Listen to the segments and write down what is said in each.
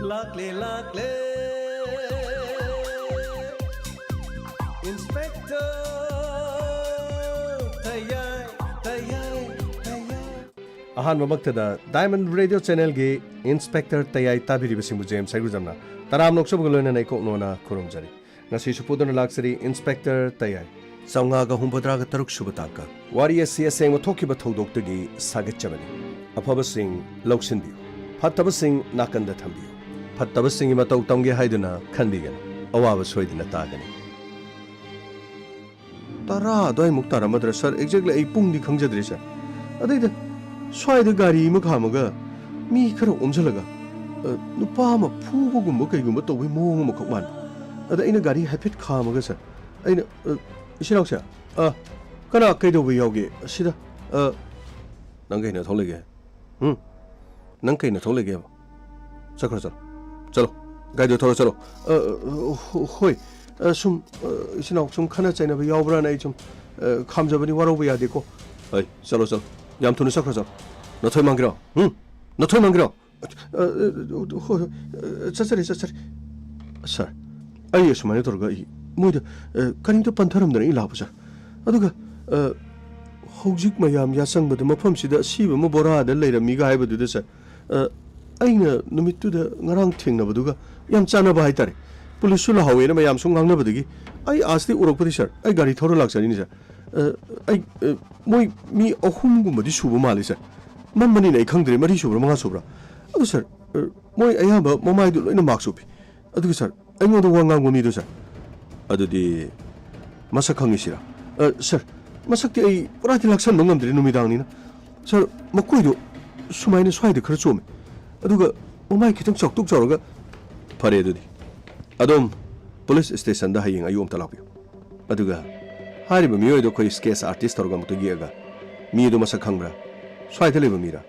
Lakle Inspector Tayai Ahan Mamaktada Diamond Radio Channel Ge Inspector Tayai Tabiri Basimu James Saguzamna Taram Nokshabulona Naiko Nona Kurumjari Nasi Shupudana Luxury Inspector Tayai Sangaga Humbadraga Taruk Shubataka Warrior CSA Motokiba Todokagi Sagachamani Apaba Singh Loksinbi Pataba Singh Nakanda Tambi Pataba Singh Mato Tongi Haiduna Kandigan Awa Soidina Tagani Tara Doi Muktara Madrasar exactly a Pundi Kangjadrisha Ada Swai the Gari Mukamaga Mi Kara Umsalaga Nupama Pugumuka Yumato Wimokuman Ada in a Gari Hapit Kamagasa I Shinoxa Kana Kado Yogi Shida Nangana Tolige Nankana Tolige Sakrasa Salo Guide Torosalo Hoi Some Shinoxum Kana China Yobran Agum comes over the Warovia Deco Hey Salo Yam to the Sakrasa Not a mangro Not a mangro Sir I use my little guy Mood cutting to Pantarum than Ilapsa Aduga Hojik Mayam Yasang but the Mopumsi Shiva Mobora the later Miga ever do this Aina Numit to the Narang Ting of Duga Yam Chana Baitari Pulisula Haway Mayam Sung Nabadigi I asked the Uropatisha I got it Toralax I me a hum the Shuba Malisa Mamani a country Marishu Ramasura Oh sir Moy Ayamba Momai in a Maxupi Adu sir I know the one will need to sir Adu Masakangisira sir Masaki Ratilaxan Longam de Numidanina Sir Makuido Sumain Swai the Kursum Aduga Momai Kitan Chok took Zorga Paredudi Adom Police Station the Haying Ayum Talapio Aduga Harib Mio Koi Skes artist or Gamutugiaga Mido Masakangra Swai the Livamira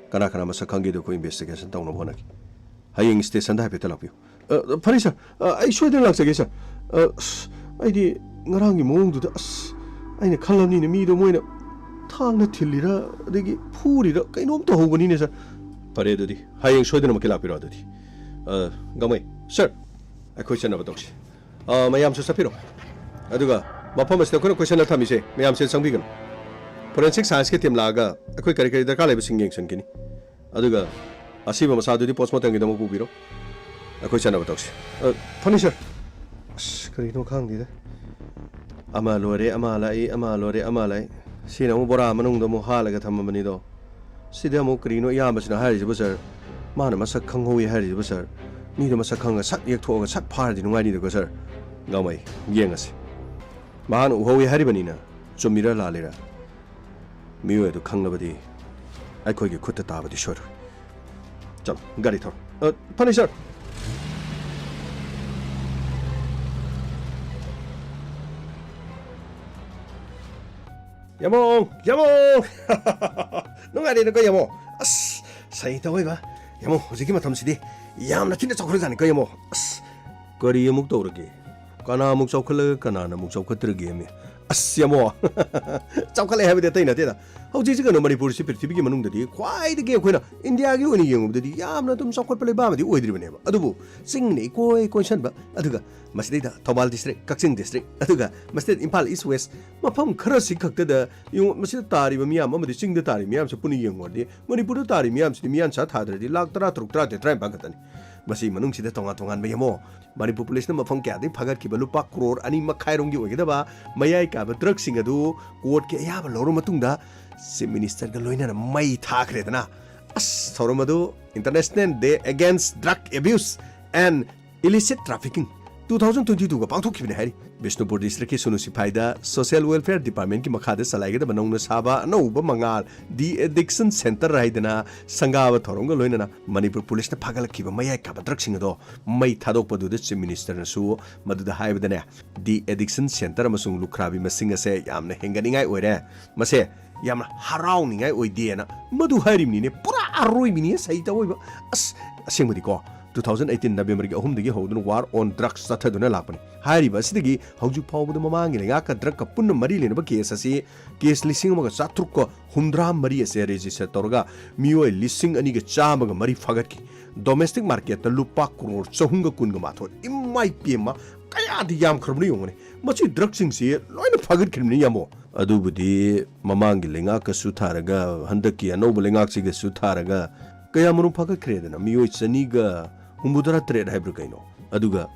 Kanakana Masakangi the Co investigation down of Honaki Haying Station the Hapitalapio Parisha I showed the Laxagasa I did Narangi Mong to the I call in the middle when Tana Tillira, they get Puri, I know the Hoganina Paredodi, Haying showed them a Kilapirodi. Gamay, sir, a question of a dog. Mayam Sapiro. Aduga, Mapomas the question of Tamise, Mayam said some vegan. Forensic science get him laga, a quick carrier the Caleb singing Sankini. Aduga, Asiva Masadu postmortem in the Mobiro. A question of a dog. Punisher. Carino Candida. Amalore, Amalai, Sina Mubora, Manung the Mohalaga Tamamanido. Sidamo Crino Yamas and Harris Buzzer, Manamasa Kango Harris Buzzer, Mido Masakanga sat yet to a sat party in Wadi the Gozzer. Gamay, Yangas. Man Uhoy Haribanina, Jomira Lalira. Mue to Kangabadi. I could get cut the tab at the shore. Jump, got it. Punisher. Yamo No, I didn't go Yamo. Say it away, Yamo, Zikima Tomsidi, Yam Latina Chocolate Yamo. Gori Muktorgi, Kana Muxokala, Kanana Muxokatri, Asiamo. Chokale have the Taina. How did you go? Nobody put it to begin among the day. Quite the game winner. India, you and young of the Yam not Sokopale Bama, the Udriven. Adubu, sing Nico, question, but Aduga, Masdita, Tobal district, Kaxing district, Aduga, Masted Impal East West, Mapam Kurasi Kakta, you must Tari, Miam, the sing the Tari, Miams, Puni young one day, when he put a Tari, Miams, the Mian Sat had the Lactra to try to try Bagatan. Masi Manunci the Tongatongan Mayamo, Mari population of Funkadi, Pagakibalupa, Cror, Anima Kairongi Wagaba, Mayaka, but drug singer do, what Kayab, Loromatunda. Si Minister Galoina May Takredana As Toromado International Day Against Drug Abuse and Illicit Trafficking 2022 ka pangthokkhibne hari Bishnupur district ki Sunusipaida Social Welfare Department ki makhada salaigada manongna saba anouba mangal di addiction center raidana sangaba thorongga loinana Manipur police na phagalakhiba mayai ka drug singado mai thadokpa du chief minister na su maduda haibadane di addiction center amasung lukhrabi masing ase yamna henganingai oire mase yamna harauningai oidena madu harimni ne pura aroimini saita oiba asengmadi ko 2018 November gi ahum digi hodun war on drugs sathaduna lapani hairiba sidigi hauju phawbuda mamangi lenga ka drug ka punna mari lenaba case asi case lising ma satruk ko humdra mari ase register torga mioi lising ani ga chama ga mari fagat ki domestic market ta lupa crore chahunga kunga mathoi imai pema kaya di yam khrabni yongane machi drug sing si loina phagat khrimni yamo adubudi mamangi lenga ka su tharaga handaki anob lenga si ga su tharaga kaya muru phagat khredana miyoi chani ga humbudara trade haibra kaino aduga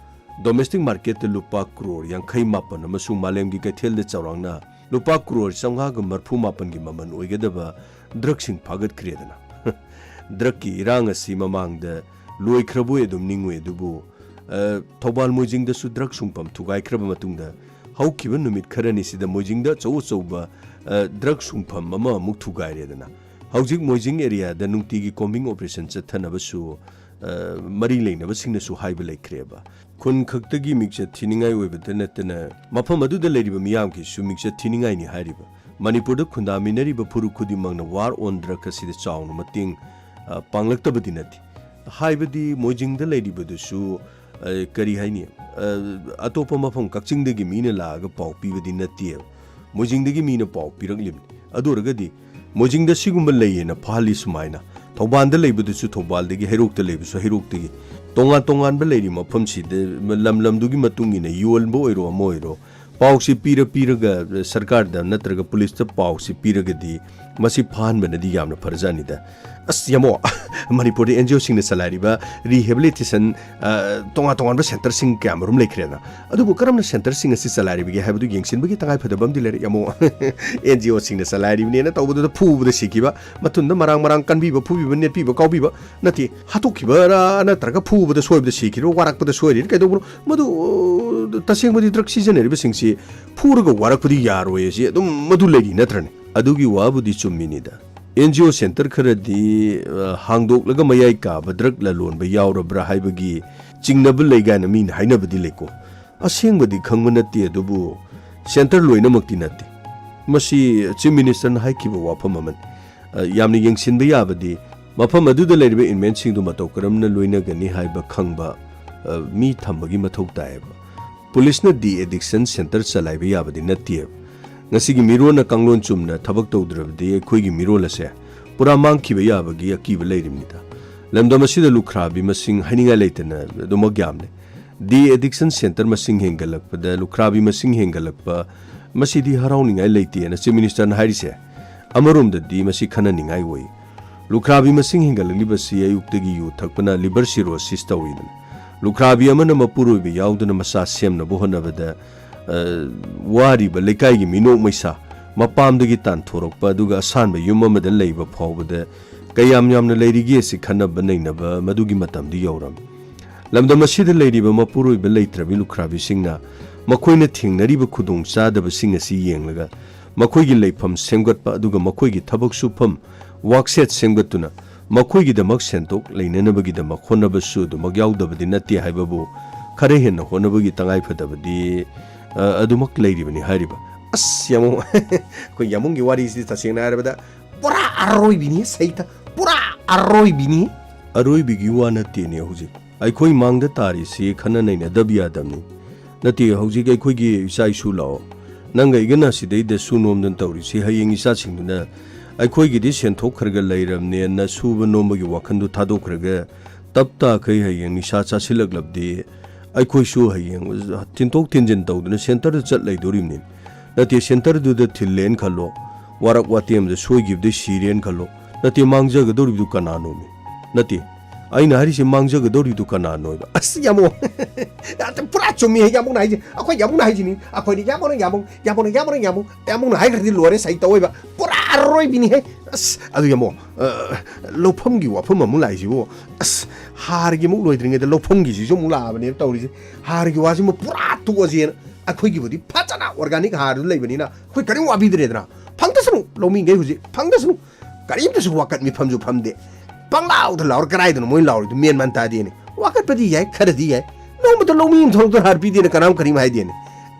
domestic market ta lupa crore yang khai mapan amasu malem gi kaithel de chawrangna lupa crore sangha ga marphu mapan gi maman oigedaba drug sing phagat khredana drug ki irang asi mamang da loi khrabu edum ningwe dubu thobal mojing da su drug sungpam thugai khraba matungda haukiba numit kharani sida mojing da chau chauba drug sungpam mama muk thugai redana haujik mojing area da nungti gi combing operation chathana basu mari leina basingna su haiba laikhreba kun khaktagi mikcha thiningai oibada natana mafam adu da leriba miyam ki su mikcha thiningai ni hariba manipur da khunda minari ba phuru khudi mangna war on drug asida chaunu mating panglaktabadi nati haibadi mojing da leriba su kari haini atopa mafam kakching dagi mina laaga pau pibadi nati mojing dagi mina pau piraklim adoragadi mojing da sigumba layena phali sumaina thobal da leibadu su thobal dagi herok da leibu su herok dagi tongan ba leiri mafam si lam dugi matungi na yol bo oiro amoiro pau si piraga sarkar da natraga police da pau si piraga di masi phan banadi yamna farjani da as yamo manipur de NGO sing na salari ba rehabilitation tongan ba center sing camera lekrena adu bu karam na center sing asi salari bi habdu yengsin bi tangai phadabam dilere yamo NGO sing na salari bi na tawbu da phu da sikiba matun da marang kan bi ba phu bi ba net bi ba kau bi ba nati hatok ki ba ra na traga phu ba da soib da sikiro warak ba da soiri kai do madu taseng ba di drug season eri ba sing si phu ga warak pudi yaro ye si dum madu legi natrane adugi wabudi chumminida NGO center kharadi hangdok laga mayai ka badrak la lon ba yaurabra haibagi chingnaba leigana min hainabadi leko asengbadi khangmanati adubu center loina makti nati masi chief minister na haikiba wafam aman yamni yengsinba yabadi mafam aduda leriba inmen singdu matau karamna loina gani haiba khangba mi thambagi mathau taeba police na di addiction center chalaiba yabadi nati ngasigi mirona kanglon chumna thabak tawdrabdi khoigi mirola se pura mangkhiba yabagi akiba leirimnida lamdam asida lukhrabi masing haninga leitana duma gyamne di addiction center masing hengalakpada lukhrabi masing hengalakpa masidi harawningai leite na chief minister na harise amarom da di masi khana ningai woi lukhrabi masing hengalakibasi ayuktagi yu thakpana liver cirrhosis tawidana lukhrabi amana mapurobi yaudana masa semna bohanabada wari ba lekai gi mino maisa mapam dagi tan thorokpa duga asan ba yum amada leiba phawbada kayam yamna leirigi si khanab naina ba madugi matam di yoram lamdam asida leiriba mapuroi ba leitrabi lukhrabi singna makoina thingnari ba khudung chada ba sing asi yenglaga makoi gi leifam semgatpa duga makoi gi thabak supam workset semgatuna makoi gi damak sentok leinana ba gi damak khona ba su du magyau dabadi nati haibabu khare hen hona ba gi tangai phadabadi adumak leiribani hariba as yamo ko yamung gi wari si tasena arabada pura arroi bini saita pura arroi bigi wana tene huji ai khoi mangda tari si khana naina dabya damni nati huji ai khoi gi isai su lao nanga igana si dei de sunom dan tawri si hayeng isa singduna ai khoi gi di sen thok kharga leiramne na suba nomba gi wakhandu thadok kharga tapta khai hayeng isa cha silak labdi ai khoi su hayeng tintok tinjin tawduna center da chat leidorimni nati center du da thillen khalo warak watem da soi give de sirian khalo nati mangja ga dori du kanano mi nati aina hari se mangja ga dori du kanano as yamo ata pura chumi yamo nai akhoi yamo nai ni akhoi ni yamo na hai di lore sai tawiba pura roi bini he as adu yamo lopam gi wapam mu lai jibo as har gi mu loi dringe de lopam gi ji mu la bani tawri har gi wa ji mu pura tu ji akhoi gi bodi phachana organic har du lai bani na khoi kari wa bi dre dra phangtasnu lomi ngai huji phangtasnu karim tasu wakat mi phamju phamde panglau da laur karai da moi laur du men man ta de ne wakat padi yai khara di yai no ma to lomi im thong to har pi de ne kanam karim hai de ne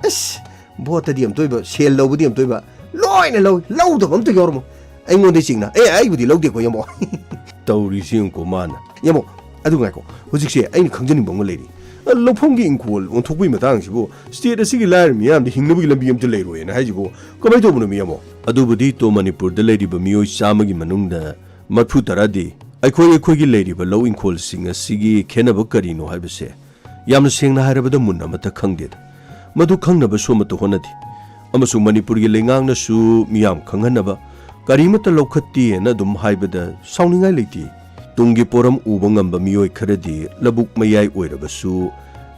as bota diam toiba sel lo diam toiba loi ne lo da bam to yormo ai ngon de singna ai budi lo de ko yamo tawri sing ko mana yamo adu ngai ko huji se ai ni khangjani bong leiri lopomgi inkol on thokbui matang sibo state asigi lair miyam de hingnabu lambi am te leiroi na hajibo komai to bunu miyamo adubudi to manipur de leiri ba miyoi samagi manungda matphu taradi ꯑꯩꯈꯣꯏꯒꯤ ꯂꯩꯔꯤꯕ ꯂꯧ ꯏꯪꯈꯣꯜꯁꯤꯡ ꯑꯁꯤꯒꯤ ꯈꯦꯟꯅꯕ ꯀꯔꯤꯅꯣ ꯍꯥꯏꯕꯁꯦ ꯌꯥꯝꯅ ꯁꯦꯡꯅ ꯍꯥꯏꯔꯕꯗ ꯃꯨꯟꯅ ꯑꯃꯠꯇ ꯈꯪꯗꯦꯗ ꯃꯗꯨ ꯈꯪꯅꯕꯁꯨ ꯑꯃꯠꯇ ꯍꯣꯠꯅꯗꯦ ꯑꯃꯁꯨꯡ ꯃꯅꯤꯄꯨꯔꯒꯤ ꯂꯩꯉꯥꯛꯅꯁꯨ ꯃꯤꯌꯥꯝ ꯈꯪꯍꯟꯅꯕ ꯀꯔꯤꯃꯠꯇ ꯂꯧꯈꯠꯇꯦꯅ ꯑꯗꯨꯝ ꯍꯥꯏꯕꯗ ꯁꯥꯎꯅꯤꯡꯉꯥꯏ ꯂꯩꯇꯦ ꯇꯨꯡꯒꯤ ꯄꯣꯔꯝ ꯎꯕ ꯉꯝꯕ ꯃꯤꯑꯣꯏ ꯈꯔꯗꯤ ꯂꯧꯕꯨꯛ ꯃꯌꯥꯏ ꯑꯣꯏꯔꯕꯁꯨ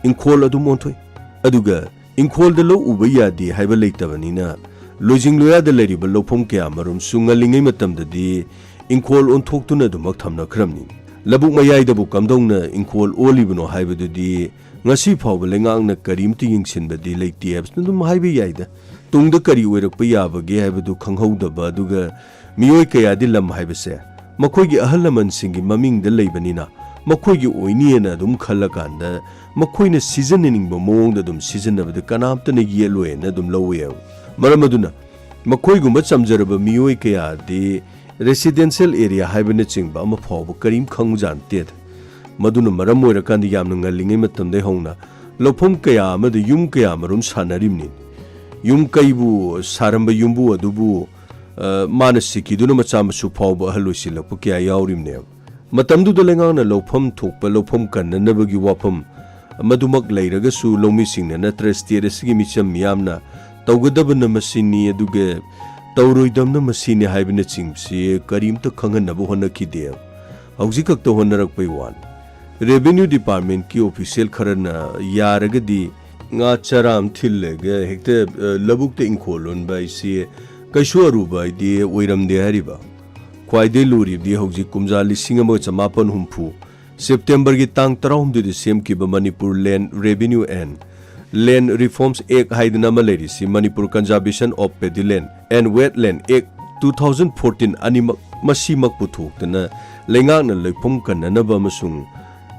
ꯏꯪꯈꯣꯜ ꯑꯗꯨꯝ ꯑꯣꯟꯊꯣꯛꯏ ꯑꯗꯨꯒ ꯏꯪꯈꯣꯜꯗ ꯂꯧ ꯎꯕ ꯌꯥꯗꯦ ꯍꯥꯏꯕ ꯂꯩꯇꯕꯅꯤꯅ ꯂꯣꯏꯖꯤꯡ ꯂꯣꯌꯥꯗ ꯂꯩꯔꯤꯕ ꯂꯧꯐꯝ ꯀꯌꯥꯃꯔꯨꯝꯁꯨ ꯉꯜꯂꯤꯉꯩ ꯃꯇꯝꯗꯗꯤ ꯏꯪꯈꯣꯜ ꯑꯣꯟꯊꯣꯛꯇꯨꯅ ꯑꯗꯨꯃꯛ ꯊꯝꯅꯈ꯭ꯔꯕꯅꯤ ꯂꯧꯕꯨꯛ ꯃꯌꯥꯏꯗꯕꯨ ꯀꯝꯗꯧꯅ ꯏꯪꯈꯣꯜ ꯑꯣꯜꯂꯤꯕꯅꯣ ꯍꯥꯏꯕꯗꯨꯗꯤ ꯉꯁꯤ ꯐꯥꯎꯕ ꯂꯩꯉꯥꯛꯅ ꯀꯔꯤꯝꯇ ꯌꯦꯡꯁꯤꯟꯕꯗꯤ ꯂꯩꯇꯦ ꯍꯥꯏꯕꯁꯤꯅ ꯑꯗꯨꯝ ꯍꯥꯏꯕ ꯌꯥꯏꯗ ꯇꯨꯡꯗ ꯀꯔꯤ ꯑꯣꯏꯔꯛꯄ ꯌꯥꯕꯒꯦ ꯍꯥꯏꯕꯗꯨ ꯈꯪꯍꯧꯗꯕ ꯑꯗꯨꯒ ꯃꯤꯑꯣꯏ ꯀꯌꯥꯗꯤ ꯂꯝ ꯍꯥꯏꯕꯁꯦ ꯃꯈꯣꯏꯒꯤ ꯑꯍꯜ ꯂꯃꯟꯁꯤꯡꯒꯤ ꯃꯃꯤꯡꯗ ꯂꯩꯕꯅꯤꯅ ꯃꯈꯣꯏꯒꯤ ꯑꯣꯏꯅꯤꯅ ꯑꯗꯨꯝ ꯈꯜꯂꯀꯥꯟꯗ ꯃꯈꯣꯏꯅ ꯁꯤꯖꯤꯟꯅꯅꯤꯡꯕ ꯃꯑꯣꯡꯗ ꯑꯗꯨꯝ ꯁꯤꯖꯤꯟꯅꯕꯗ ꯀꯅꯥꯝꯇꯅ ꯌꯦꯠꯂꯣꯏꯅ ꯑꯗꯨꯝ ꯂꯧꯋꯦꯕ ꯃꯔꯝ ꯑꯗꯨꯅ ꯃꯈꯣꯏꯒꯨꯝꯕ ꯆꯝꯖꯔꯕ ꯃꯤꯑꯣꯏ ꯀꯌꯥꯗꯤ ꯔꯦꯁꯤꯗꯦꯟꯁꯤꯌꯦꯜ ꯑꯦꯔꯤꯌꯥ ꯍꯥꯏꯕꯅꯆꯤꯡꯕ ꯑꯃ ꯐꯥꯎꯕ ꯀꯔꯤꯝ ꯈꯪꯕꯖꯥꯠꯅꯠꯇꯦꯗ ꯃꯗꯨꯅ ꯃꯔꯝ ꯑꯣꯏꯔꯀꯥꯟꯗ ꯌꯥꯝꯅ ꯉꯜꯂꯤꯉꯩ ꯃꯇꯝꯗꯒꯤ ꯍꯧꯅ ꯂꯧꯐꯝ ꯀꯌꯥ ꯑꯃꯗ ꯌꯨꯝ ꯀꯌꯥꯃꯔꯨꯝ ꯁꯥꯟꯅꯔꯤꯕꯅꯤ ꯌꯨꯝ ꯀꯩꯕꯨ ꯁꯥꯔꯝꯕ ꯌꯨꯝꯕꯨ ꯑꯗꯨꯕꯨ ꯃꯥꯅ ꯁꯤꯈꯤꯗꯨꯅ ꯃꯆꯥ ꯃꯁꯨ ꯐꯥꯎꯕ ꯑꯍꯜ ꯑꯣꯏꯁꯤꯜꯂꯛꯄ ꯀꯌꯥ ꯌꯥꯎꯔꯤꯕꯅꯦꯕ ꯃꯇꯝꯗꯨꯗ ꯂꯩꯉꯥꯛꯅ ꯂꯧꯐꯝ ꯊꯣꯛꯄ ꯂꯧꯐꯝ ꯀꯟꯅꯅꯕꯒꯤ ꯋꯥꯐꯝ ꯃꯗꯨꯃꯛ ꯂꯩꯔꯒꯁꯨ ꯂꯧꯃꯤꯁꯤꯡꯅ ꯅꯠꯇ꯭ꯔ ꯁ꯭ꯇꯦꯠ ꯑꯁꯤꯒꯤ ꯃꯤꯆꯝ ꯃꯤꯌꯥꯝꯅ ꯇꯧꯒꯗꯕꯅ ꯃꯁꯤꯅꯤ ꯑꯗꯨꯒ ꯇꯧꯔꯣꯏꯗꯕꯅ ꯃꯁꯤꯅꯤ ꯍꯥꯏꯕꯅꯆꯤꯡꯕꯁꯤ ꯀꯔꯤꯝꯇ ꯈꯪꯍꯟꯅꯕ ꯍꯣꯠꯅꯈꯤꯗꯦ ꯍꯧꯖꯤꯛ ꯈꯛꯇ ꯍꯣꯠꯅꯔꯛꯄꯩ ꯋꯥꯅꯤ ꯔꯦꯚꯦꯅ꯭ꯌꯨ ꯗꯤꯄꯥꯔꯠꯃꯦꯟꯠꯀꯤ ꯑꯣꯐꯤꯁꯤꯌꯦꯜ ꯈꯔꯅ ꯌꯥꯔꯒꯗꯤ ꯉꯥ ꯆꯔꯥꯝ ꯊꯤꯜꯂꯒ ꯍꯦꯛꯇ ꯂꯧꯕꯨꯛꯇ ꯏꯪꯈꯣꯜ ꯂꯣꯟꯕ ꯍꯥꯏꯁꯤ ꯀꯩꯁꯨ ꯑꯔꯨꯕ ꯍꯥꯏꯗꯤ ꯑꯣꯏꯔꯝꯗꯦ ꯍꯥꯏꯔꯤꯕ ꯈ꯭ꯋꯥꯏꯗꯒꯤ ꯂꯨꯔꯤꯕꯗꯤ ꯍꯧꯖꯤꯛ ꯀꯨꯝꯖꯥ 1970 ꯁꯦꯞꯇꯦꯝꯕꯔꯒꯤ ꯇꯥꯡ 16ꯗ ꯁꯦꯝꯈꯤꯕ ꯃꯅꯤꯄꯨꯔ ꯂꯦꯟ ꯔꯦꯚꯦꯅ꯭ꯌꯨ ꯑꯦꯟ ꯂꯦꯟ ꯔꯤꯐꯣꯔꯝꯁ ꯑꯦꯛ ꯍꯥꯏꯗꯅ ꯑꯃ ꯂꯩꯔꯤꯁꯤ ꯃꯅꯤꯄꯨꯔ ꯀꯟꯖꯥꯔꯕꯦꯁꯟ ꯑꯣꯐ ꯄꯦꯗꯤꯂꯦꯟ ꯑꯦꯟ ꯋꯦꯠꯂꯦꯟ ꯑꯦꯛ 2014 ꯑꯅꯤꯃꯛ ꯃꯁꯤꯃꯛ ꯄꯨꯊꯣꯛꯇꯨꯅ ꯂꯩꯉꯥꯛꯅ ꯂꯩꯐꯝ ꯀꯟꯅꯅꯕ ꯑꯃꯁꯨꯡ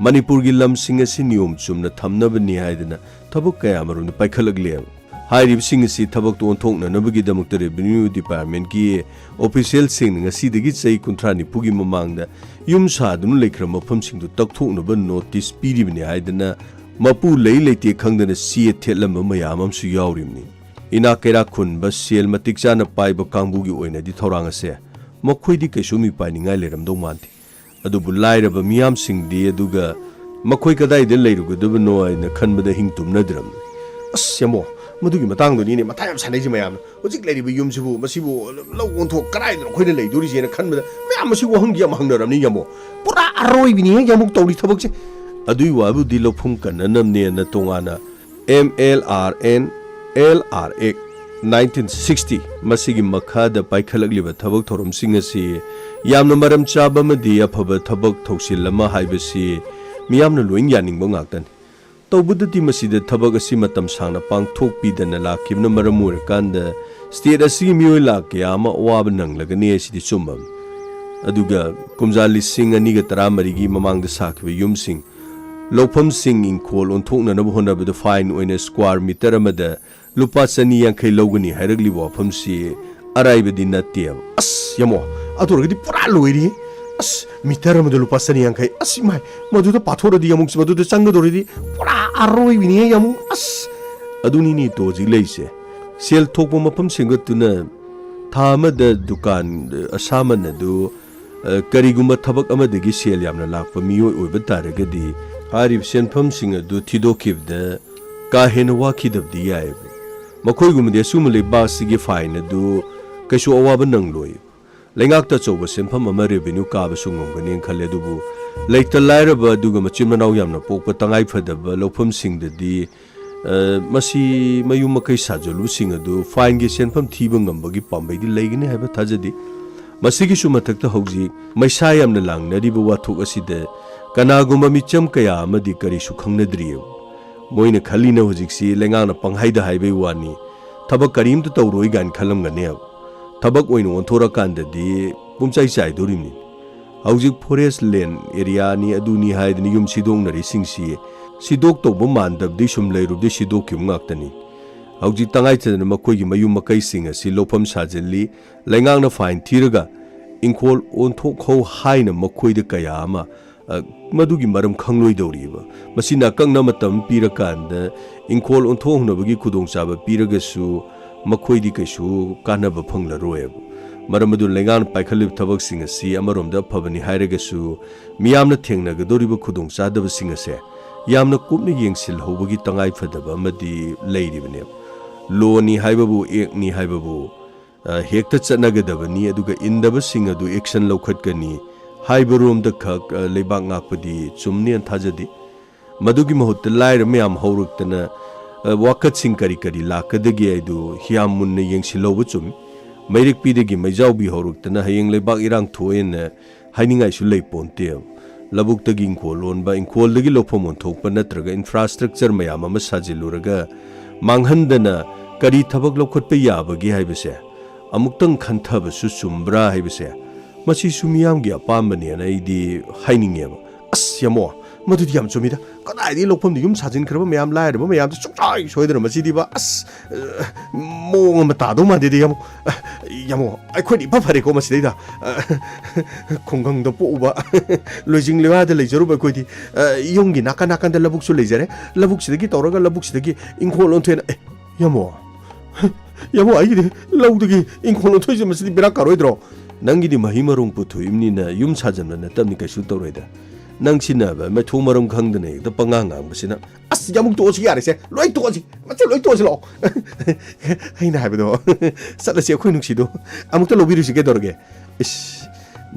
ꯃꯅꯤꯄꯨꯔꯒꯤ ꯂꯝꯁꯤꯡ ꯑꯁꯤ ꯅꯤꯌꯣꯝ ꯆꯨꯝꯅ ꯊꯝꯅꯕꯅꯤ ꯍꯥꯏꯗꯅ ꯊꯕꯛ ꯀꯌꯥꯃꯔꯣꯝꯗ ꯄꯥꯏꯈꯠꯂꯛꯂꯦꯕ ꯍꯥꯏꯔꯤꯕꯁꯤꯡ ꯑꯁꯤ ꯊꯕꯛꯇ ꯑꯣꯟꯊꯣꯛꯅꯅꯕꯒꯤꯗꯃꯛꯇ ꯔꯦꯚꯦꯅ꯭ꯌꯨ ꯗꯤꯄꯥꯔꯠꯃꯦꯟꯠꯀꯤ ꯑꯣꯐꯤꯁꯤꯌꯦꯜꯁꯤꯡꯅ ꯉꯁꯤꯗꯒꯤ ꯆꯍꯤ 30-ꯅꯤꯐꯨꯒꯤ ꯃꯃꯥꯡꯗ ꯌꯨꯝ ꯁꯥꯗꯨꯅ ꯂꯩꯈ꯭ꯔꯕ ꯃꯐꯝꯁꯤꯡꯗꯨ ꯇꯛꯊꯣꯛꯅꯕ ꯅꯣꯇꯤꯁ ꯄꯤꯔꯤꯕꯅꯤ ꯍꯥꯏꯗꯅ ꯃꯄꯨ ꯂꯩꯇꯦ ꯈꯪꯗꯅ ꯆꯦ ꯊꯦꯠꯂꯝꯕ ꯃꯌꯥꯝ ꯑꯃꯁꯨ ꯌꯥꯎꯔꯤꯕꯅꯤ ꯏꯅꯥꯛ ꯀꯩꯔꯥꯛ ꯈꯨꯟꯕ ꯁꯦꯜ ꯃꯇꯤꯛ ꯆꯥꯅ ꯄꯥꯏꯕ ꯀꯥꯡꯕꯨꯒꯤ ꯑꯣꯏꯅꯗꯤ ꯊꯧꯔꯥꯡ ꯑꯁꯦ ꯃꯈꯣꯏꯗꯤ ꯀꯩꯁꯨ ꯃꯤꯄꯥꯏꯅꯤꯡꯉꯥꯏ ꯂꯩꯔꯝꯗꯧ ꯃꯥꯟꯗꯦ ꯑꯗꯨꯕꯨ ꯂꯥꯏꯔꯕ ꯃꯤꯌꯥꯝꯁꯤꯡꯗꯤ ꯑꯗꯨꯒ ꯃꯈꯣꯏ ꯀꯗꯥꯏꯗ ꯂꯩꯔꯨꯒꯗꯕꯅꯣ ꯍꯥꯏꯅ ꯈꯟꯕꯗ ꯍꯤꯡ ꯇꯨꯝꯅꯗ꯭ꯔꯕꯅꯤ ꯑꯁ ꯌꯥꯝꯃꯣ ꯃꯗꯨꯒꯤ ꯃꯇꯥꯡꯗꯨꯅꯤꯅꯦ ꯃꯊꯥ ꯌꯥꯝ ꯁꯥꯟꯅꯩꯁꯦ ꯃꯌꯥꯝꯅ ꯍꯧꯖꯤꯛ ꯂꯩꯔꯤꯕ ꯌꯨꯝꯁꯤꯕꯨ ꯃꯁꯤꯕꯨ ꯂꯧ ꯑꯣꯟꯊꯣꯛ ꯀꯗꯥꯏꯗꯅꯣ ꯑꯩꯈꯣꯏꯅ ꯂꯩꯗꯣꯔꯤꯁꯦꯅ ꯈꯟꯕꯗ ꯃꯌꯥꯝ ꯃꯁꯤ ꯋꯥꯍꯪꯗꯤ ꯌꯥꯝ ꯍꯪꯅꯔꯕꯅꯤ ꯌꯥꯝꯃꯣ ꯄꯨꯔꯥ ꯑꯔꯣꯏꯕꯤꯅꯤ ꯌꯥꯝꯃꯨꯛ ꯇꯧꯔꯤ ꯊꯕꯛꯁꯦ ꯑꯗꯨꯏ ꯋꯥꯕꯨꯗꯤ ꯂꯧꯐꯝ ꯀꯟꯅꯅꯕꯅꯦꯅ ꯇꯣꯉꯥꯟꯅ MLRN LR Act 1960 ꯃꯁꯤꯒꯤ ꯃꯈꯥꯗ ꯄꯥꯏꯈꯠꯂꯛꯂꯤꯕ ꯊꯕꯛ ꯊꯧꯔꯝꯁꯤꯡ ꯑꯁꯤ ꯌꯥꯝꯅ ꯃꯔꯝ ꯆꯥꯕ ꯑꯃꯗꯤ ꯑꯐꯕ ꯊꯕꯛ ꯊꯧꯁꯤꯜ ꯑꯃ ꯍꯥꯏꯕꯁꯤ ꯃꯤꯌꯥꯝꯅ ꯂꯣꯏ ꯌꯥꯅꯤꯡꯕ ꯉꯥꯛꯇꯅꯤ ꯇꯧꯕꯗꯗꯤ ꯃꯁꯤꯗ ꯊꯕꯛ ꯑꯁꯤ ꯃꯇꯝ ꯁꯥꯡꯅ ꯄꯥꯡꯊꯣꯛꯄꯤꯗꯅ ꯂꯥꯛꯈꯤꯕꯅ ꯃꯔꯝ ꯑꯣꯏꯔꯀꯥꯟꯗ ꯁ꯭ꯇꯦꯠ ꯑꯁꯤꯒꯤ ꯃꯤꯑꯣꯏ ꯂꯥꯛ ꯀꯌꯥ ꯑꯃ ꯑꯋꯥꯕ ꯅꯪꯂꯒꯅꯤ ꯍꯥꯏꯁꯤꯗꯤ ꯆꯨꯝꯃꯕꯅꯤ ꯑꯗꯨꯒ ꯀꯨꯝꯖꯥ 2013ꯒꯤ ꯃꯃꯥꯡꯗ ꯁꯥꯈꯤꯕ ꯌꯨꯝꯁꯤꯡ ꯂꯧꯐꯝꯁꯤꯡ ꯏꯪꯈꯣꯜ ꯑꯣꯟꯊꯣꯛꯅꯅꯕ ꯍꯣꯠꯅꯕꯗ ꯐꯥꯏꯟ ꯑꯣꯏꯅ ꯁ꯭ꯀ꯭ꯋꯥꯔ ꯃꯤꯇꯔ ꯑꯃꯗ ꯂꯨꯄꯥ 250 ꯂꯧꯒꯅꯤ ꯍꯥꯏꯔꯛꯂꯤꯕ ꯋꯥꯐꯝꯁꯤ ꯑꯔꯥꯏꯕꯗꯤ ꯅꯠꯇꯦꯕ ꯑꯁ ꯌꯥꯝꯃꯣ ꯑꯗꯨꯔꯒꯗꯤ ꯄꯨꯔꯥ ꯂꯣꯏꯔꯤ ꯑꯁ ꯃꯤꯇꯔ ꯑꯃꯗ ꯂꯨꯄꯥ 250 ꯑꯁ ꯏꯃꯥꯏ ꯃꯗꯨꯗ ꯄꯥꯊꯣꯛꯔꯗꯤ ꯑꯃꯨꯛ ꯃꯗꯨꯗ ꯆꯪꯒꯗꯧꯔꯤꯗꯤ ꯄꯨꯔꯥ ꯑꯔꯣꯏꯕꯤꯅꯤ ꯑꯃꯨꯛ ꯑꯁ ꯑꯗꯨꯅꯤꯅꯤ ꯇꯣ ꯍꯧꯖꯤꯛ ꯂꯩꯁꯦ ꯁꯦꯜ ꯊꯣꯛꯄ ꯃꯐꯝ ꯁꯦꯝꯒꯠꯇꯨꯅ ꯊꯥ ꯑꯃꯗ ꯗꯨꯀꯥꯟ ꯑꯁꯥꯃꯟ ꯑꯗꯨ ꯀꯔꯤꯒꯨꯝꯕ ꯊꯕꯛ ꯑꯃꯗꯒꯤ ꯁꯦꯜ ꯌꯥꯝꯅ ꯂꯥꯛꯄ ꯃꯤꯑꯣꯏ ꯑꯣꯏꯕ ꯇꯥꯔꯒꯗꯤ ꯍꯥꯏꯔꯤꯕ ꯁꯦꯟꯐꯝꯁꯤꯡ ꯑꯗꯨ ꯊꯤꯗꯣꯛꯈꯤꯕꯗ ꯀꯥ ꯍꯦꯟꯅ ꯋꯥꯈꯤꯗꯕꯗꯤ ꯌꯥꯏꯑꯕ ꯃꯈꯣꯏꯒꯨꯝꯕꯗꯤ ꯑꯁꯨꯝꯕ ꯂꯩꯕꯥꯛ ꯑꯁꯤꯒꯤ ꯐꯥꯏꯟ ꯑꯗꯨ ꯀꯩꯁꯨ ꯑꯋꯥꯕ ꯅꯪꯂꯣꯏ ꯂꯩꯉꯥꯛꯇ ꯑꯆꯧꯕ ꯁꯦꯟꯐꯝ ꯑꯃ ꯔꯦꯚꯦꯅ꯭ꯌꯨ ꯀꯥꯕꯁꯨ ꯉꯝꯒꯅꯤ ꯈꯜꯂꯦ ꯑꯗꯨꯕꯨ ꯂꯩꯇ ꯂꯥꯏꯔꯕ ꯑꯗꯨꯒ ꯃꯆꯤꯟ ꯃꯅꯥꯎ ꯌꯥꯝꯅ ꯄꯣꯛꯄ ꯇꯉꯥꯏꯐꯗꯕ ꯂꯧꯐꯝꯁꯤꯡꯗꯗꯤ ꯃꯁꯤ ꯃꯌꯨꯝ ꯃꯀꯩ ꯁꯥꯖꯜꯂꯨꯁꯤꯡ ꯑꯗꯨ ꯐꯥꯏꯟꯒꯤ ꯁꯦꯟꯐꯝ ꯊꯤꯕ ꯉꯝꯕꯒꯤ ꯄꯥꯝꯕꯩꯗꯤ ꯂꯩꯒꯅꯤ ꯍꯥꯏꯕ ꯊꯥꯖꯗꯦ ꯃꯁꯤꯒꯤꯁꯨ ꯃꯊꯛꯇ ꯍꯧꯖꯤꯛ ꯃꯩꯁꯥ ꯌꯥꯝꯅ ꯂꯥꯡꯅꯔꯤꯕ ꯋꯥꯊꯣꯛ ꯑꯁꯤꯗ ꯀꯅꯥꯒꯨꯝꯕ ꯃꯤꯆꯝ ꯀꯌꯥ ꯑꯃꯗꯤ ꯀꯔꯤꯁꯨ ꯈꯪꯅꯗ꯭ꯔꯤꯌꯦꯕ ꯃꯣꯏꯅ ꯈꯜꯂꯤꯅ ꯍꯧꯖꯤꯛꯁꯤ ꯂꯩꯉꯥꯛꯅ ꯄꯪꯍꯥꯏꯗ ꯍꯥꯏꯕꯩ ꯋꯥꯅꯤ ꯊꯕꯛ ꯀꯔꯤꯝꯇ ꯇꯧꯔꯣꯏ ꯀꯥꯏꯅ ꯈꯜꯂꯝꯒꯅꯦꯕ ꯊꯕꯛ ꯑꯣꯏꯅ ꯑꯣꯟꯊꯣꯔꯀꯥꯟꯗꯗꯤ ꯄꯨꯝꯆꯥꯏ ꯆꯥꯏꯗꯣꯔꯤꯕꯅꯤ ꯍꯧꯖꯤꯛ ꯐꯣꯔꯦꯁꯠ ꯂꯦꯟ ꯑꯦꯔꯤꯌꯥꯅꯤ ꯑꯗꯨꯅꯤ ꯍꯥꯏꯗꯅ ꯌꯨꯝ ꯁꯤꯗꯣꯛꯅꯔꯤꯁꯤꯡꯁꯤ ꯁꯤꯗꯣꯛ ꯇꯧꯕ ꯃꯥꯟꯗꯕꯗꯤ ꯁꯨꯝ ꯂꯩꯔꯨꯕꯗꯤ ꯁꯤꯗꯣꯛꯈꯤꯕ ꯉꯥꯛꯇꯅꯤ ꯍꯧꯖꯤꯛ ꯇꯉꯥꯏꯐꯗꯅ ꯃꯈꯣꯏꯒꯤ ꯃꯌꯨꯝ ꯃꯀꯩꯁꯤꯡ ꯑꯁꯤ ꯂꯧꯐꯝ ꯁꯥꯖꯤꯜꯂꯤ ꯂꯩꯉꯥꯛꯅ ꯐꯥꯏꯟ ꯊꯤꯔꯒ ꯏꯪꯈꯣꯜ ꯑꯣꯟꯊꯣꯛꯍꯧ ꯍꯥꯏꯅ ꯃꯈꯣꯏꯗ ꯀꯌꯥ ꯑꯃ ꯃꯗꯨꯒꯤ ꯃꯔꯝ ꯈꯪꯂꯣꯏꯗꯧꯔꯤꯕ ꯃꯁꯤꯅ ꯑꯀꯛꯅꯕ ꯃꯇꯝ ꯄꯤꯔꯀꯥꯟꯗ ꯏꯪꯈꯣꯜ ꯑꯣꯟꯊꯣꯛꯅꯕꯒꯤ ꯈꯨꯗꯣꯡꯆꯥꯕ ꯄꯤꯔꯒꯁꯨ ꯃꯈꯣꯏꯗꯤ ꯀꯩꯁꯨ ꯀꯥꯟꯅꯕ ꯐꯪꯂꯔꯣꯏꯕ ꯃꯔꯝ ꯑꯗꯨ ꯂꯩꯉꯥꯛꯅ ꯄꯥꯏꯈꯠꯂꯤꯕ ꯊꯕꯛꯁꯤꯡ ꯑꯁꯤ ꯑꯃꯔꯣꯝꯗ ꯑꯐꯕꯅꯤ ꯍꯥꯏꯔꯒꯁꯨ ꯃꯤꯌꯥꯝꯅ ꯊꯦꯡꯅꯒꯗꯧꯔꯤꯕ ꯈꯨꯗꯣꯡꯆꯥꯗꯕꯁꯤꯡ ꯑꯁꯦ ꯌꯥꯝꯅ ꯀꯨꯞꯅ ꯌꯦꯡꯁꯤꯜꯍꯧꯕꯒꯤ ꯇꯉꯥꯏꯐꯗꯕ ꯑꯃꯗꯤ ꯂꯩꯔꯤꯕꯅꯦꯕ ꯂꯣꯅꯤ ꯍꯥꯏꯕꯕꯨ ꯑꯦꯛꯅꯤ ꯍꯥꯏꯕꯕꯨ ꯍꯦꯛꯇ ꯆꯠꯅꯒꯗꯕꯅꯤ ꯑꯗꯨꯒ ꯏꯟꯗꯕꯁꯤꯡ ꯑꯗꯨ ꯑꯦꯛꯁꯟ ꯂꯧꯈꯠꯀꯅꯤ ꯍꯥꯏꯕꯔꯣꯝꯗ ꯈꯛ ꯂꯩꯕꯥꯛ ꯉꯥꯛꯄꯗꯤ ꯆꯨꯝꯅꯦꯅ ꯊꯥꯖꯗꯦ ꯃꯗꯨꯒꯤ ꯃꯍꯨꯠꯇ ꯂꯥꯏꯔ ꯃꯌꯥꯝ ꯍꯧꯔꯛꯇꯅ ꯋꯥꯀꯠꯁꯤꯡ ꯀꯔꯤ ꯀꯔꯤ ꯂꯥꯛꯀꯗꯒꯦ ꯍꯥꯏꯗꯨ ꯌꯥꯝ ꯃꯨꯟꯅ ꯌꯦꯡꯁꯤꯜꯍꯧꯕ ꯆꯨꯝꯃꯤ ꯃꯩꯔꯤꯛꯄꯤꯗꯒꯤ ꯃꯩꯖꯥꯎꯕꯤ ꯍꯧꯔꯛꯇꯅ ꯍꯌꯦꯡ ꯂꯩꯕꯥꯛ ꯏꯔꯥꯡ ꯊꯣꯛꯑꯦꯅ ꯍꯥꯏꯅꯤꯡꯉꯥꯏꯁꯨ ꯂꯩꯄꯣꯟꯇꯦꯕ ꯂꯧꯕꯨꯛꯇꯒꯤ ꯏꯪꯈꯣꯜ ꯂꯣꯟꯕ ꯏꯪꯈꯣꯜꯗꯒꯤ ꯂꯧꯐꯝ ꯑꯣꯟꯊꯣꯛꯄ ꯅꯠꯇ꯭ꯔꯒ ꯏꯟꯐ꯭ꯔꯥꯁꯇ꯭ꯔꯛꯆꯔ ꯃꯌꯥꯝ ꯑꯃ ꯁꯥꯖꯤꯜꯂꯨꯔꯒ ꯃꯥꯡꯍꯟꯗꯅ ꯀꯔꯤ ꯊꯕꯛ ꯂꯧꯈꯠꯄ ꯌꯥꯕꯒꯦ ꯍꯥꯏꯕꯁꯦ ꯑꯃꯨꯛꯇꯪ ꯈꯟꯊꯕꯁꯨ ꯆꯨꯝꯕ꯭ꯔꯥ ꯍꯥꯏꯕꯁꯦ ꯃꯁꯤꯁꯨ ꯃꯤꯌꯥꯝꯒꯤ ꯑꯄꯥꯝꯕꯅꯦꯅ ꯑꯩꯗꯤ ꯍꯥꯏꯅꯤꯡꯉꯦꯕ ꯑꯁ ꯌꯥꯝꯃꯣ ꯃꯗꯨꯗꯤ ꯌꯥꯝ ꯆꯨꯝꯃꯤꯗ ꯀꯗꯥꯏꯗꯒꯤ ꯂꯧꯐꯝꯗ ꯌꯨꯝ ꯁꯥꯖꯤꯟꯈ꯭ꯔꯕ ꯃꯌꯥꯝ ꯂꯥꯏꯔꯕ ꯃꯌꯥꯝꯗ ꯁꯨꯡꯁꯣꯏ ꯁꯣꯏꯗꯅ ꯃꯁꯤꯗꯤꯕ ꯑꯁ ꯃꯑꯣꯡ ꯑꯃ ꯇꯥꯗꯧ ꯃꯥꯟꯗꯦꯗ ꯌꯥꯝꯃꯣ ꯑꯩꯈꯣꯏꯗꯤ ꯏꯐ ꯐꯔꯦꯀꯣ ꯃꯁꯤꯗꯩꯗ ꯈꯨꯡꯒꯪꯗ ꯄꯣꯛꯎꯕ ꯂꯣꯏꯖꯤꯡ ꯂꯩꯋꯥꯗ ꯂꯩꯖꯔꯨꯕ ꯑꯩꯈꯣꯏꯗꯤ ꯌꯨꯝꯒꯤ ꯅꯥꯀꯟ ꯅꯥꯀꯟꯗ ꯂꯧꯕꯨꯛꯁꯨ ꯂꯩꯖꯔꯦ ꯂꯧꯕꯨꯛꯁꯤꯗꯒꯤ ꯇꯧꯔꯒ ꯂꯧꯕꯨꯛꯁꯤꯗꯒꯤ ꯏꯪꯈꯣꯜ ꯑꯣꯟꯊꯣꯛꯑꯦꯅ ꯌꯥꯝꯃꯣ ꯑꯩꯒꯤꯗꯤ ꯂꯧꯗꯒꯤ ꯏꯪꯈꯣꯜ ꯑꯣꯟꯊꯣꯛꯏꯁꯦ ꯃꯁꯤꯗꯤ ꯕꯦꯔꯥ ꯀꯥꯔꯣꯏꯗ꯭ꯔꯣ ꯅꯪꯒꯤꯗꯤ ꯃꯍꯩ ꯃꯔꯣꯡ ꯄꯨꯊꯣꯛꯏꯕꯅꯤꯅ ꯌꯨꯝ ꯁꯥꯖꯟꯕ ꯅꯠꯇꯕꯅꯤ ꯀꯩꯁꯨ ꯇꯧꯔꯣꯏꯗ ꯅꯪ ꯁꯤꯟꯅꯕ ꯃꯊꯣꯡ ꯃꯔꯝ ꯈꯪꯗꯅ ꯍꯦꯛꯇ ꯄꯉꯥꯡ ꯉꯥꯡꯕꯁꯤꯅ ꯑꯁ ꯌꯥꯝꯃꯨꯛ ꯇꯣꯛꯑꯁꯤ ꯌꯥꯔꯦꯁꯦ ꯂꯣꯏ ꯇꯣꯛꯑꯁꯤ ꯃꯆꯦ ꯂꯣꯏ ꯇꯣꯛꯑꯁꯤ ꯂꯥꯛꯑꯣ ꯑꯩꯅ ꯍꯥꯏꯕꯗꯣ ꯆꯠꯂꯁꯤ ꯑꯩꯈꯣꯏ ꯅꯨꯡꯁꯤꯗꯣ ꯑꯃꯨꯛꯇ ꯂꯧꯕꯤꯔꯨꯁꯤ ꯀꯩꯗꯧꯔꯒꯦ ꯏꯁ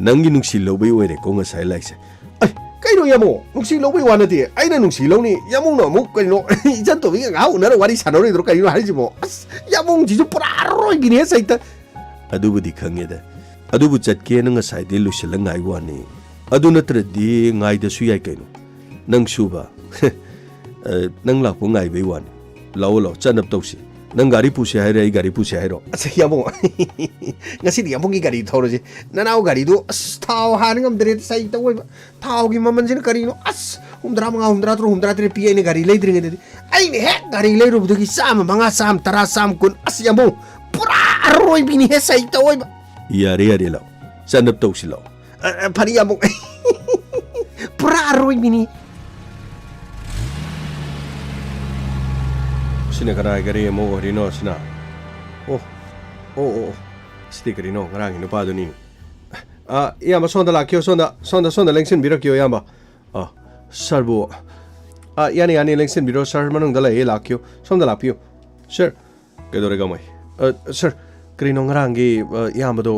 ꯅꯪꯒꯤ ꯅꯨꯡꯁꯤ ꯂꯧꯕꯩ ꯑꯣꯏꯔꯦꯀꯣ ꯉꯁꯥꯏ ꯂꯥꯏꯁꯦ ꯀꯩꯅꯣ ꯌꯥꯝꯃꯣ ꯅꯨꯡꯁꯤ ꯂꯧꯕꯩ ꯋꯥ ꯅꯠꯇꯦ ꯑꯩꯅ ꯅꯨꯡꯁꯤ ꯂꯧꯅꯤ ꯌꯥꯃꯨꯡꯅ ꯑꯃꯨꯛ ꯀꯩꯅꯣ ꯏꯆꯟ ꯇꯣꯝꯕꯤꯒ ꯉꯥꯏꯍꯥꯛ ꯎꯅꯔ ꯋꯥꯔꯤ ꯁꯥꯟꯅꯔꯣꯏꯗ꯭ꯔꯣ ꯀꯩꯅꯣ ꯍꯥꯏꯁꯤꯕꯣ ꯑꯁ ꯌꯥꯃꯨꯡꯁꯤꯁꯨ ꯄꯨꯔꯥ ꯑꯔꯣꯏꯕꯤꯅꯦ ꯁꯩꯇ ꯑꯗꯨꯕꯨꯗꯤ ꯈꯪꯉꯦꯗ ꯑꯗꯨꯕꯨ ꯆꯠꯀꯦꯅ ꯉꯁꯥꯏꯗꯤ ꯂꯣꯏꯁꯤꯜꯂ ꯉꯥꯏ ꯋꯥꯅꯤ ꯑꯗꯨ ꯅꯠꯇ꯭ꯔꯗꯤ ꯉꯥꯏꯗꯁꯨ ꯌꯥꯏ ꯀꯩꯅꯣ ꯅꯪ ꯁꯨꯕ ꯅꯪ ꯂꯥꯛꯄ ꯉꯥꯏꯕꯩ ꯋꯥꯅꯤ ꯂꯥꯛꯑꯣ ꯂꯥꯛꯑꯣ ꯆꯠꯅꯕ ꯇꯧꯁꯤ ꯅꯪ ꯒꯥꯔꯤ ꯄꯨꯁꯦ ꯍꯥꯏꯔꯦ ꯑꯩ ꯒꯥꯔꯤ ꯄꯨꯁꯦ ꯍꯥꯏꯔꯣ ꯑꯁ ꯌꯥꯃꯣ ꯉꯁꯤꯗꯤ ꯌꯥꯃꯣꯒꯤ ꯒꯥꯔꯤ ꯊꯧꯔꯁꯤ ꯅꯅꯥꯎ ꯒꯥꯔꯤꯗꯣ ꯑꯁ ꯊꯥꯎ ꯍꯥꯟꯅ ꯉꯝꯗ꯭ꯔꯦ ꯆꯩ ꯇꯧꯏꯕ ꯊꯥꯎꯒꯤ ꯃꯃꯜꯁꯤꯅ ꯀꯔꯤꯅꯣ ꯑꯁ 75 63 ꯄꯤ ꯑꯩꯅ ꯒꯥꯔꯤ ꯂꯩꯗ꯭ꯔꯤꯉꯩꯗꯗꯤ ꯑꯩꯅ ꯍꯦꯛ ꯒꯥꯔꯤ ꯂꯩꯔꯨꯕꯗꯒꯤ 150 110 110 ꯑꯁ ꯌꯥꯃꯣ ꯄꯨꯔꯥ ꯑꯔꯣꯏꯕꯤꯅꯤ ꯍꯦ ꯆꯩ ꯇꯧꯏꯕ ꯌꯥꯔꯦ ꯂꯥꯛꯑꯣ ꯆꯠꯅꯕ ꯇꯧꯁꯤ ꯂꯥꯛꯑꯣ ꯐꯔꯤ ꯌꯥꯃꯣ ꯄꯨꯔꯥ ꯑꯔꯣꯏꯕꯤꯅꯤ sina kara gari mo rino sina oh sidi gari no ngarang ino pa do ni yamba sonda la kyo sonda lengsin biro kyo yamba sarbo yani lengsin biro sar manung dala e la kyo sonda la pyo sir kedore gamai sir gari no ngarang gi yamba do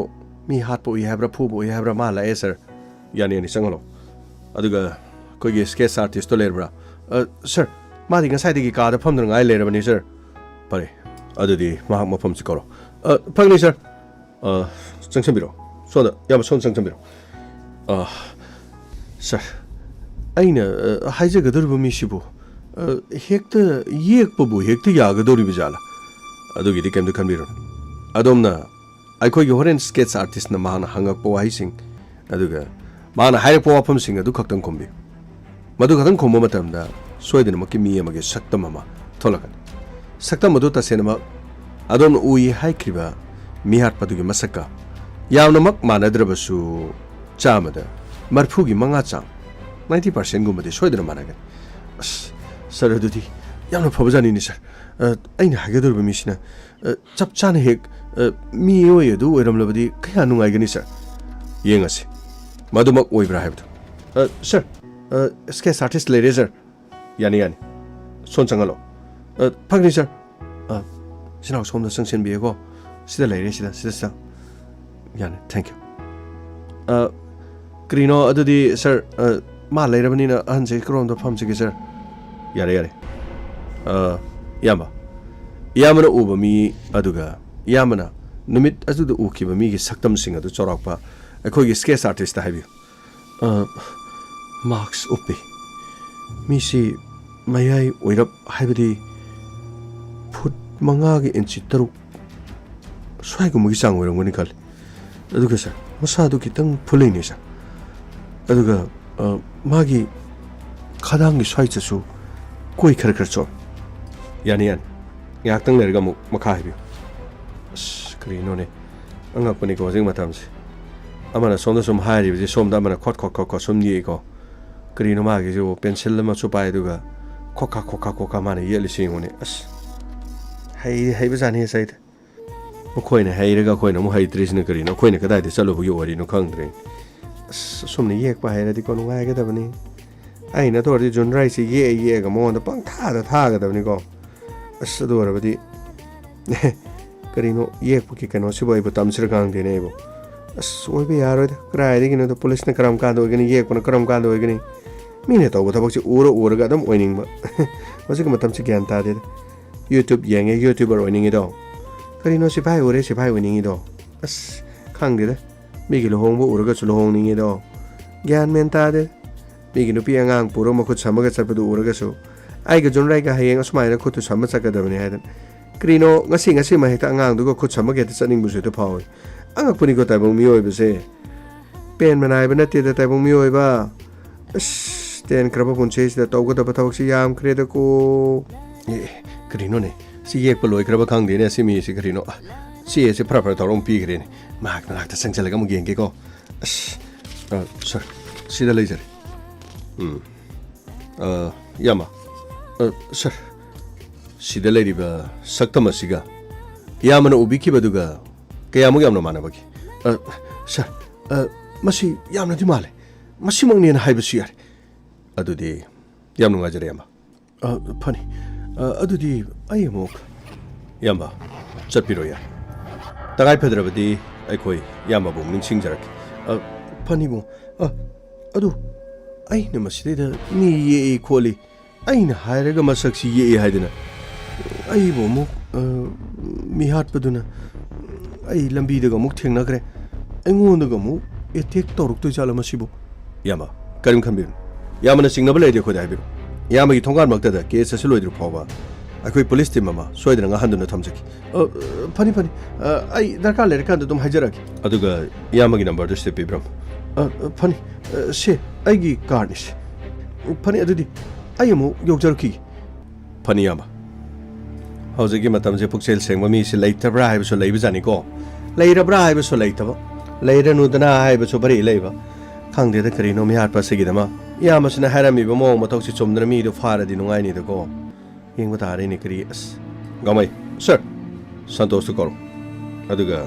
mi hat po yabra phu bo yabra mala e sir yani sangalo aduga kogi sketch artist to lerbra sir 마디 ngसाइदगी कादा फमदर ngai lerabani sir pare adudi mahak mafam sikoro phangni sir changchambiro sonda yam son changchambiro sir aina haijagador bumi sibu hekta yekpabu hekta yagadori bijala adugi di kemdu khanbiro adomna aikoi gi horen sketch artist na mahana hangak po haising aduga mahana haire po wafam sing adu khaktang khombi madu khaktang khomba matamda soidana maki mi amage saktam ama tholakan saktam adu tasenama adon ui haikriba mi hat padugi masaka yamna mak manadrabasu chamada marfugi manga chang 90% gumade soidana managa sir adudi yamna phobajani ni sir aina hagedor mi sina chap chana hek mi oi adu oiramlabadi kaya nungai gani sir yengasi madumak oibra haibdu sir sketch artist le sir yani son changalo phangni sir sina somda sangsen biego sida leire sida sang yani thank you krino adudi sir ma leirabani na anje krom da phamse sir yare yamana ubami aduga yamana numit aduda ukiba mi gi saktam sing adu chorakpa akhoi gi sketch artist ta habi marks upi misi mayai oirap haibadi foot manga gi inchi taruk swai gu mugi sang oirangoni khal aduga sir masa du kitang phulei ni sir aduga magi khadang gi swai chasu koi khar cho yani yak tang lerga mu makha habi screen one anga pani ko jing matamse amana somda som hairi bi somda amana khot som ni ko krino magi jo pencil ma chu pai duga khoka mane yeli sing one as hai bajani side ꯑꯩꯈꯣꯏꯅ ꯍꯩꯔꯒ ꯑꯩꯈꯣꯏꯅ ꯑꯃꯨꯛ ꯍꯩꯇ꯭ꯔꯤꯁꯤꯅ ꯀꯔꯤꯅꯣ ꯑꯩꯈꯣꯏꯅ ꯀꯗꯥꯏꯗ ꯆꯠꯂꯨꯕꯒꯤ ꯋꯥꯔꯤꯅꯣ ꯈꯪꯗ꯭ꯔꯦ ꯑꯁꯨꯝꯅ ꯌꯦꯛꯄ ꯍꯩꯔꯗꯤꯀꯣ ꯅꯨꯡꯉꯥꯏꯒꯗꯕꯅꯤ ꯑꯩꯅ ꯇꯧꯔꯗꯤ ꯖꯨꯟꯔꯥꯏꯁꯤ ꯌꯦꯛꯑꯒ ꯃꯉꯣꯟꯗ ꯄꯪꯊꯥꯗ ꯊꯥꯒꯗꯕꯅꯤꯀꯣ ꯑꯁ ꯑꯗꯨ ꯑꯣꯏꯔꯕꯗꯤ ꯀꯔꯤꯅꯣ ꯌꯦꯛꯄꯒꯤ ꯀꯩꯅꯣꯁꯤꯕꯨ ꯑꯩꯕꯨ ꯇꯝꯁꯤꯔ ꯈꯪꯗꯦꯅꯦ ꯑꯩꯕꯨ ꯑꯁ ꯑꯣꯏꯕ ꯌꯥꯔꯣꯏꯗ ꯀꯗꯥꯏꯗꯒꯤꯅꯣꯗ ꯄꯨꯂꯤꯁꯅ ꯀꯔꯝ ꯀꯥꯟꯗ ꯑꯣꯏꯒꯅꯤ ꯌꯦꯛꯄꯅ ꯀꯔꯝ ꯀꯥꯟꯗ ꯑꯣꯏꯒꯅꯤ ꯃꯤꯅ ꯇꯧꯕ ꯊꯕꯛꯁꯤ ꯎꯔꯒ ꯑꯗꯨꯝ ꯑꯣꯏꯅꯤꯡꯕ ꯍꯧꯖꯤꯛꯀꯤ ꯃꯇꯝꯁꯤ ꯒ꯭ꯌꯥꯟ ꯇꯥꯗꯦꯗ ꯌꯨꯇ꯭ꯌꯨꯕ ꯌꯦꯡꯉꯦ ꯌꯨꯇ꯭ꯌꯨꯕꯔ ꯑꯣꯏꯅꯤꯡꯉꯤꯗꯣ ꯀꯔꯤꯅꯣ ꯁꯤꯐꯥꯏ ꯎꯔꯦ ꯁꯤꯐꯥꯏ ꯑꯣꯏꯅꯤꯡꯉꯤꯗꯣ ꯑꯁ ꯈꯪꯗꯦꯗ ꯃꯤꯒꯤ ꯂꯨꯍꯣꯡꯕ ꯎꯔꯒꯁꯨ ꯂꯨꯍꯣꯡꯅꯤꯡꯉꯤꯗꯣ ꯒ꯭ꯌꯥꯟ ꯃꯦꯟ ꯇꯥꯗꯦ ꯃꯤꯒꯤ ꯅꯨꯄꯤ ꯑꯉꯥꯡ ꯄꯨꯔꯒ ꯃꯈꯨꯠ ꯁꯝꯃꯒ ꯆꯠꯄꯗꯨ ꯎꯔꯒꯁꯨ ꯑꯩꯒ ꯖꯨꯟꯔꯥꯏꯒ ꯍꯌꯦꯡ ꯑꯁꯨꯃꯥꯏꯅ ꯈꯨꯠꯇꯨ ꯁꯝꯃ ꯆꯠꯀꯗꯕꯅꯤ ꯍꯥꯏꯗꯅ ꯀꯔꯤꯅꯣ ꯉꯁꯤ ꯃꯍꯦꯛꯇ ꯑꯉꯥꯡꯗꯨꯒ ꯈꯨꯠ ꯁꯝꯃꯒ ꯍꯦꯛꯇ ꯆꯠꯅꯤꯡꯕꯁꯨ ꯍꯦꯛꯇ ꯐꯥꯎꯏ ꯑꯉꯛꯄꯅꯤꯀꯣ ꯇꯥꯏꯕꯪ ꯃꯤꯑꯣꯏꯕꯁꯦ ꯄꯦꯟꯕ ꯅꯥꯏꯕ ꯅꯠꯇꯦꯗ ꯇꯥꯏꯕꯪ ꯃꯤꯑꯣꯏꯕ ꯑꯁ ꯇꯦꯟꯈ꯭ꯔꯕ ꯄꯨꯟꯁꯤꯁꯤꯗ ꯇꯧꯒꯗꯕ ꯊꯕꯛꯁꯤ ꯌꯥꯝꯈ꯭ꯔꯦꯗꯀꯣ ꯀꯔꯤꯅꯣꯅꯦ ꯁꯤ ꯌꯦꯛꯄ ꯂꯣꯏꯈ꯭ꯔꯕ ꯈꯪꯗꯦꯅꯦ ꯁꯤ ꯃꯤꯁꯤ ꯀꯔꯤꯅꯣ ꯆꯦꯁꯦ ꯐꯔ ꯇꯧꯔ ꯑꯃꯨꯛ ꯄꯤꯈ꯭ꯔꯦꯅꯦ ꯃꯍꯥꯛꯇ ꯆꯪꯁꯤꯜꯂꯒ ꯑꯃꯨꯛ ꯌꯦꯡꯒꯦꯀꯣ ꯑꯁ ꯁꯥꯔ ꯁꯤꯗ ꯂꯩꯖꯔꯦ ꯌꯥꯝꯕ ꯁꯥꯔ ꯁꯤꯗ ꯂꯩꯔꯤꯕ ꯁꯛꯇꯝ ꯑꯁꯤꯒ ꯌꯥꯝꯅ ꯎꯕꯤꯈꯤꯕꯗꯨꯒ ꯀꯌꯥꯃꯨꯛ ꯌꯥꯝꯅ ꯃꯥꯟꯅꯕꯒꯦ ꯁꯥꯔ ꯃꯁꯤ ꯌꯥꯝꯅꯗꯤ ꯃꯥꯜꯂꯦ ꯃꯁꯤꯃꯛꯅꯦꯅ ꯍꯥꯏꯕꯁꯨ ꯌꯥꯔꯦ ꯑꯗꯨꯗꯤ ꯌꯥꯝ ꯅꯨꯡꯉꯥꯏꯖꯔꯦ ꯌꯥꯝꯕ ꯐꯅꯤ ꯑꯗꯨꯗꯤ ꯑꯩ ꯑꯃꯨꯛ ꯌꯥꯝꯕ ꯆꯠꯄꯤꯔꯣ ꯌꯥꯏ ꯇꯉꯥꯏ ꯐꯗ꯭ꯔꯕꯗꯤ ꯑꯩꯈꯣꯏ ꯌꯥꯝꯕꯕꯨ ꯅꯤꯡꯁꯤꯡꯖꯔꯛꯀꯦ ꯐꯅꯤꯕꯨ ꯑꯗꯨ ꯑꯩꯅ ꯃꯁꯤꯗꯩꯗ ꯃꯤ ꯌꯦꯛꯏ ꯈꯣꯠꯂꯤ ꯑꯩꯅ ꯍꯥꯏꯔꯒ ꯃꯁꯛꯁꯤ ꯌꯦꯛꯏ ꯍꯥꯏꯗꯅ ꯑꯩꯕꯨ ꯑꯃꯨꯛ ꯃꯤꯍꯥꯠꯄꯗꯨꯅ ꯑꯩ ꯂꯝꯕꯤꯗꯒ ꯑꯃꯨꯛ ꯊꯦꯡꯅꯈ꯭ꯔꯦ ꯑꯩꯉꯣꯟꯗꯒ ꯑꯃꯨꯛ ꯑꯦꯇꯦꯛ ꯇꯧꯔꯛꯇꯣꯏꯖꯥꯠꯂ ꯃꯁꯤꯕꯨ ꯌꯥꯝꯕ ꯀꯔꯤꯝ ꯈꯟꯕꯤꯔꯨꯅꯨ ꯌꯥꯝꯅ ꯆꯤꯡꯅꯕ ꯂꯩꯔꯗꯤ ꯑꯩꯈꯣꯏꯗ ꯍꯥꯏꯕꯤꯔꯨ ꯌꯥꯝꯕꯒꯤ ꯊꯣꯡꯒꯥꯟꯃꯛꯇꯗ ꯀꯦꯁ ꯑꯁꯤ ꯂꯣꯏꯗ꯭ꯔꯤ ꯐꯥꯎꯕ ꯑꯩꯈꯣꯏ ꯄꯨꯂꯤꯁ ꯇꯤꯝ ꯑꯃ ꯁꯣꯏꯗꯅ ꯉꯥꯡꯍꯟꯗꯨꯅ ꯊꯝꯖꯈꯤ ꯐꯅꯤ ꯑꯩ ꯗꯔꯀꯥꯔ ꯂꯩꯔꯀꯥꯟꯗ ꯑꯗꯨꯝ ꯍꯥꯏꯖꯔꯛꯀꯦ ꯑꯗꯨꯒ ꯏꯌꯥꯝꯕꯒꯤ ꯅꯝꯕꯔꯗꯨ ꯁꯤꯗ ꯄꯤꯕꯤꯔꯝꯃꯨ ꯐꯅꯤ ꯁꯦ ꯑꯩꯒꯤ ꯀꯥꯔꯅꯤ ꯁꯦ ꯐꯅꯤ ꯑꯗꯨꯗꯤ ꯑꯩ ꯑꯃꯨꯛ ꯌꯧꯖꯔꯛꯈꯤꯒꯦ ꯐꯅꯤ ꯏꯌꯥꯝꯕ ꯍꯧꯖꯤꯛꯀꯤ ꯃꯇꯝꯁꯦ ꯄꯨꯛꯆꯦꯜ ꯁꯦꯡꯕ ꯃꯤꯁꯤ ꯂꯩꯇꯕ꯭ꯔꯥ ꯍꯥꯏꯕꯁꯨ ꯂꯩꯕꯖꯥꯠꯅꯤꯀோ ꯂꯩꯔꯕ꯭ꯔꯥ ꯍꯥꯏꯕꯁꯨ ꯂꯩꯇꯕ ꯂꯩꯔꯅꯨꯗꯅ ꯍꯥꯏꯕꯁꯨ ꯕꯔꯤ ꯂꯩꯕ ꯈꯪꯗꯦꯗ ꯀꯔꯤꯅꯣ ꯃꯤꯍꯥꯠꯄ ꯑꯁꯤꯒꯤꯗꯃꯛ ꯏꯌꯥꯝꯕꯁꯤꯅ ꯍꯥꯏꯔꯝꯃꯤꯕ ꯃꯑꯣꯡ ꯃꯇꯧꯁꯤ ꯆꯨꯝꯗꯅ ꯃꯤꯗꯣ ꯐꯥꯔꯗꯤ ꯅꯨꯡꯉꯥꯏꯅꯤꯗꯀꯣ ꯌꯦꯡꯕ ꯇꯥꯔꯦꯅꯦ ꯀꯔꯤ ꯑꯁ ꯒꯥꯃꯩ ꯁꯥꯔ ꯁꯟꯇꯣꯁꯇꯨ ꯀꯧꯔꯣ ꯑꯗꯨꯒ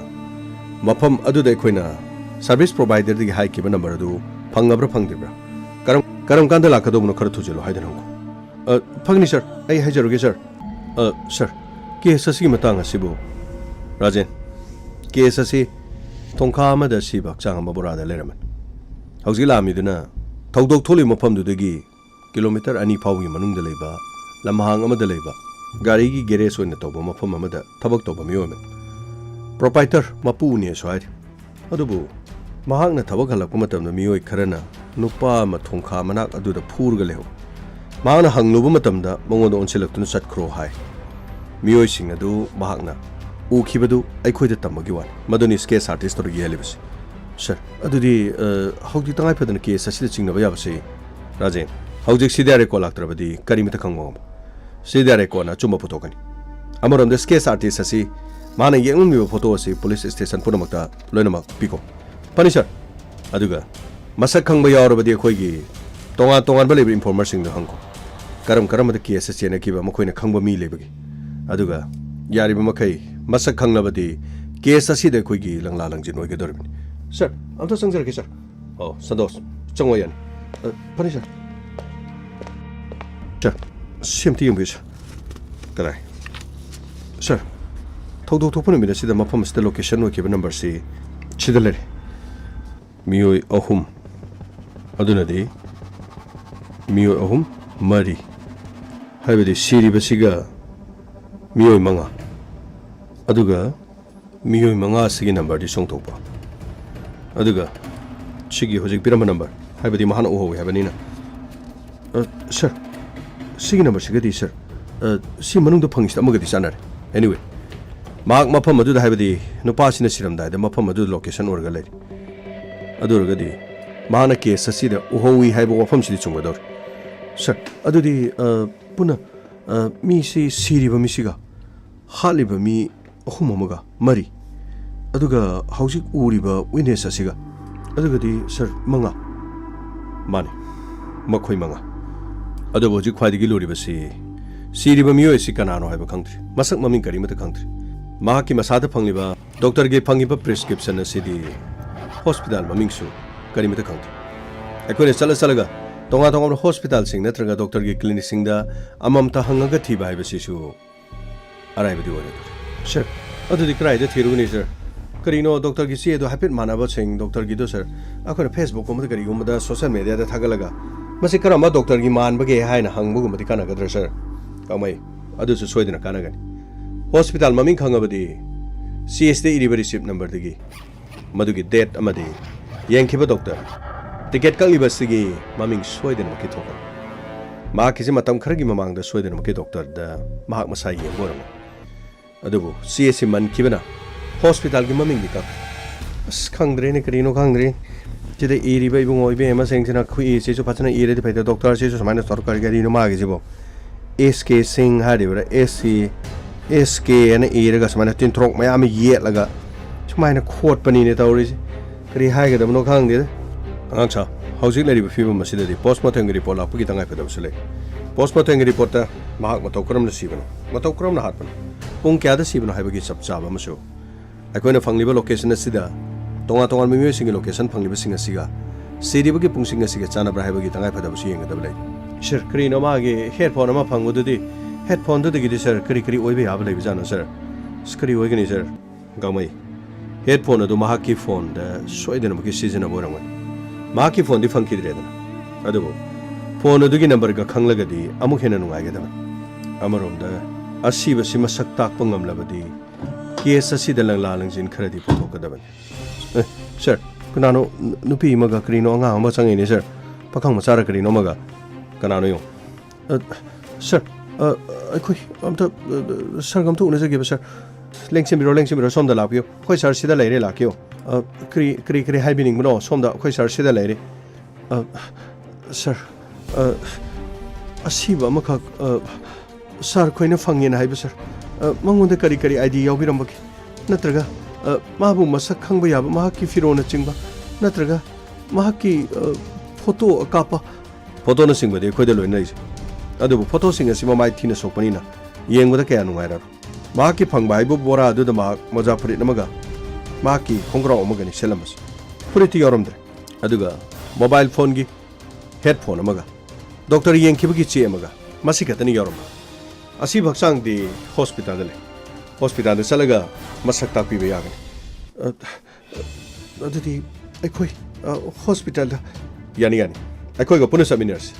ꯃꯐꯝ ꯑꯗꯨꯗ ꯑꯩꯈꯣꯏꯅ ꯁꯥꯔꯚꯤꯁ ꯄ꯭ꯔꯣꯚꯥꯏꯗꯔꯗꯒꯤ ꯍꯥꯏꯈꯤꯕ ꯅꯝꯕꯔ ꯑꯗꯨ ꯐꯪꯉꯕ꯭ꯔꯥ ꯐꯪꯗ꯭ꯔꯤꯕ꯭ꯔꯥ ꯀꯔꯝ ꯀꯥꯟꯗ ꯂꯥꯛꯀꯗꯧꯕꯅꯣ ꯈꯔ ꯊꯨꯖꯜꯂꯣ ꯍꯥꯏꯗꯅ ꯍꯪꯉꯨ ꯐꯪꯅꯤ ꯁꯥꯔ ꯑꯩ ꯍꯥꯏꯖꯔꯨꯒꯦ ꯁꯥꯔ ꯁꯥꯔ ꯀꯦꯁ ꯑꯁꯤꯒꯤ ꯃꯇꯥꯡ ꯑꯁꯤꯕꯨ ꯔꯥꯖꯦꯟ ꯀꯦꯁ ꯑꯁꯤ ꯊꯣꯡꯈꯥ ꯑꯃꯗ ꯁꯤꯕ ꯍꯛꯆꯥꯡ ꯑꯃ ꯕꯣꯔꯥꯗ ꯂꯩꯔꯝꯃꯅꯤ ꯍꯧꯖꯤꯛ ꯂꯥꯛꯑꯝꯃꯤꯗꯨꯅ ꯊꯧꯗꯣꯛ ꯊꯣꯛꯂꯤꯕ ꯃꯐꯝꯗꯨꯗꯒꯤ ꯀꯤꯂꯣꯃꯤꯇꯔ 2 ꯐꯥꯎꯕꯒꯤ ꯃꯅꯨꯡꯗ ꯂꯩꯕ ꯂꯝꯍꯥꯡ ꯑꯃꯗ ꯂꯩꯕ ꯒꯥꯔꯤꯒꯤ ꯒꯦꯔꯦꯖ ꯑꯣꯏꯅ ꯇꯧꯕ ꯃꯐꯝ ꯑꯃꯗ ꯊꯕꯛ ꯇꯧꯕ ꯃꯤꯑꯣꯏ ꯄ꯭ꯔꯣꯄꯥꯏꯇꯔ ꯃꯄꯨꯅꯦꯁꯨ ꯍꯥꯏꯔꯤ ꯑꯗꯨꯕꯨ ꯃꯍꯥꯛꯅ ꯊꯕꯛ ꯍꯜꯂꯛꯄ ꯃꯇꯝꯗ ꯃꯤꯑꯣꯏ ꯈꯔꯅ ꯅꯨꯄꯥ ꯑꯃ ꯊꯣꯡꯈꯥ ꯃꯅꯥꯛ ꯑꯗꯨꯗ ꯐꯨꯔꯒ ꯂꯩꯍꯧꯏ ꯃꯍꯥꯛꯅ ꯍꯪꯂꯨꯕ ꯃꯇꯝꯗ ꯃꯉꯣꯟꯗ ꯑꯣꯟꯁꯤꯜꯂꯛꯇꯨꯅ ꯆꯠꯈ꯭ꯔꯣ ꯍꯥꯏ ꯃꯤꯑꯣꯏꯁꯤꯡ ꯑꯗꯨ ꯃꯍꯥꯛꯅ ꯎꯈꯤꯕꯗꯨ ꯑꯩꯈꯣꯏꯗ ꯇꯝꯕꯒꯤ ꯋꯥꯅꯤ ꯃꯗꯨꯅꯤ ꯁ꯭ꯀꯦꯆ ꯑꯥꯔꯇꯤꯁ ꯇꯧꯔ ꯌꯦꯛꯍꯜꯂꯤꯕꯁꯤ ꯁꯥꯔ ꯑꯗꯨꯗꯤ ꯍꯧꯖꯤꯛ ꯇꯉꯥꯏ ꯐꯗꯅ ꯀꯦꯁ ꯑꯁꯤꯗ ꯆꯤꯡꯅꯕ ꯌꯥꯕꯁꯤ ꯔꯥꯖꯦꯟ ꯍꯧꯖꯤꯛ ꯁꯤꯗ ꯔꯦꯀꯣꯔꯗ ꯂꯥꯛꯇ꯭ꯔꯕꯗꯤ ꯀꯔꯤꯃꯇ ꯈꯪꯕ ꯉꯝꯃꯣꯏ ꯁꯤꯗ ꯔꯦꯀꯣꯔꯗꯅ ꯑꯆꯨꯝꯕ ꯄꯨꯊꯣꯛꯀꯅꯤ ꯑꯃꯔꯣꯝꯗ ꯁ꯭ꯀꯦꯆ ꯑꯥꯔꯇꯤꯁ ꯑꯁꯤ ꯃꯥꯅ ꯌꯦꯛꯂꯝꯂꯤꯕ ꯐꯣꯇꯣ ꯑꯁꯤ ꯄꯨꯂꯤꯁ ꯁ꯭ꯇꯦꯁꯟ ꯄꯨꯝꯅꯃꯛꯇ ꯂꯣꯏꯅꯃꯛ ꯄꯤꯈꯣ ꯐꯅꯤ ꯁꯥꯔ ꯑꯗꯨꯒ ꯃꯁꯛ ꯈꯪꯕ ꯌꯥꯎꯔꯕꯗꯤ ꯑꯩꯈꯣꯏꯒꯤ ꯇꯣꯉꯥꯟꯕ ꯂꯩꯕ ꯏꯟꯐꯣꯔꯃꯔꯁꯤꯡꯗꯣ ꯍꯪꯈꯣ ꯀꯔꯝꯕꯗ ꯀꯦꯁ ꯆꯦꯟꯅꯈꯤꯕ ꯃꯈꯣꯏꯅ ꯈꯪꯕ ꯃꯤ ꯂꯩꯕꯒꯦ ꯑꯗꯨꯒ ꯌꯥꯔꯤꯕ ꯃꯈꯩ ꯃꯁꯛ ꯈꯪꯂꯕꯗꯤ ꯀꯦꯁ ꯑꯁꯤꯗ ꯑꯩꯈꯣꯏꯒꯤ ꯂꯪꯂꯥ ꯂꯪꯖꯤꯟ ꯑꯣꯏꯒꯗꯧꯔꯤꯕꯅꯤ ꯁꯥꯔ ꯑꯝꯇ ꯆꯪꯖꯔꯛꯀꯦ ꯁꯥꯔ ꯁꯟꯗꯣꯁ ꯆꯪꯉꯣ ꯌꯥꯅꯤ ꯐꯅꯤ ꯁꯥꯔ ꯁꯥꯔ ꯁꯤ ꯑꯝꯇ ꯌꯦꯡꯕꯤꯌꯨ ꯁꯥꯔ ꯀꯗꯥꯏ ꯁꯥꯔ ꯊꯧꯗꯣꯛ ꯊꯣꯛꯄ ꯅꯨꯃꯤꯠ ꯑꯁꯤꯗ ꯃꯐꯝ ꯑꯁꯤꯗ ꯂꯣꯀꯦꯁꯟ ꯑꯣꯏꯈꯤꯕ ꯅꯝꯕꯔꯁꯤ ꯁꯤꯗ ꯂꯩꯔꯦ ꯃꯤꯑꯣꯏ 3 ꯑꯗꯨꯅꯗꯤ ꯃꯤꯑꯣꯏ 3 ꯍꯥꯏꯕꯗꯤ ꯁꯤꯔꯤꯕꯁꯤꯒ ꯃꯤꯑꯣꯏ 5 ꯑꯗꯨꯒ ꯃꯤꯑꯣꯏ 5 ꯑꯁꯤꯒꯤ ꯅꯝꯕꯔꯗꯤ ꯆꯣꯡꯊꯣꯛꯄ ꯑꯗꯨꯒ ꯁꯤꯒꯤ ꯍꯧꯖꯤꯛ ꯄꯤꯔꯝꯕ ꯅꯝꯕꯔ ꯍꯥꯏꯕꯗꯤ ꯃꯍꯥꯛꯅ ꯎꯍꯧꯏ ꯍꯥꯏꯕꯅꯤꯅ ꯁꯥꯔ ꯁꯤꯒꯤ ꯅꯝꯕꯔꯁꯤꯒꯗꯤ ꯁꯥꯔ ꯁꯤ ꯃꯅꯨꯡꯗ ꯐꯪꯉꯤꯁꯤꯗ ꯑꯃꯒꯗꯤ ꯆꯥꯟꯅꯔꯦ ꯑꯦꯅꯤꯋꯦ ꯃꯍꯥꯛ ꯃꯐꯝ ꯑꯗꯨꯗ ꯍꯥꯏꯕꯗꯤ ꯅꯨꯄꯥꯁꯤꯅ ꯁꯤꯔꯝꯗꯥꯏꯗ ꯃꯐꯝ ꯑꯗꯨꯗ ꯂꯣꯀꯦꯁꯟ ꯑꯣꯏꯔꯒ ꯂꯩꯔꯤ ꯑꯗꯨ ꯑꯣꯏꯔꯒꯗꯤ ꯃꯍꯥꯛꯅ ꯀꯦꯁ ꯑꯁꯤꯗ ꯎꯍꯧꯏ ꯍꯥꯏꯕ ꯋꯥꯐꯝꯁꯤꯗꯤ ꯆꯨꯝꯒꯗꯧꯔꯤ ꯁꯥꯔ ꯑꯗꯨꯗꯤ ꯄꯨꯟꯅ ꯃꯤꯁꯤ ꯁꯤꯔꯤꯕ ꯃꯤꯁꯤꯒ ꯍꯥꯠꯂꯤꯕ ꯃꯤ 3 ꯑꯃꯒ 3 ꯑꯗꯨꯒ ꯍꯧꯖꯤꯛ ꯎꯔꯤꯕ ꯋꯤꯠꯅꯦꯁ ꯑꯁꯤꯒ ꯑꯗꯨꯒꯗꯤ ꯁꯥꯔ 5 ꯃꯥꯅꯤ ꯃꯈꯣꯏ 5 ꯑꯗꯨꯕꯨ ꯍꯧꯖꯤꯛ ꯈ꯭ꯋꯥꯏꯗꯒꯤ ꯂꯨꯔꯤꯕꯁꯤ ꯁꯤꯔꯤꯕ ꯃꯤꯑꯣꯏ ꯑꯁꯤ ꯀꯅꯥꯅꯣ ꯍꯥꯏꯕ ꯈꯪꯗ꯭ꯔꯤ ꯃꯁꯛ ꯃꯃꯤꯡ ꯀꯔꯤꯃꯠꯇ ꯈꯪꯗ꯭ꯔꯤ ꯃꯍꯥꯛꯀꯤ ꯃꯁꯥꯗ ꯐꯪꯂꯤꯕ ꯗꯣꯛꯇꯔꯒꯤ ꯐꯪꯂꯤꯕ ꯄ꯭ꯔꯦꯁꯀ꯭ꯔꯤꯞꯁꯟ ꯑꯁꯤꯗꯤ ꯍꯣꯁꯄꯤꯇꯥꯜ ꯃꯃꯤꯡꯁꯨ ꯀꯔꯤꯃꯠꯇ ꯈꯪꯗꯦ ꯑꯩꯈꯣꯏꯅ ꯆꯠꯂꯒ ꯇꯣꯉꯥꯟ ꯇꯣꯉꯥꯟꯕ ꯍꯣꯁꯄꯤꯇꯥꯜꯁꯤꯡ ꯅꯠꯇ꯭ꯔꯒ ꯗꯣꯛꯇꯔꯒꯤ ꯀ꯭ꯂꯤꯅꯤꯛꯁꯤꯡꯗ ꯑꯃꯃꯝꯇ ꯍꯪꯉꯒ ꯊꯤꯕ ꯍꯥꯏꯕꯁꯤꯁꯨ ꯑꯔꯥꯏꯕꯗꯤ ꯑꯣꯏꯔꯣꯏ ꯁꯔ ꯑꯗꯨꯗꯤ ꯀꯗꯥꯏꯗ ꯊꯤꯔꯨꯒꯅꯤ ꯁꯔ ꯀꯔꯤꯅꯣ ꯗꯣꯛꯇꯔꯒꯤ ꯆꯦꯗꯣ ꯍꯥꯏꯐꯦꯠ ꯃꯥꯟꯅꯕꯁꯤꯡ ꯗꯣꯛꯇꯔꯒꯤꯗꯣ ꯁꯔ ꯑꯩꯈꯣꯏꯅ ꯐꯦꯁꯕꯨꯛꯀꯨꯝꯕꯗ ꯀꯔꯤꯒꯨꯝꯕꯗ ꯁꯣꯁꯤꯌꯦꯜ ꯃꯦꯗꯤꯌꯥꯗ ꯊꯥꯒꯠꯂꯒ ꯃꯁꯤ ꯀꯔꯝꯕ ꯗꯣꯛꯇꯔꯒꯤ ꯃꯥꯟꯕꯒꯦ ꯍꯥꯏꯅ ꯍꯪꯕꯒꯨꯝꯕꯗꯤ ꯀꯥꯟꯅꯒꯗ꯭ꯔꯥ ꯁꯔ ꯀꯃꯥꯏ ꯑꯗꯨꯁꯨ ꯁꯣꯏꯗꯅ ꯀꯥꯟꯅꯒꯅꯤ ꯍꯣꯁꯄꯤꯇꯥꯜ ꯃꯃꯤꯡ ꯈꯪꯉꯕꯗꯤ ꯁꯤ ꯑꯦꯁꯇ ꯏꯔꯤꯕ ꯔꯤꯁꯤꯞ ꯅꯝꯕꯔꯗꯒꯤ ꯃꯗꯨꯒꯤ ꯗꯦꯠ ꯑꯃꯗꯤ ꯌꯦꯡꯈꯤꯕ ꯗꯣꯛꯇꯔ ꯇꯤꯀꯦꯠ ꯀꯛꯂꯤꯕꯁꯤꯒꯤ ꯃꯃꯤꯡ ꯁꯣꯏꯗꯅꯃꯛꯀꯤ ꯊꯣꯛꯀꯅꯤ ꯃꯍꯥꯛꯀꯤꯁꯤ ꯃꯇꯝ ꯈꯔꯒꯤ ꯃꯃꯥꯡꯗ ꯁꯣꯏꯗꯅꯃꯛꯀꯤ ꯗꯣꯛꯇꯔꯗ ꯃꯍꯥꯛ ꯃꯁꯥ ꯌꯦꯡꯕ ꯑꯣꯏꯔꯝꯃꯤ ꯑꯗꯨꯕꯨ ꯁꯤ ꯑꯦꯁꯁꯤ ꯃꯟꯈꯤꯕꯅ ꯍꯣꯁꯄꯤꯇꯥꯜꯒꯤ ꯃꯃꯤꯡꯗꯤ ꯀꯛꯈ꯭ꯔꯦ ꯑꯁ ꯈꯪꯗ꯭ꯔꯦꯅꯦ ꯀꯔꯤꯅꯣ ꯈꯪꯗ꯭ꯔꯦ ꯁꯤꯗ ꯏꯔꯤꯕ ꯏꯕꯨꯡꯉꯣ ꯏꯕꯦꯝꯃꯁꯤꯡꯁꯤꯅ ꯈꯨꯏꯁꯤꯁꯨ ꯐꯖꯅ ꯏꯔꯗꯤ ꯐꯩꯗ ꯗꯣꯛꯇꯔꯁꯤꯁꯨ ꯁꯨꯃꯥꯏꯅ ꯇꯧꯔ ꯀꯔꯤꯅꯣ ꯃꯥꯒꯤꯁꯤꯕꯣ ꯑꯦꯁ ꯀꯦ ꯁꯤꯡ ꯍꯥꯏꯔꯤꯕ꯭ꯔꯥ ꯑꯦꯁ ꯀꯦ ꯑꯅ ꯏꯔꯒ ꯁꯨꯃꯥꯏꯅ ꯇꯤꯟꯊꯣꯔꯣꯛ ꯃꯌꯥꯝ ꯌꯦꯠꯂꯒ ꯁꯨꯃꯥꯏꯅ ꯈꯣꯠꯄꯅꯤꯅꯦ ꯇꯧꯔꯤꯁꯦ ꯀꯔꯤ ꯍꯥꯏꯒꯗꯕꯅꯣ ꯈꯪꯗꯦꯗ ꯑꯉꯥꯡꯁꯥ ꯍꯧꯖꯤꯛ ꯂꯩꯔꯤꯕ ꯐꯤꯕꯝ ꯑꯁꯤꯗꯗꯤ ꯄꯣꯁꯠꯃꯣꯔꯇꯦꯝꯒꯤ ꯔꯤꯄꯣꯔꯠ ꯂꯥꯛꯄꯒꯤ ꯇꯉꯥꯏꯐꯗꯕꯁꯨ ꯂꯩ ꯄꯣꯁꯠꯃꯣꯔꯇꯦꯝꯒꯤ ꯔꯤꯄꯣꯔꯠꯇ ꯃꯍꯥꯛ ꯃꯇꯧ ꯀꯔꯝꯅ ꯁꯤꯕꯅꯣ ꯃꯇꯧ ꯀꯔꯝꯅ ꯍꯥꯠꯄꯅꯣ ꯄꯨꯡ ꯀꯌꯥꯗ ꯁꯤꯕꯅꯣ ꯍꯥꯏꯕꯒꯤ ꯆꯞ ꯆꯥꯕ ꯑꯃꯁꯨ ꯑꯩꯈꯣꯏꯅ ꯐꯪꯂꯤꯕ ꯂꯣꯀꯦꯁꯟ ꯑꯁꯤꯗ ꯇꯣꯉꯥꯟ ꯇꯣꯉꯥꯟꯕ ꯃꯤꯑꯣꯏꯁꯤꯡꯒꯤ ꯂꯣꯀꯦꯁꯟ ꯐꯪꯂꯤꯕꯁꯤꯡ ꯑꯁꯤꯒ ꯁꯤꯔꯤꯕꯒꯤ ꯄꯨꯡꯁꯤꯡ ꯑꯁꯤꯒ ꯆꯥꯟꯅꯕ꯭ꯔꯥ ꯍꯥꯏꯕꯒꯤ ꯇꯉꯥꯏꯐꯗꯕꯁꯨ ꯌꯦꯡꯒꯗꯕ ꯂꯩ ꯁꯔ ꯀꯔꯤꯅꯣ ꯃꯥꯒꯤ ꯍꯦꯗꯐꯣꯟ ꯑꯃ ꯐꯪꯕꯗꯨꯗꯤ ꯍꯦꯗꯐꯣꯟꯗꯨꯗꯒꯤꯗꯤ ꯁꯔ ꯀꯔꯤ ꯑꯣꯏꯕ ꯌꯥꯕ ꯂꯩꯕꯖꯥꯠꯅꯣ ꯁꯔ ꯀꯔꯤ ꯑꯣꯏꯒꯅꯤ ꯁꯔ ꯒꯥꯎꯃꯩ ꯍꯦꯗꯐꯣꯟ ꯑꯗꯨ ꯃꯍꯥꯛꯀꯤ ꯐꯣꯟꯗ ꯁꯣꯏꯗꯅꯃꯛꯀꯤ ꯁꯤꯖꯤꯟꯅꯕ ꯑꯣꯏꯔꯝꯒꯅꯤ ꯃꯍꯥꯛꯀꯤ ꯐꯣꯟꯗꯤ ꯐꯪꯈꯤꯗ꯭ꯔꯦꯗꯅ ꯑꯗꯨꯕꯨ ꯐꯣꯟ ꯑꯗꯨꯒꯤ ꯅꯝꯕꯔꯒ ꯈꯪꯂꯒꯗꯤ ꯑꯃꯨꯛ ꯍꯦꯟꯅ ꯅꯨꯡꯉꯥꯏꯒꯗꯕꯅꯤ ꯑꯃꯔꯣꯝꯗ ꯑꯁꯤꯕꯁꯤ ꯃꯁꯛ ꯇꯥꯛꯄ ꯉꯝꯂꯕꯗꯤ ꯀꯦꯁ ꯑꯁꯤꯗ ꯂꯪꯂꯥ ꯂꯪꯖꯤꯟ ꯈꯔꯗꯤ ꯄꯨꯊꯣꯛꯀꯗꯕꯅꯤ ꯁꯔ ꯀꯅꯥꯅꯣ ꯅꯨꯄꯤ ꯑꯃꯒ ꯀꯔꯤꯅꯣ ꯑꯉꯥꯡ ꯑꯃ ꯆꯪꯉꯤꯅꯦ ꯁꯔ ꯄꯥꯈꯪ ꯃꯆꯥꯔ ꯀꯔꯤꯅꯣ ꯑꯃꯒ ꯀꯅꯥꯅꯣ ꯌꯦꯡꯉꯣ ꯁꯔ ꯑꯩꯈꯣꯏ ꯑꯝꯇ ꯁꯔꯒ ꯑꯝꯇ ꯎꯅꯖꯒꯦꯕ ꯁꯔ ꯂꯦꯡꯁꯤꯟꯕꯤꯔꯣ ꯁꯣꯝꯗ ꯂꯥꯛꯄꯤꯌꯨ ꯑꯩꯈꯣꯏ ꯁꯔ ꯁꯤꯗ ꯂꯩꯔꯦ ꯂꯥꯛꯄꯤꯌꯨ ꯀꯔꯤ ꯍꯥꯏꯕꯤꯅꯤꯡꯕꯅꯣ ꯁꯣꯝꯗ ꯑꯩꯈꯣꯏ ꯁꯔ ꯁꯤꯗ ꯂꯩꯔꯦ ꯁꯔ ꯑꯁꯤꯕ ꯑꯃꯈꯛ ꯁꯔ ꯈꯣꯏꯅ ꯐꯪꯉꯦꯅ ꯍꯥꯏꯕ ꯁꯔ ꯃꯉꯣꯟꯗ ꯀꯔꯤ ꯑꯥꯏꯗꯤ ꯌꯥꯎꯕꯤꯔꯝꯕꯒꯦ ꯅꯠꯇ꯭ꯔꯒ ꯃꯥꯕꯨ ꯃꯁꯛ ꯈꯪꯕ ꯌꯥꯕ ꯃꯍꯥꯛꯀꯤ ꯐꯤꯔꯣꯜꯅꯆꯤꯡꯕ ꯅꯠꯇ꯭ꯔꯒ ꯃꯍꯥꯛꯀꯤ ꯐꯣꯇꯣ ꯀꯥꯞꯄ ꯐꯣꯇꯣꯅꯆꯤꯡꯕꯗꯤ ꯑꯩꯈꯣꯏꯗ ꯂꯣꯏꯅ ꯂꯩꯖꯩ ꯑꯗꯨꯕꯨ ꯐꯣꯇꯣꯁꯤꯡ ꯑꯁꯤ ꯃꯃꯥꯏ ꯊꯤꯅ ꯁꯣꯛꯄꯅꯤ나 ꯌꯦꯡꯕꯗ ꯀꯌꯥ ꯅꯨꯡꯉꯥꯏꯔꯔꯣꯏ ꯃꯍꯥꯛꯀꯤ ꯐꯪꯕ ꯍꯥꯏꯕ ꯕꯣꯔꯥ ꯑꯗꯨꯗ ꯃꯍꯥꯛ ꯃꯣꯖꯥ ꯐꯨꯔꯤꯠ ꯑꯃꯒ ꯃꯍꯥꯛꯀꯤ ꯈꯣꯡꯒ꯭ꯔꯥꯎ ꯑꯃꯒꯅꯤ ꯁꯦꯠꯂꯝꯕꯁꯤ ꯐꯨꯔꯤꯠꯇꯤ ꯌꯥꯎꯔꯝꯗ꯭ꯔꯦ ꯑꯗꯨꯒ ꯃꯣꯕꯥꯏꯜ ꯐꯣꯟꯒꯤ ꯍꯦꯗꯐꯣꯟ ꯑꯃꯒ ꯗꯣꯛꯇꯔ ꯌꯦꯡꯈꯤꯕꯒꯤ ꯆꯦ ꯑꯃꯒ ꯃꯁꯤ ꯈꯛꯇꯅꯤ ꯌꯥꯎꯔꯝꯕ ꯑꯁꯤꯕ ꯍꯛꯆꯥꯡꯗꯤ ꯍꯣꯁꯄꯤꯇꯥꯜꯗ ꯂꯩ ꯍꯣꯁꯄꯤꯇꯥꯜꯗ ꯆꯠꯂꯒ ꯃꯁꯛ ꯇꯥꯛꯄꯤꯕ ꯌꯥꯒꯅꯤ ꯑꯗꯨꯗꯤ ꯑꯩꯈꯣꯏ ꯍꯣꯁꯄꯤꯇꯥꯜꯗ ꯌꯥꯅꯤ ꯑꯩꯈꯣꯏꯒ ꯄꯨꯟꯅ ꯆꯠꯃꯤꯟꯅꯔꯁꯤ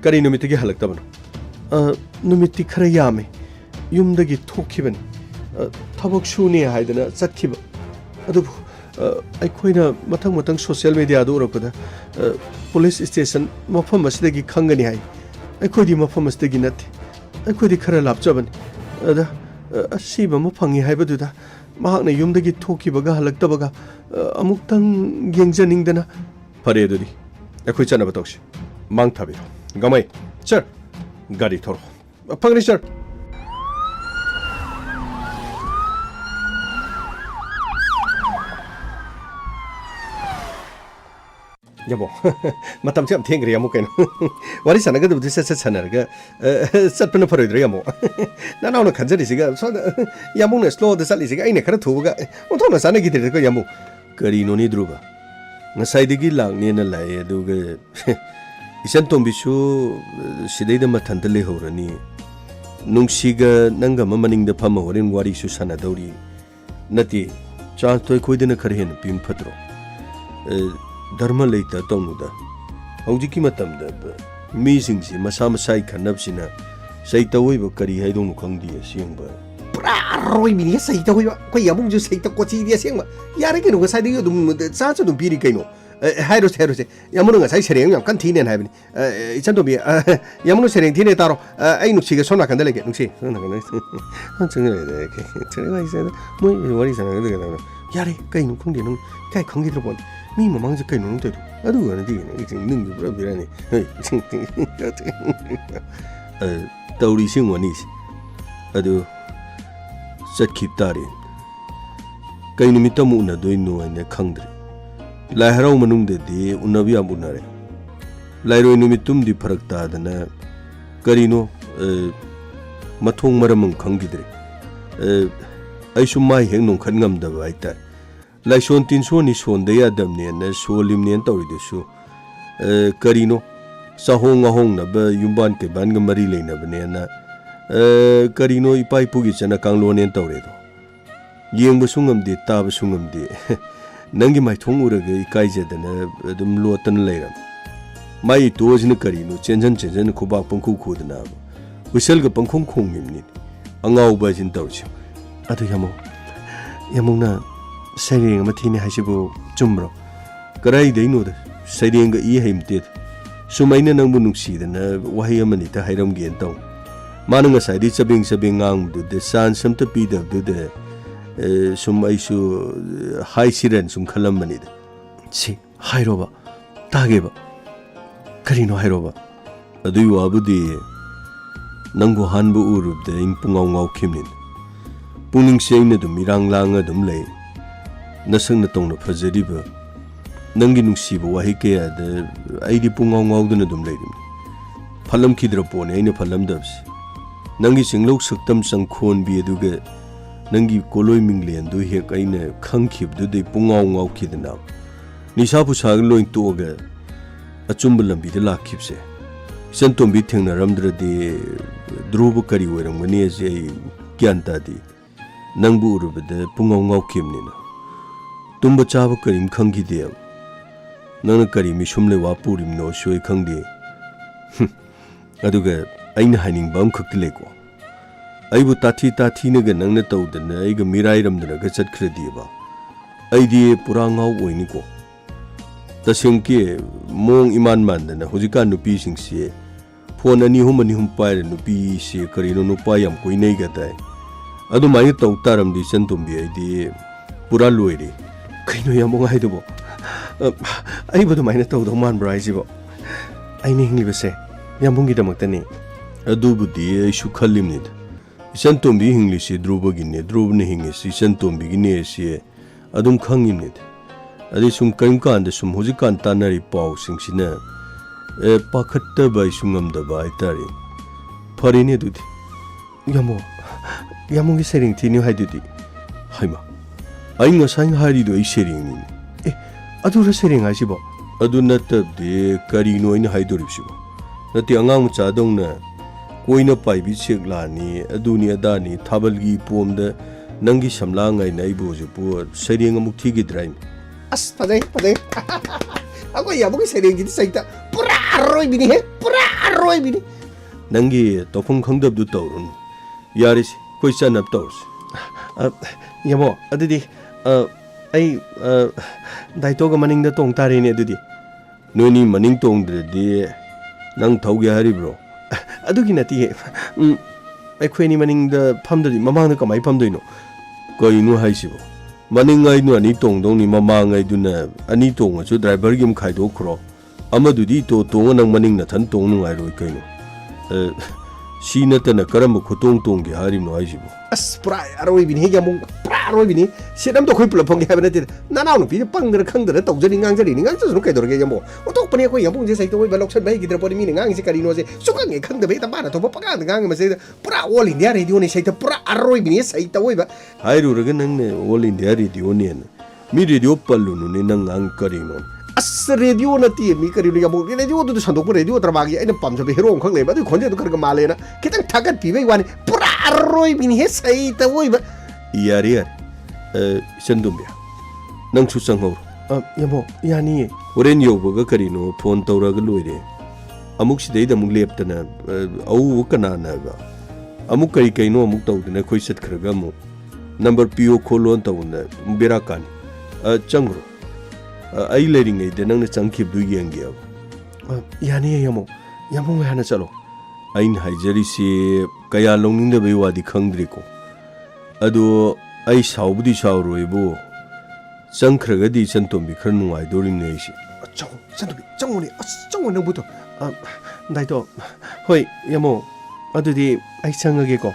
ꯀꯔꯤ ꯅꯨꯃꯤꯠꯇꯒꯤ ꯍꯜꯂꯛꯇꯕꯅꯣ ꯅꯨꯃꯤꯠꯇꯤ ꯈꯔ ꯌꯥꯝꯃꯤ ꯌꯨꯝꯗꯒꯤ ꯊꯣꯛꯈꯤꯕꯅꯤ ꯊꯕꯛ ꯁꯨꯅꯤ ꯍꯥꯏꯗꯅ ꯆꯠꯈꯤꯕ ꯑꯗꯨꯕꯨ ꯑꯩꯈꯣꯏꯅ ꯃꯊꯪ ꯁꯣꯁꯤꯌꯦꯜ ꯃꯦꯗꯤꯌꯥꯗ ꯎꯔꯛꯄꯗ ꯄꯨꯂꯤꯁ ꯁ꯭ꯇꯦꯁꯟ ꯃꯐꯝ ꯑꯁꯤꯗꯒꯤ ꯈꯪꯒꯅꯤ ꯍꯥꯏ ꯑꯩꯈꯣꯏꯗꯤ ꯃꯐꯝ ꯑꯁꯤꯗꯒꯤ ꯅꯠꯇꯦ ꯑꯩꯈꯣꯏꯗꯤ ꯈꯔ ꯂꯥꯞꯆꯕꯅꯤ ꯑꯗ ꯑꯁꯤꯕ ꯑꯃ ꯐꯪꯉꯤ ꯍꯥꯏꯕꯗꯨꯗ ꯃꯍꯥꯛꯅ ꯌꯨꯝꯗꯒꯤ ꯊꯣꯛꯈꯤꯕꯒ ꯍꯜꯂꯛꯇꯕꯒ ꯑꯃꯨꯛꯇꯪ ꯌꯦꯡꯖꯅꯤꯡꯗꯅ ꯐꯔꯦ ꯑꯗꯨꯗꯤ ꯑꯩꯈꯣꯏ ꯆꯠꯅꯕ ꯇꯧꯁꯤ ꯃꯥꯡ ꯊꯥꯕꯤꯔꯣ ꯒꯥꯃꯩ ꯁꯔ ꯒꯥꯔꯤ ꯊꯧꯔꯣ ꯐꯪꯒꯅꯤ ꯁꯔ ꯌꯥꯕꯣ ꯃꯇꯝꯁꯦ ꯌꯥꯝ ꯊꯦꯡꯈ꯭ꯔꯦ ꯑꯃꯨꯛ ꯀꯩꯅꯣ ꯋꯥꯔꯤ ꯁꯥꯟꯅꯒꯗꯕꯗꯤ ꯁꯠ ꯁꯥꯟꯅꯔꯒ ꯆꯠꯄꯅ ꯐꯔꯣꯏꯗ꯭ꯔꯥ ꯌꯥꯝꯃꯣ ꯅꯅꯥꯎꯅ ꯈꯟꯖꯔꯤꯁꯤꯒ ꯁꯣꯝꯗ ꯌꯥꯝꯃꯨꯅ ꯁ꯭ꯂꯣꯗ ꯆꯠꯂꯤꯁꯤꯒ ꯑꯩꯅ ꯈꯔ ꯊꯨꯕꯒ ꯑꯣꯟꯊꯣꯛꯅ ꯆꯥꯟꯅꯈꯤꯗ꯭ꯔꯦꯀꯣ ꯌꯥꯝꯃꯨ ꯀꯔꯤꯅꯣꯅꯤ ꯙ꯭ꯔꯨꯕ ꯉꯁꯥꯏꯗꯒꯤ ꯂꯥꯛꯅꯦꯅ ꯂꯥꯛꯑꯦ ꯑꯗꯨꯒ ꯏꯆꯟ ꯇꯣꯝꯕꯤꯁꯨ ꯁꯤꯗꯩꯗ ꯃꯊꯟꯇ ꯂꯩꯍꯧꯔꯅꯤ ꯅꯨꯡꯁꯤꯒ ꯅꯪꯒ ꯑꯃ ꯃꯅꯤꯡꯗ ꯐꯝꯃ ꯍꯣꯔꯦꯟ ꯋꯥꯔꯤꯁꯨ ꯁꯥꯟꯅꯗꯧꯔꯤ ꯅꯠꯇꯦ ꯆꯥꯟꯁꯇꯣ ꯑꯩꯈꯣꯏꯗꯅ ꯈꯔ ꯍꯦꯟꯅ ꯄꯤꯝ ꯐꯠꯇ꯭ꯔꯣ ꯙꯔꯃ ꯂꯩꯇ ꯇꯧꯅꯨꯗ ꯍꯧꯖꯤꯛꯀꯤ ꯃꯇꯝꯗ ꯃꯤꯁꯤꯡꯁꯤ ꯃꯁꯥ ꯃꯁꯥꯒꯤ ꯈꯟꯅꯕꯁꯤꯅ ꯁꯩꯇ ꯑꯣꯏꯕ ꯀꯔꯤ ꯍꯥꯏꯗꯧꯅꯣ ꯈꯪꯗꯦ ꯑꯁꯦꯡꯕ ꯄꯨꯔꯥ ꯑꯔꯣꯏꯕꯤꯅꯤ ꯁꯩꯇ ꯑꯣꯏꯕ ꯑꯩꯈꯣꯏ ꯌꯥꯃꯨꯡꯁꯨ ꯁꯩꯇ ꯀꯣꯆꯤꯗꯤ ꯑꯁꯦꯡꯕ ꯌꯥꯔꯦ ꯀꯩꯅꯣ ꯉꯁꯥꯏꯗꯒꯤ ꯑꯗꯨꯝ ꯆꯥꯟꯁ ꯑꯗꯨꯝ ꯄꯤꯔꯤ ꯀꯩꯅꯣ ꯍꯥꯏꯔꯣꯁꯦ ꯌꯥꯃꯨꯅ ꯉꯁꯥꯏ ꯁꯩꯔꯦꯡ ꯌꯥꯝ ꯀꯟꯅ ꯊꯤꯅꯦꯅ ꯍꯥꯏꯕꯅꯤ ꯏꯆꯟ ꯇꯣꯝꯕꯤ ꯌꯥꯃꯨꯅ ꯁꯩꯔꯦꯡ ꯊꯤꯅꯦ ꯇꯥꯔꯣ ꯑꯩ ꯅꯨꯡꯁꯤꯒ ꯁꯣꯝ ꯅꯥꯀꯟꯗ ꯂꯩꯒꯦ ꯅꯨꯡꯁꯤ ꯁꯣꯝ ꯅꯥꯀꯟꯗ ꯃꯣꯏ ꯋꯥꯔꯤ ꯁꯥꯟꯅꯒꯗꯕ ꯌꯥꯔꯦ ꯀꯩꯅꯣ ꯈꯪꯗꯦ ꯅꯪ ꯀꯥꯏ ꯈꯪꯈꯤꯗ꯭ꯔ ꯄꯣꯠꯅꯤ ꯃꯤ ꯃꯃꯥꯡꯁꯦ ꯀꯩꯅꯣ ꯅꯪ ꯇꯧꯗꯣ ꯑꯗꯨꯒ ꯅꯠꯇꯦ ꯅꯪꯁꯨ ꯄꯨꯔꯥ ꯕꯤꯔꯥꯅꯤ ꯇꯧꯔꯤꯁꯤꯡ ꯋꯥꯅꯤꯁꯤ ꯑꯗꯨ ꯆꯠꯈꯤꯕ ꯇꯥꯔꯦ ꯀꯩ ꯅꯨꯃꯤꯠꯇ ꯑꯃꯨꯛ ꯎꯅꯗꯣꯏꯅꯣ ꯍꯥꯏꯅ ꯈꯪꯗ꯭ꯔꯦ ꯂꯥꯏ ꯍꯔꯥꯎ ꯃꯅꯨꯡꯗꯗꯤ ꯎꯅꯕ ꯌꯥꯝ ꯎꯅꯔꯦ ꯂꯥꯏꯔꯣꯏ ꯅꯨꯃꯤꯠꯇꯨꯝꯗꯤ ꯐꯔꯛ ꯇꯥꯗꯅ ꯀꯔꯤꯅꯣ ꯃꯊꯣꯡ ꯃꯔꯝ ꯑꯃ ꯈꯪꯈꯤꯗ꯭ꯔꯦ ai su mai heng nong khan ngam da bai ta lai son tin so ni son da ya dam ne na so lim ne tauri de su karino sa hong na ba yumban ke ban ga mari le na ba ne na karino ipai pu gi chana kang lo ne tauri do yeng bu sungam de ta bu sungam de nangi mai thong ura ga ikai je da na dum lo tan le ram mai to jin karino chenjan khu ba pang khu khu da na wisal ga pang khong khong ni angau ba jin tauri chi adu yamo na Sairing Matini Hasibu Jumbro. Garai de no, Sairing E. Him did. Sumaina Namunuk seed and Wahiamanita Hiram Gento. Manning aside, it's a being armed, the sun some to be the some issue high siren, some calamanid. See, Hiroba, Tageba, Karino Hiroba. Adu Abudi Nango Hanbu Urub, the Impungao Kimin. Puning saying the Mirang Langa dum lay. Nasang na tong na fazariba nangi nungsiba wahi kaya da aidi pungaw ngaw na dum laydim phalam kidra po na aina phalam dabs nangi singlok saktam sangkhon bi aduga nangi koloi minglen du hek aina khangkhib du dei pungaw ngaw kidna nisa pu sag loin to ga achumba lambi de lakhibse santom bi thengna ramdra de drubu kari werang mani je gyanta di nangbu urubada pungaw ngaw kimnina Tumba chaba karim khangi de nana karimi shumle wa purim no shoi khangdi aduga aina haning bam khakti leko aibu tathi ne ga nangna tawdana aiga mirai ramdana ga chat khredi ba aidi pura ngau oini ko tasengke mong iman mandana hujika nupi singsi phone ani hum paire nupi se karino nupa yam koi nei ga dai adu mai taw taram di santumbi aidi pura loire Kaino yamong ay dubo. Ay ba dumay na tao daw man bray sibo. Ay nihingli ba se? Yamong kita magtani. Adu budi ay sukhalim nid. Isan tombi hingli si druba gini, druba na hingi si isan tombi gini si adum khangim nid. Adi sum kaim kaan da sum huji kaan tanari pao sing sina pakhatta ba isungam da ba ay tari. Pari ni dudi. Yamong isering tini hay dudi. Hay ma. Ay nga sang hari do ay sering ni. Adu ra sering ay sibo. Adu natab de karino ay na hay dorib sibo. Nati angang chadong na koi na pai bi chekla ni adu ni ada ni thabal gi pom da nangi samlang ay na ibo je pu sering amuk thigi drive. As paday. Ako yamong sering gi saita pura arroy bini he. Pura arroy bini. Nangi tofong khangdab du tawrun. Yaris koi sanap tawrs. Yamo adudi ay daito ga maning da tong tari ni adudi. Noni maning tong de nang thauge hari bro. Adugi nati ay khweni maning da phamdadi mamang da kamai phamdoino. Kaino haisibo. Maning ai nu ani tong dong ni mamang ai duna ani tong chu driver gim khaido khro. Amadudi to tong nang maning na than tong nu ai roi kaino. Si natana karam khutong tong ge hari no haisibo. As pura aroi bini he yamong pura aroi bini sedam to khoi pulapong ge habanati nanau no bi pangdra khangdra tawjani ngangjari ni ngangsa su kai dorge yamo otok pani ko yamong je saito oi balok sat bai gidra poni mi ni ngang se karino je sukang ge khangda be ta bana to paga ngang ma se pura all india radio ni saita pura aroi bini saita oi ba hairu raga nang ne all india radio ni mi radio pallu no ni nang ang karino as radio na ti mi karino yamo radio du sandok radio trabagi aina pamja be hero khang le ba du khonje du karga male na kitang thagat pi bai wani pura aroi bini he saita oi ba yari sandumbia nang chu sanghor yamo yani oren yobaga karino phone tawraga loire amuk sidai da muk leptana au kana na ba amuk kai kai no amuk tawdina khoi sat khraga mu number po kholon tawna berakan changro ai lering ai de nang na changkhib du yengge yani yamo hana chalo ain haijari si kaya longning da bai wadi khangdri ko ado ai saubudi sauroibo changkhraga di chantombi khar nungai doring nei si changoni nang buto daito hoi yamo adudi ai changage ko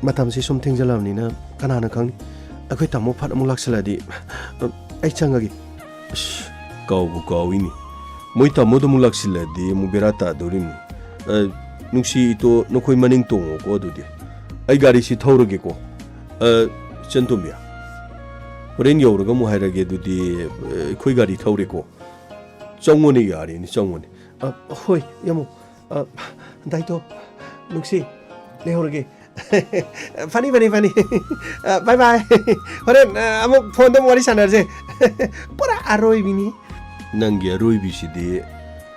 matam si something jalamni na kanana khangni akhoi tamo phat amuk laksaladi ai changage kawini moi tamo do mulak siladi mu berata dorim nungsi to nokoi maning tongo ko adudi ꯑꯩ ꯒꯥꯔꯤꯁꯤ ꯊꯧꯔꯒꯦꯀꯣ ꯆꯟꯇꯣꯝꯕꯤꯌꯥ ꯍꯣꯔꯦꯟ ꯌꯧꯔꯒ ꯑꯃꯨꯛ ꯍꯥꯏꯔꯒꯦ ꯑꯗꯨꯗꯤ ꯑꯩꯈꯣꯏ ꯒꯥꯔꯤ ꯊꯧꯔꯦꯀꯣ ꯆꯪꯉꯣꯅꯦ ꯌꯥꯔꯦꯅꯦ ꯆꯪꯉꯣꯅꯦ ꯍꯣꯏ ꯌꯥꯝꯃꯨ ꯗꯥꯏꯇꯣ ꯅꯨꯡꯁꯤ ꯂꯩꯍꯧꯔꯒꯦ ꯐꯅꯤ ꯐꯅꯤ ꯐꯅꯤ ꯕꯥꯏ ꯕꯥꯏ ꯍꯣꯔꯦꯟ ꯑꯃꯨꯛ ꯐꯣꯟꯗ ꯑꯃꯨꯛ ꯋꯥꯔꯤ ꯁꯥꯟꯅꯔꯁꯦ ꯄꯨꯔꯥ ꯑꯔꯣꯏꯕꯤꯅꯤ ꯅꯪꯒꯤ ꯑꯔꯣꯏꯕꯤꯁꯤꯗꯤ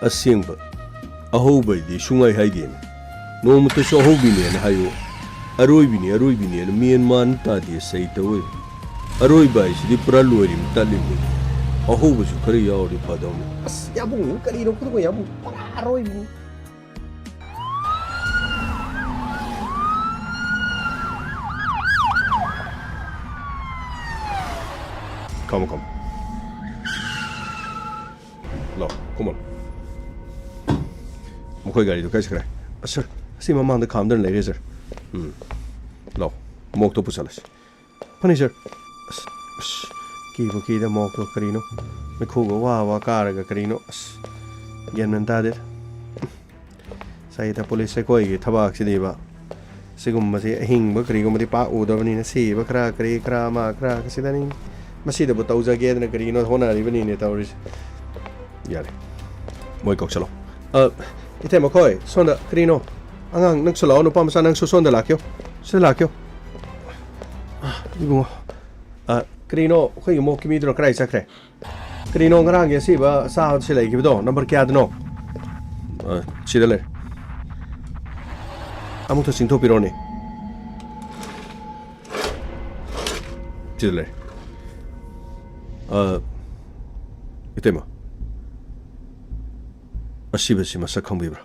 ꯑꯁꯦꯡꯕ ꯑꯍꯧꯕꯗꯤ ꯁꯨꯡꯉꯥꯏ ꯍꯥꯏꯗꯦꯅꯦ ꯅꯣꯡꯃꯇꯁꯨ ꯑꯍꯧꯕꯤꯅꯦꯅ ꯍꯥꯏꯌꯣ ꯑꯔꯣꯏꯕꯤꯅꯦꯅ ꯃꯦꯟ ꯃꯥꯟ ꯇꯥꯗꯦ ꯁꯩꯇ ꯑꯣꯏ ꯑꯔꯣꯏꯕ ꯍꯥꯏꯁꯤꯗꯤ ꯄꯨꯔꯥ ꯂꯣꯏꯔꯤꯝ ꯇꯠꯂꯤꯝꯅꯤ ꯑꯍꯧꯕꯁꯨ ꯈꯔ ꯌꯥꯎꯔꯗꯤ ꯐꯗꯧꯅꯤ ꯑꯁ ꯌꯥꯕꯨꯡ ꯀꯔꯤꯅꯣ ꯈꯨꯗꯣꯡ ꯌꯥꯕꯨꯡ ꯄꯨꯔꯥ ꯑꯔꯣꯏꯕꯤꯅꯤ Come on. No, come on. Mukhoy gari do kai sakre. Sir, si mamang da kham dan lai re sir. No, mok to pusalas. Pani sir. Ki da mok to karino. Me khugo wa kara ga karino. Yan nan ta de. Sai ta police koi gi thabak si deba. Sigum ma se hing ba kari go ma di pa u da bani na si ba kra kari kra ma kra ka si da ni. ꯃꯁꯤꯗꯕꯨ ꯇꯧꯖꯒꯦꯗꯅ ꯀꯔꯤꯅꯣ ꯍꯣꯠꯅꯔꯤꯕꯅꯤꯅꯦ ꯇꯧꯔꯤꯁꯦ ꯌꯥꯔꯦ ꯃꯣꯏ ꯀꯧꯁꯜꯂꯣ ꯏꯊꯦ ꯃꯈꯣꯏ ꯁꯣꯟꯗ ꯀꯔꯤꯅꯣ ꯑꯉꯥꯡ ꯅꯪꯁꯨ ꯂꯥꯛꯑꯣ ꯅꯨꯄꯥ ꯃꯆꯥ ꯅꯪꯁꯨ ꯁꯣꯟꯗ ꯂꯥꯛꯀꯦꯌꯣ ꯁꯤꯗ ꯂꯥꯛꯀꯦꯌꯣ 이bungo 그리노 ꯑꯩꯈꯣꯏꯒꯤ ꯃꯣꯛꯀꯤ ꯃꯤꯗꯨꯅ ꯀꯗꯥꯏ ꯆꯠꯈ꯭ꯔꯦ ꯀꯔꯤꯅꯣ ꯉꯔꯥꯡꯒꯤ ꯑꯁꯤꯕ ꯆꯥꯕꯁꯤ ꯂꯩꯈꯤꯕꯗꯣ ꯅꯝꯕꯔ ꯀꯌꯥꯗꯅꯣ ꯁꯤꯗ ꯂꯩꯔꯦ ꯑꯃꯨꯛꯇ ꯆꯤꯡꯊꯣꯛꯄꯤꯔꯣꯅꯦ ꯁꯤꯗ ꯂꯩꯔꯦ 이때마 아시베시 마사 康비브라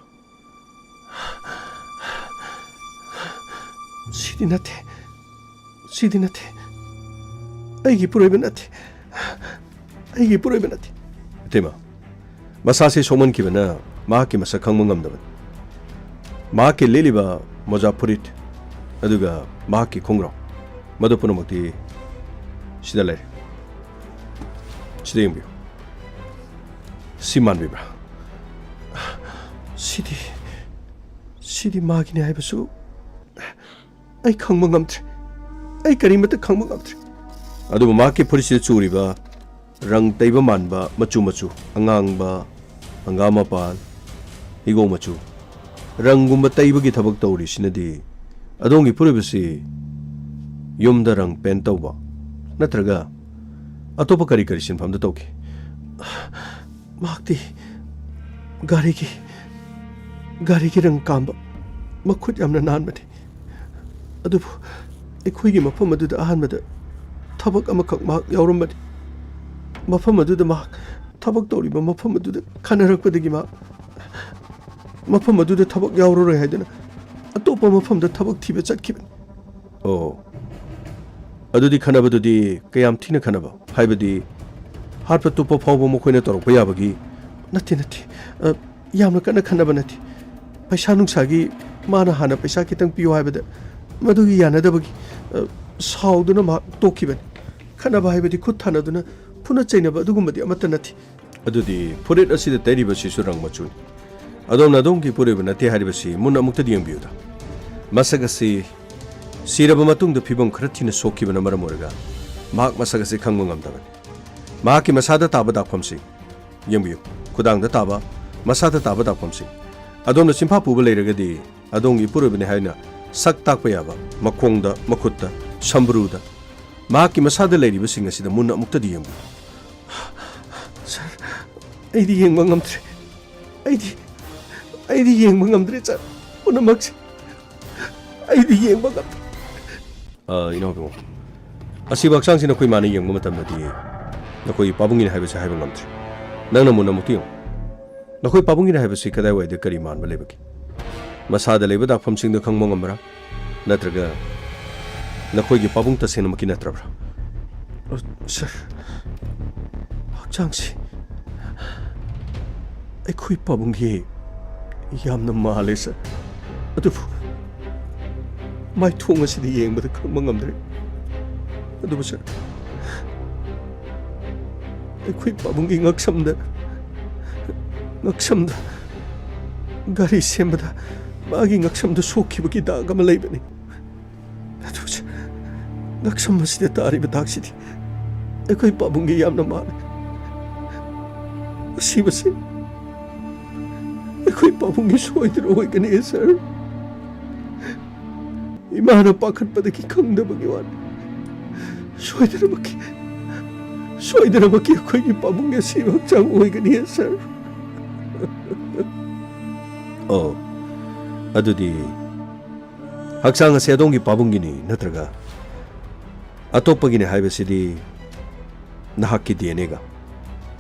시디나테 아이기 프로이베나테 이때마 마사세 소문 기베나 마하키 마사 康멍감다반 마하키 릴리바 모자푸릿 아두가 마하키 콩그라 마도푸노막티 시달레 시대 용비요. 시만비브라. 시디 마기네 하이버수. 아이 강멍감들. 아이 그림부터 강멍감들. 아도 마키 포리시 추리바. 랑 떼이바 만바 마추 앙앙바 앙가마판 이고 마추. 랑군바 떼이바기 타박 떠오리 시네디. 아동기 포리버시 юм다랑 펜토바. 나트라가 अतोप करी सिनफम तौकी गारी की रंग कांब मखुद यामना नानबदि अदुबु अखोइगी मफम अदुदा अहानबदा थबक अमखक माक यावरमबदि मफम अदुदा माक थबक तौरिबा मफम अदुदा खनरकपदगी माक मफम अदुदा थबक यावररोय हाइदना अतोप मफमदा थबक थिबा चटखिबन ओ अदुदी खनबदुदी कयाम थिना खनबा हाइबदी हार्प तुप फावबो मखोइना तोरकपा याबगी नथि यामना कना खनबा नथि पैसा नुंसागी माना हाना पैसा खितंग पियो हाइबदा मदुगी यानदबगी साउदुना मा तोखिबन खनबा हाइबदी खुद थानदुना फुना चैनबा अदुगुमबदी अमत नथि अदुदी फुरेट असिदा तैरिबसी सुरंग मचुन अदोमनादोंगी पुरेबा नथि हाइबसी मुना मुक्ता दियंबियुदा मसगसी सिरब मतुंगदा फिबम खरा थिना सोखिबना मरम ओरगा माक मसगसे खंगबा ngamdaban माकी मसादा ताबा दाखफमसि यंबियु खुदांगदा ताबा मसादा ताबा दाखफमसि अदोमना चिंफा पुबा लेरगदी अदोंगी पुरबने हाइना सक ताकपा याबा मखोंगदा मखुत्ता संब्रुदा माकी मसादा लेरिबसिंग असिदा मुन्ना मुक्ता दियंबु सर अइदी येंगबा ngamdre अइदी येंगबा ngamdre सर पुनमक्से अइदी येंगबा ngamdre 이노병 아시바 학상신 거의 많이 연구 못함다디 너 거의 바봉이나 해버서 해본 남들 나는 못 넘어티요 너 거의 바봉이나 해버서 그다이 와이드 거리만 말레버기 마사다 레버다 펌싱도 강멍엄라 나트라가 너 거기 바봉 따세는 먹기 나트라브라 서 학장씨 이 거의 바봉이 얌나 말레서 어두 마이 통어시디 예행보다 강멍엄들 ꯑꯗꯨꯕꯨ ꯁꯔ ꯑꯩꯈꯣꯏ ꯄꯥꯕꯨꯡꯒꯤ ꯉꯛꯁꯝꯗ ꯒꯥꯔꯤ ꯁꯦꯝꯕꯗ ꯃꯥꯒꯤ ꯉꯛꯁꯝꯗ ꯁꯣꯛꯈꯤꯕꯒꯤ ꯗꯥꯛ ꯑꯃ ꯂꯩꯕꯅꯤ ꯉꯛꯁꯝ ꯑꯁꯤꯗ ꯇꯥꯔꯤꯕ ꯗꯥꯛꯁꯤꯗꯤ ꯑꯩꯈꯣꯏ ꯄꯥꯕꯨꯡꯒꯤ ꯌꯥꯝꯅ ꯃꯥꯜꯂꯤ ꯑꯁꯤꯕꯁꯤ ꯑꯩꯈꯣꯏ ꯄꯥꯕꯨꯡꯒꯤ ꯁꯣꯏꯗꯅ ꯑꯣꯏꯒꯅꯤ ꯁꯥꯔ ꯏꯃꯥꯅ ꯄꯥꯈꯠꯄꯗꯒꯤ ꯈꯪꯗꯕꯒꯤ ꯋꯥꯅꯤ ꯁꯣꯏꯗꯅꯃꯛꯀꯤ ꯑꯩꯈꯣꯏꯒꯤ ꯄꯥꯕꯨꯡꯒꯤ ꯑꯁꯤꯕ ꯍꯛꯆꯥꯡ ꯑꯣꯏꯒꯅꯤ ꯁꯥꯔ ꯑꯣ ꯑꯗꯨꯗꯤ ꯍꯛꯆꯥꯡ ꯑꯁꯤ ꯑꯗꯣꯝꯒꯤ ꯄꯥꯕꯨꯡꯒꯤꯅꯤ ꯅꯠꯇ꯭ꯔꯒ ꯑꯇꯣꯞꯄꯒꯤꯅꯤ ꯍꯥꯏꯕꯁꯤꯗꯤ ꯅꯍꯥꯛꯀꯤ DNAꯒ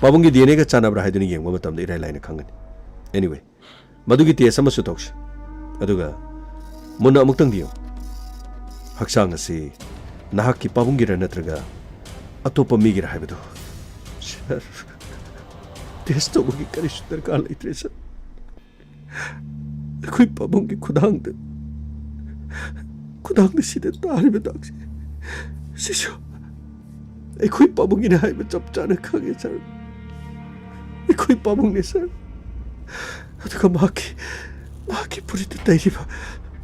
ꯄꯥꯕꯨꯡꯒꯤ DNAꯒ ꯆꯥꯟꯅꯕ꯭ꯔꯥ ꯍꯥꯏꯗꯨꯅ ꯌꯦꯡꯕ ꯃꯇꯝꯗ ꯏꯔꯥꯏ ꯂꯥꯏꯅ ꯈꯪꯒꯅꯤ anyway ꯃꯗꯨꯒꯤ ꯇꯦꯁ ꯑꯃꯁꯨ ꯇꯧꯁꯤ ꯑꯗꯨꯒ ꯃꯨꯟꯅ ꯑꯃꯨꯛꯇꯪ ꯌꯦꯡꯉꯨ ꯍꯛꯆꯥꯡ ꯑꯁꯤ ꯅꯍꯥꯛꯀꯤ ꯄꯥꯕꯨꯡꯒꯤꯔ ꯅꯠꯇ꯭ꯔꯒ ꯑꯇꯣꯞꯄ ꯃꯤꯒꯤꯔ ꯍꯥꯏꯕꯗꯨ ꯁꯥꯔ ꯇꯦꯁ ꯇꯧꯕꯒꯤ ꯀꯔꯤꯁꯨ ꯗꯔꯀꯥꯔ ꯂꯩꯇ꯭ꯔꯦ ꯁꯥꯔ ꯑꯩꯈꯣꯏ ꯄꯥꯕꯨꯡꯒꯤ ꯈꯨꯗꯥꯡꯗ ꯁꯤꯗ ꯇꯥꯔꯤꯕ ꯗꯥꯛꯁꯤ ꯁꯤꯁꯨ ꯑꯩꯈꯣꯏ ꯄꯥꯕꯨꯡꯒꯤꯅꯤ ꯍꯥꯏꯕ ꯆꯞ ꯆꯥꯅ ꯈꯪꯉꯦ ꯁꯥꯔ ꯑꯩꯈꯣꯏ ꯄꯥꯕꯨꯡꯅꯤ ꯁꯥꯔ ꯑꯗꯨꯒ ꯃꯍꯥꯛꯀꯤ ꯐꯨꯔꯤꯠꯇ ꯇꯩꯔꯤꯕ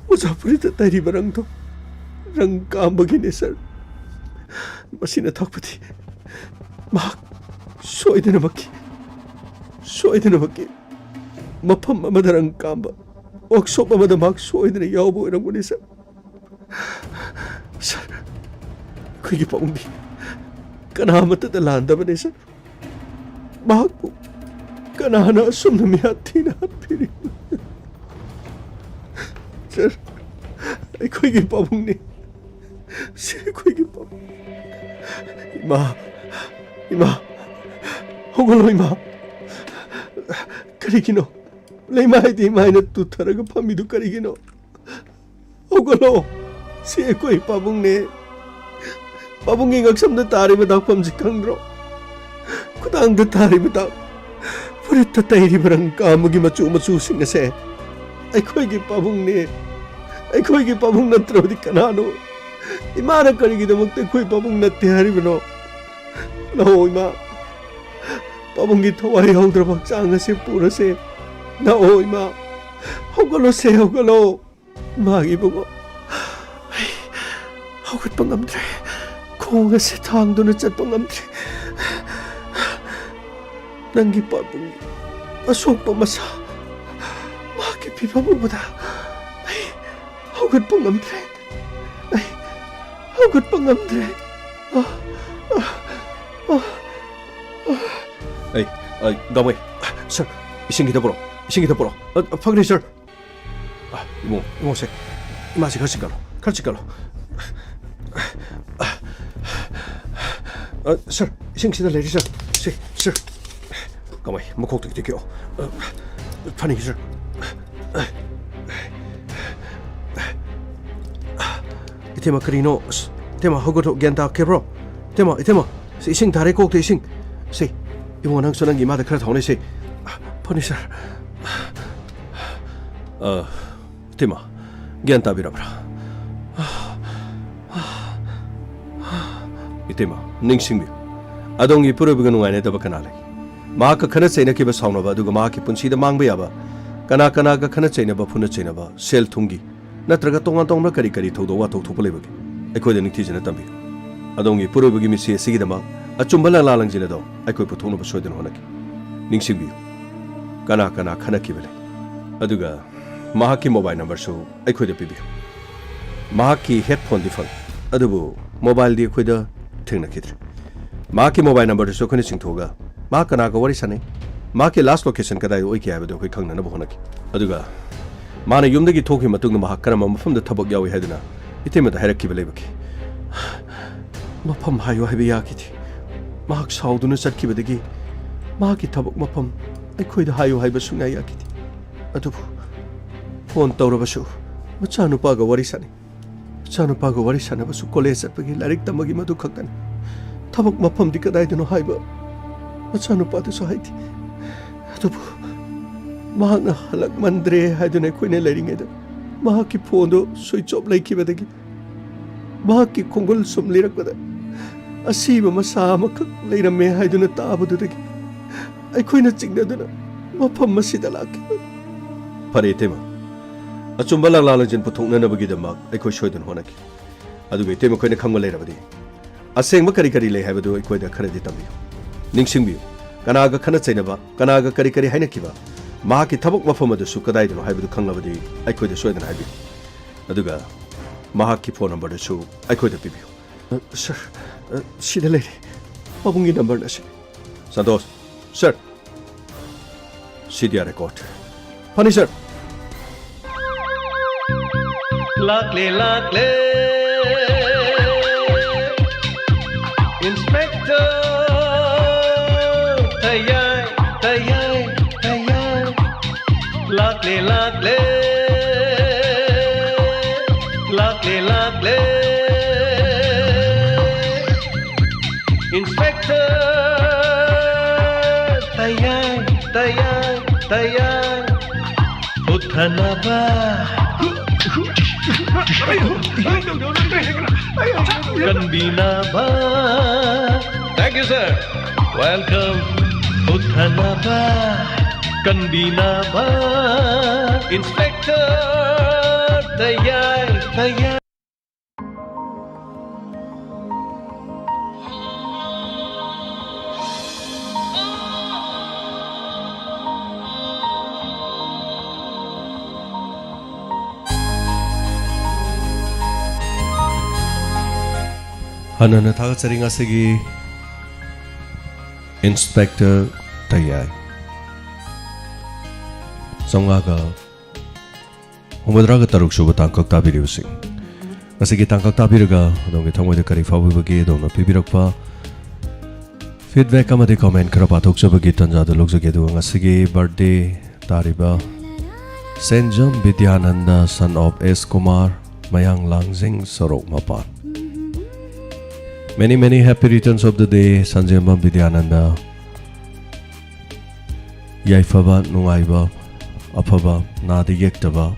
ꯑꯣꯖꯥ ꯐꯨꯔꯤꯠꯇ ꯇꯩꯔꯤꯕ ꯔꯪꯗꯣ ꯔꯪ ꯀꯥꯝꯕꯒꯤꯅꯤ ꯁꯥꯔ ꯃꯁꯤꯅ ꯇꯥꯛꯄꯗꯤ ꯃꯍꯥꯛ ꯁꯣꯏꯗꯅꯃꯛꯀꯤ ꯃꯐꯝ ꯑꯃꯗ ꯔꯪ ꯀꯥꯝꯕ ꯋꯥꯔꯛꯁꯣꯞ ꯑꯃꯗ ꯃꯍꯥꯛ ꯁꯣꯏꯗꯅ ꯌꯥꯎꯕ ꯑꯣꯏꯔꯝꯒꯅꯤ ꯁꯥꯔ ꯑꯩꯈꯣꯏꯒꯤ ꯄꯥꯕꯨꯡꯗꯤ ꯀꯅꯥꯃꯠꯇꯗ ꯂꯥꯟꯗꯕꯅꯤ ꯁꯥꯔ ꯃꯍꯥꯛꯄꯨ ꯀꯅꯥꯅ ꯑꯁꯨꯝꯅ ꯃꯤꯌꯥꯠ ꯊꯤꯅ ꯍꯥꯠꯄꯤꯔꯤ ꯁꯥꯔ ꯑꯩꯈꯣꯏꯒꯤ ꯄꯥꯕꯨꯡꯅꯤ ꯁꯤ ꯑꯩꯈꯣꯏꯒꯤ ꯄꯥꯕꯨꯡ ꯏꯃꯥ ꯍꯧꯒꯠꯂꯣ ꯏꯃꯥ ꯀꯔꯤꯒꯤꯅꯣ ꯂꯩꯃꯥꯏꯗꯤ ꯏꯃꯥꯏꯅ ꯇꯨꯊꯔꯒ ꯐꯝꯃꯤꯗꯨ ꯀꯔꯤꯒꯤꯅꯣ ꯍꯧꯒꯠꯂꯣ ꯁꯤ ꯑꯩꯈꯣꯏ ꯄꯥꯕꯨꯡꯅꯦ ꯄꯥꯕꯨꯡꯒꯤ ꯉꯛꯁꯝꯗ ꯇꯥꯔꯤꯕ ꯗꯥꯛꯐꯝꯁꯤ ꯈꯪꯗ꯭ꯔꯣ ꯈꯨꯗꯥꯡꯗ ꯇꯥꯔꯤꯕ ꯗꯥꯛ ꯐꯨꯔꯤꯠꯇ ꯇꯩꯔꯤꯕ ꯔꯪ ꯀꯥꯝꯕꯒꯤ ꯃꯆꯨꯁꯤꯡ ꯑꯁꯦ ꯑꯩꯈꯣꯏꯒꯤ ꯄꯥꯕꯨꯡꯅꯦ ꯑꯩꯈꯣꯏꯒꯤ ꯄꯥꯕꯨꯡ ꯅꯠꯇ꯭ꯔꯕꯗꯤ ꯀꯅꯥꯅꯣ ꯏꯃꯥꯅ ꯀꯔꯤꯒꯤꯗꯃꯛꯇ ꯑꯩꯈꯣꯏ ꯄꯥꯕꯨꯡ ꯅꯠꯇꯦ ꯍꯥꯏꯔꯤꯕꯅꯣ ꯂꯥꯛꯑꯣ ꯏꯃꯥ ꯄꯥꯕꯨꯡꯒꯤ ꯊꯋꯥꯏ ꯌꯥꯎꯗ꯭ꯔꯕ ꯍꯛꯆꯥꯡ ꯑꯁꯤ ꯄꯨꯔꯁꯦ ꯂꯥꯛꯑꯣ ꯏꯃꯥ ꯍꯧꯒꯠꯂꯣꯁꯦ ꯍꯧꯒꯠꯂꯣ ꯏꯃꯥꯒꯤ ꯏꯕꯨꯡꯉꯣ ꯑꯩ ꯍꯧꯒꯠꯄ ꯉꯝꯗ꯭ꯔꯦ ꯈꯣꯡ ꯑꯁꯤ ꯊꯥꯡꯗꯨꯅ ꯆꯠꯄ ꯉꯝꯗ꯭ꯔꯦ ꯅꯪꯒꯤ ꯄꯥꯕꯨꯡꯒꯤ ꯑꯁꯣꯛꯄ ꯃꯁꯥ ꯃꯍꯥꯛꯀꯤ ꯐꯤꯕꯝ ꯎꯕꯗ ꯑꯩ ꯍꯧꯒꯠꯄ ꯉꯝꯗ꯭ꯔꯦ ꯗꯥꯎꯃꯩ ꯁꯥꯔ 이싱 기다 보러 파그레 sir 이모세 이마시 같이 가로 sir 이싱 기다 레디 sir sir 가만히 뭐 걱정 되게요 파닉 sir 이테마 크리노 테마 허거도 겐다 케브로 테마 이싱 다래 꼭도 이싱 세 이모 낭 소난 이마다 그래 더네 세 퍼니셔 테마 겐다 비라브라 이테마 닝싱비 아동이 뿌르비가 누가네 더바 카나레 마카 카나 세나키바 사우나바 두가 마키 푼시다 망베야바 카나가 카나 체나바 푸나 체나바 셀 퉁기 नत्रगा तोंगा तोंगा करी थौदो वा थौथोप लेबगे अखोइद निथिजना तंबी अदोंगी पुरोबगी मिसी सिगिदमा अचुंबला लालंजिना दो अखोइ पुथोनो बसोइदन होनकी निंगसिंगबी कना खनकिबले अदुगा माहाकी मोबाइल नंबर सु अखोइद पिबी माहाकी हेडफोन दिफंग अदुबु मोबाइल दि अखोइद थेंगनखिद्रे माहाकी मोबाइल नंबर सु खनि सिंथोगा मा कना का वरि सने माहाकी लास्ट लोकेशन कदाइ ओइके हाबदो अखोइ खंगनब होनकी अदुगा माने युमदगी थोखि मतुंग महा करम मफमद थबक यावी हायदना इतेमद हायरक्की बलेबकी मफम हायो हायबे याकिथि माहक साउदुना चटखिबदगी माहकी थबक मफम अखोइद हायो हायबे सुंगा याकिथि अदुबु फोन तौरबसु मचानुपागा वरि सानबसु कॉलेज चटपगी लारिक तमगी मदु खक्तन थबक मफम दि कदाइदनो हायबा मचानुपादसु हायथि अदुबु माहना हलक मंद्रे हायदने कोइने लेरिंगेदा माहकी फोनदो स्विच ऑफ लेखिबदगी माहकी खोंगल सुम लेरकबदा असीबा मसा मखक लेरमे हायदने ताबदुदगी अखोइना चिंगदना मफम मसिदा लाखि फरेतेमा अचुंबला लालंजन पुथोकननबगी दमा अखोइ सोयदन होनकी ꯑꯗꯨꯒ ꯏꯇꯩ ꯃꯈꯣꯏꯅ ꯈꯪꯕ ꯂꯩꯔꯕꯗꯤ ꯑꯁꯦꯡꯕ ꯀꯔꯤ ꯀꯔꯤ ꯂꯩ ꯍꯥꯏꯕꯗꯨ ꯑꯩꯈꯣꯏꯗ ꯈꯔꯗꯤ ꯇꯝꯕꯤꯌꯨ ꯅꯤꯡꯁꯤꯡꯕꯤꯌꯨ ꯀꯅꯥꯒ ꯈꯟꯅ ꯆꯩꯅꯕ ꯀꯅꯥꯒ ꯀꯔꯤ ꯀꯔꯤ ꯍꯥꯏꯅꯈꯤꯕ ꯃꯍꯥꯛꯀꯤ ꯊꯕꯛ ꯃꯐꯝ ꯑꯗꯨꯁꯨ ꯀꯗꯥꯏꯗꯅꯣ ꯍꯥꯏꯕꯗꯨ ꯈꯪꯂꯕꯗꯤ ꯑꯩꯈꯣꯏꯗ ꯁꯣꯏꯗꯅ ꯍꯥꯏꯕꯤꯌꯨ ꯑꯗꯨꯒ ꯃꯍꯥꯛꯀꯤ ꯐꯣꯟ ꯅꯝꯕꯔꯗꯨꯁꯨ ꯑꯩꯈꯣꯏꯗ ꯄꯤꯕꯤꯌꯨ ꯁꯔ ꯁꯤꯗ ꯂꯩꯔꯦ ꯄꯥꯕꯨꯡꯒꯤ ꯅꯝꯕꯔꯅ ꯁꯤ Santosh sir CDR record. Funny sir. Lakle lakle Inspector Tayai Tayai Tayai Lakle lakle Lakle lakle Inspector Tayai Tayai Tayai Uthanaba Kanbinaba Thank you sir Welcome Uthanaba Kanbinaba Inspector Tayai Tayai Hanana thagatsari ngasigi Inspector Tayai Songaga Humadraga taruk suba tangkak tabiriusing Ngasigi tangkak tabiraga Adongi thamoida kari fawibagi Adongna pibirakpa Feedback amadi comment kara pathok sabagi Tanjada logjagi Adonga ngasigi birthday Tariba Senjam Vidyananda son of S. Kumar Mayang Langzing Sorok Mapan Many happy returns of the day Sanjayam Vidyananda Yaifaba Nungaiba Afaba Nadi Yektaba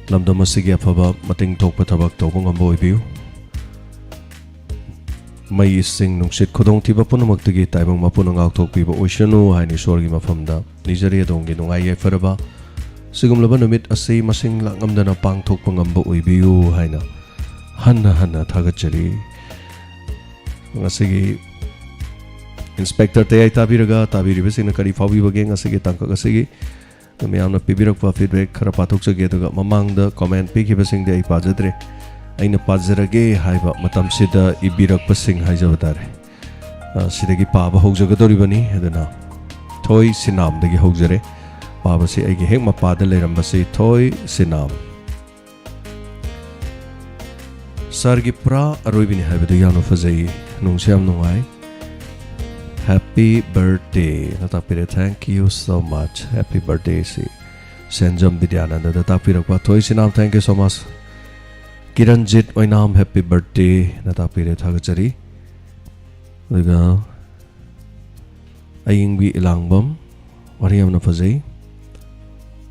Lamdamasigi Afaba Mating Tokpa Tabak Tobong Amboibiu May Sing Nungsit Kodong Tiba Punamakti Taibang Mapunang Tok Piba Oceanu Haini Sorgi Mafamda Nigeria Dongi Nungai Faraba Sigum Labanumit Asi Masing Langamdana Pang Tok Pangambo Oibiu Haina Hanna thagachari ngasigi Inspector Tayai tabiraga tabiribasina kari fawibage ngasigi tangka ngasigi mayamna pibirakpa feedback khara pathokjage aduga mamangda comment pikibasingde ai pajadre aina pajrage haiba matamsida ibirakpasing haijabadare sidagi paba hogjagadoribani aduna thoi sinamdagi hogjare pabasi aigi hek mapada lerambasi thoi sinam Sargi pra aroibini haibadu yamna fazai nungsiam nungai Happy birthday natapire thank you so much happy birthday si Senjam Vidyananda natapirakpa thoi sinam thank you so much Kiranjit oinam happy birthday natapire thagachari Daga Ayingbi ilangbam wariyamna fazai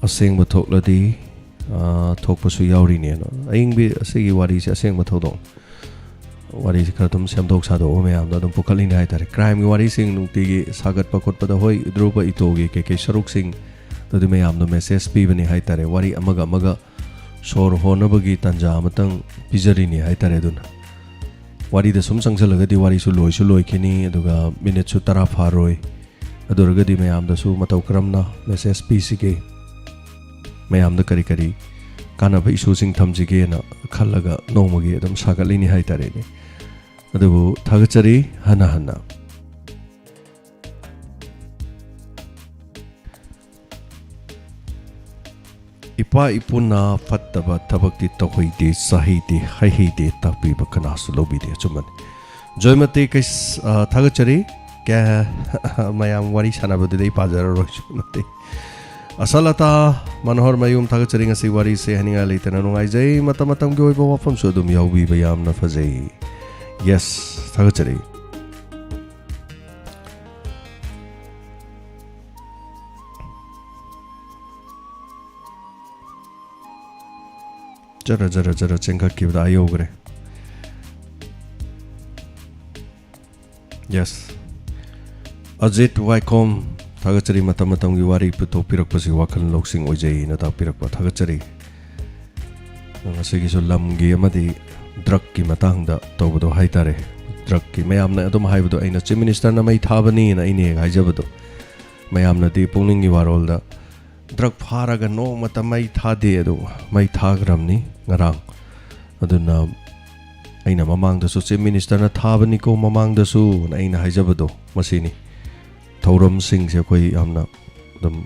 Aseng bathokladi Thokpasu yauri ne no aingbi asigi wari se aseng mathodong wari se khatum semdok sado mayam da dum pukalin hai tare crime gi wari sing nungti gi sagat pakot pada hoi drupa itogi ke saruk sing tadi mayam no message pi bani hai tare wari amaga sor honabagi tanja matang pijari ni hai tare dun wari da sum sangjalaga di wari su loi kini aduga minute su tara faroi adurga di mayam da su matau kramna message pi sige mayam da kari kari kana ba isu sing thamjige na khallaga nongmagi adum sagalini hai tare ne adubu thagachari hana ipa ipuna fattaba thabakti tohoide sahide haihide takpi bakana sulobi de chuman joymate kais thagachari kya mayam wari sanabadu dei pajara rochunate Asalata Manohar Mayum Thagachari ngasi wari se haninga leitana nungai jai matamatang gi oiba wafam su dum yaubi bayam na fazai yes Thagachari jara cengka kibda ayogre yes Ajit Waikom Thagachari matamatang gi wari puto pirakpasi wakal loksing ojai na ta pirakpa thagachari ngasigisu lamgi amadi drug ki matangda tawbado haitare drug ki mayamna adum haibado aina chief minister na mai thabani na ine haijabado mayamna di pungningi warolda drug pharaga no mata mai thade adu mai thagramni ngarang aduna aina mamangda su chief minister na thabani ko mamangda su na aina haijabado masini thauram sing se koi amna adum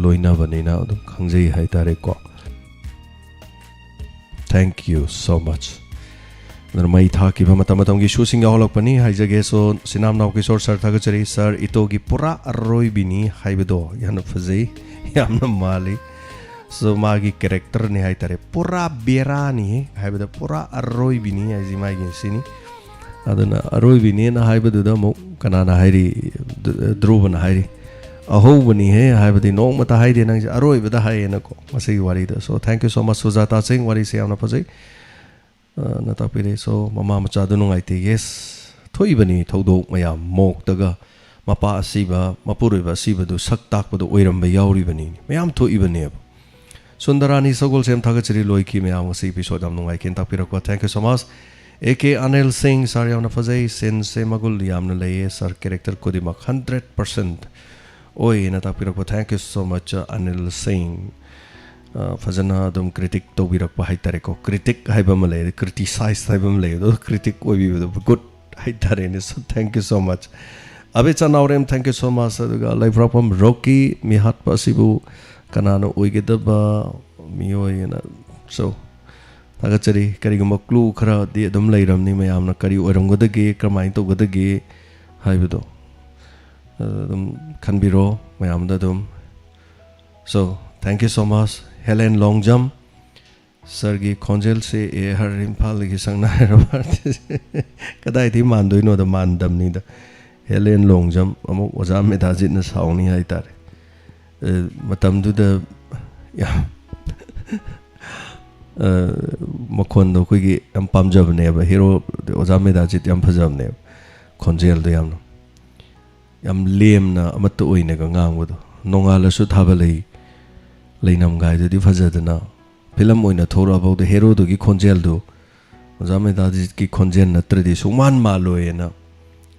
loina banina adum khangjai haitare ko thank you so much mai tha ki matam gi shooting yaholak pani haijage so sinam naw ki sor sar thagachari sir ito gi pura arroi bini haibedo yana fazei yamna mali so magi character ni haitare pura berani haibedo pura arroi bini aji magi sini adana arroi bini na haibedo da mo kanana hairi drubana hairi aho bani he haibadi no mata haide nang arroi bada haina ko masai wari da so thank you so much Sujata Singh wari se amna fazei na tapire so mama macha du nungai te yes thoi bani thodo maya mok daga mapa asiba mapuroi ba siba du sak tak ba du oiram ba yauri bani mayam thoi bani Sundarani Sogol sem thagachiri loi ki mayam ngasi episode am nungai ken tapira ko thank you so much AK Anil Singh sar yamna fazai sen se magul yamna leye sar character ko di mak 100% oi na tapira ko thank you so much Anil Singh fazana dum critic to birak pa haitare ko critic haiba male criticize haiba male do critic oi bi good haitare ne so thank you so much abe chanaurem thank you so much aduga live rapam Rocky mi hat pasibu kanano oigedaba mi oi na so tagachari karigum clue khara di dum leiram ni mayamna kari oiram godage kramai to godage haibedo dum khanbiro mayamda dum so thank you so much Helen long jump Sergi Konjel se e har impal gi sangna kadai thi mandoi no da mandam ni da Helen long jump amuk oja me da jit na sauni hai tar matam du da ya makon do koi gi am pamjab ne ba hero oja me da jit yam phajab ne Konjel do yam lem na amat oi ne ga ngang do nongala su thabalei leinam gai du di phajadna film oina thora about the hero do gi khonjel do jame da ki khonjen na tradi suman maloi na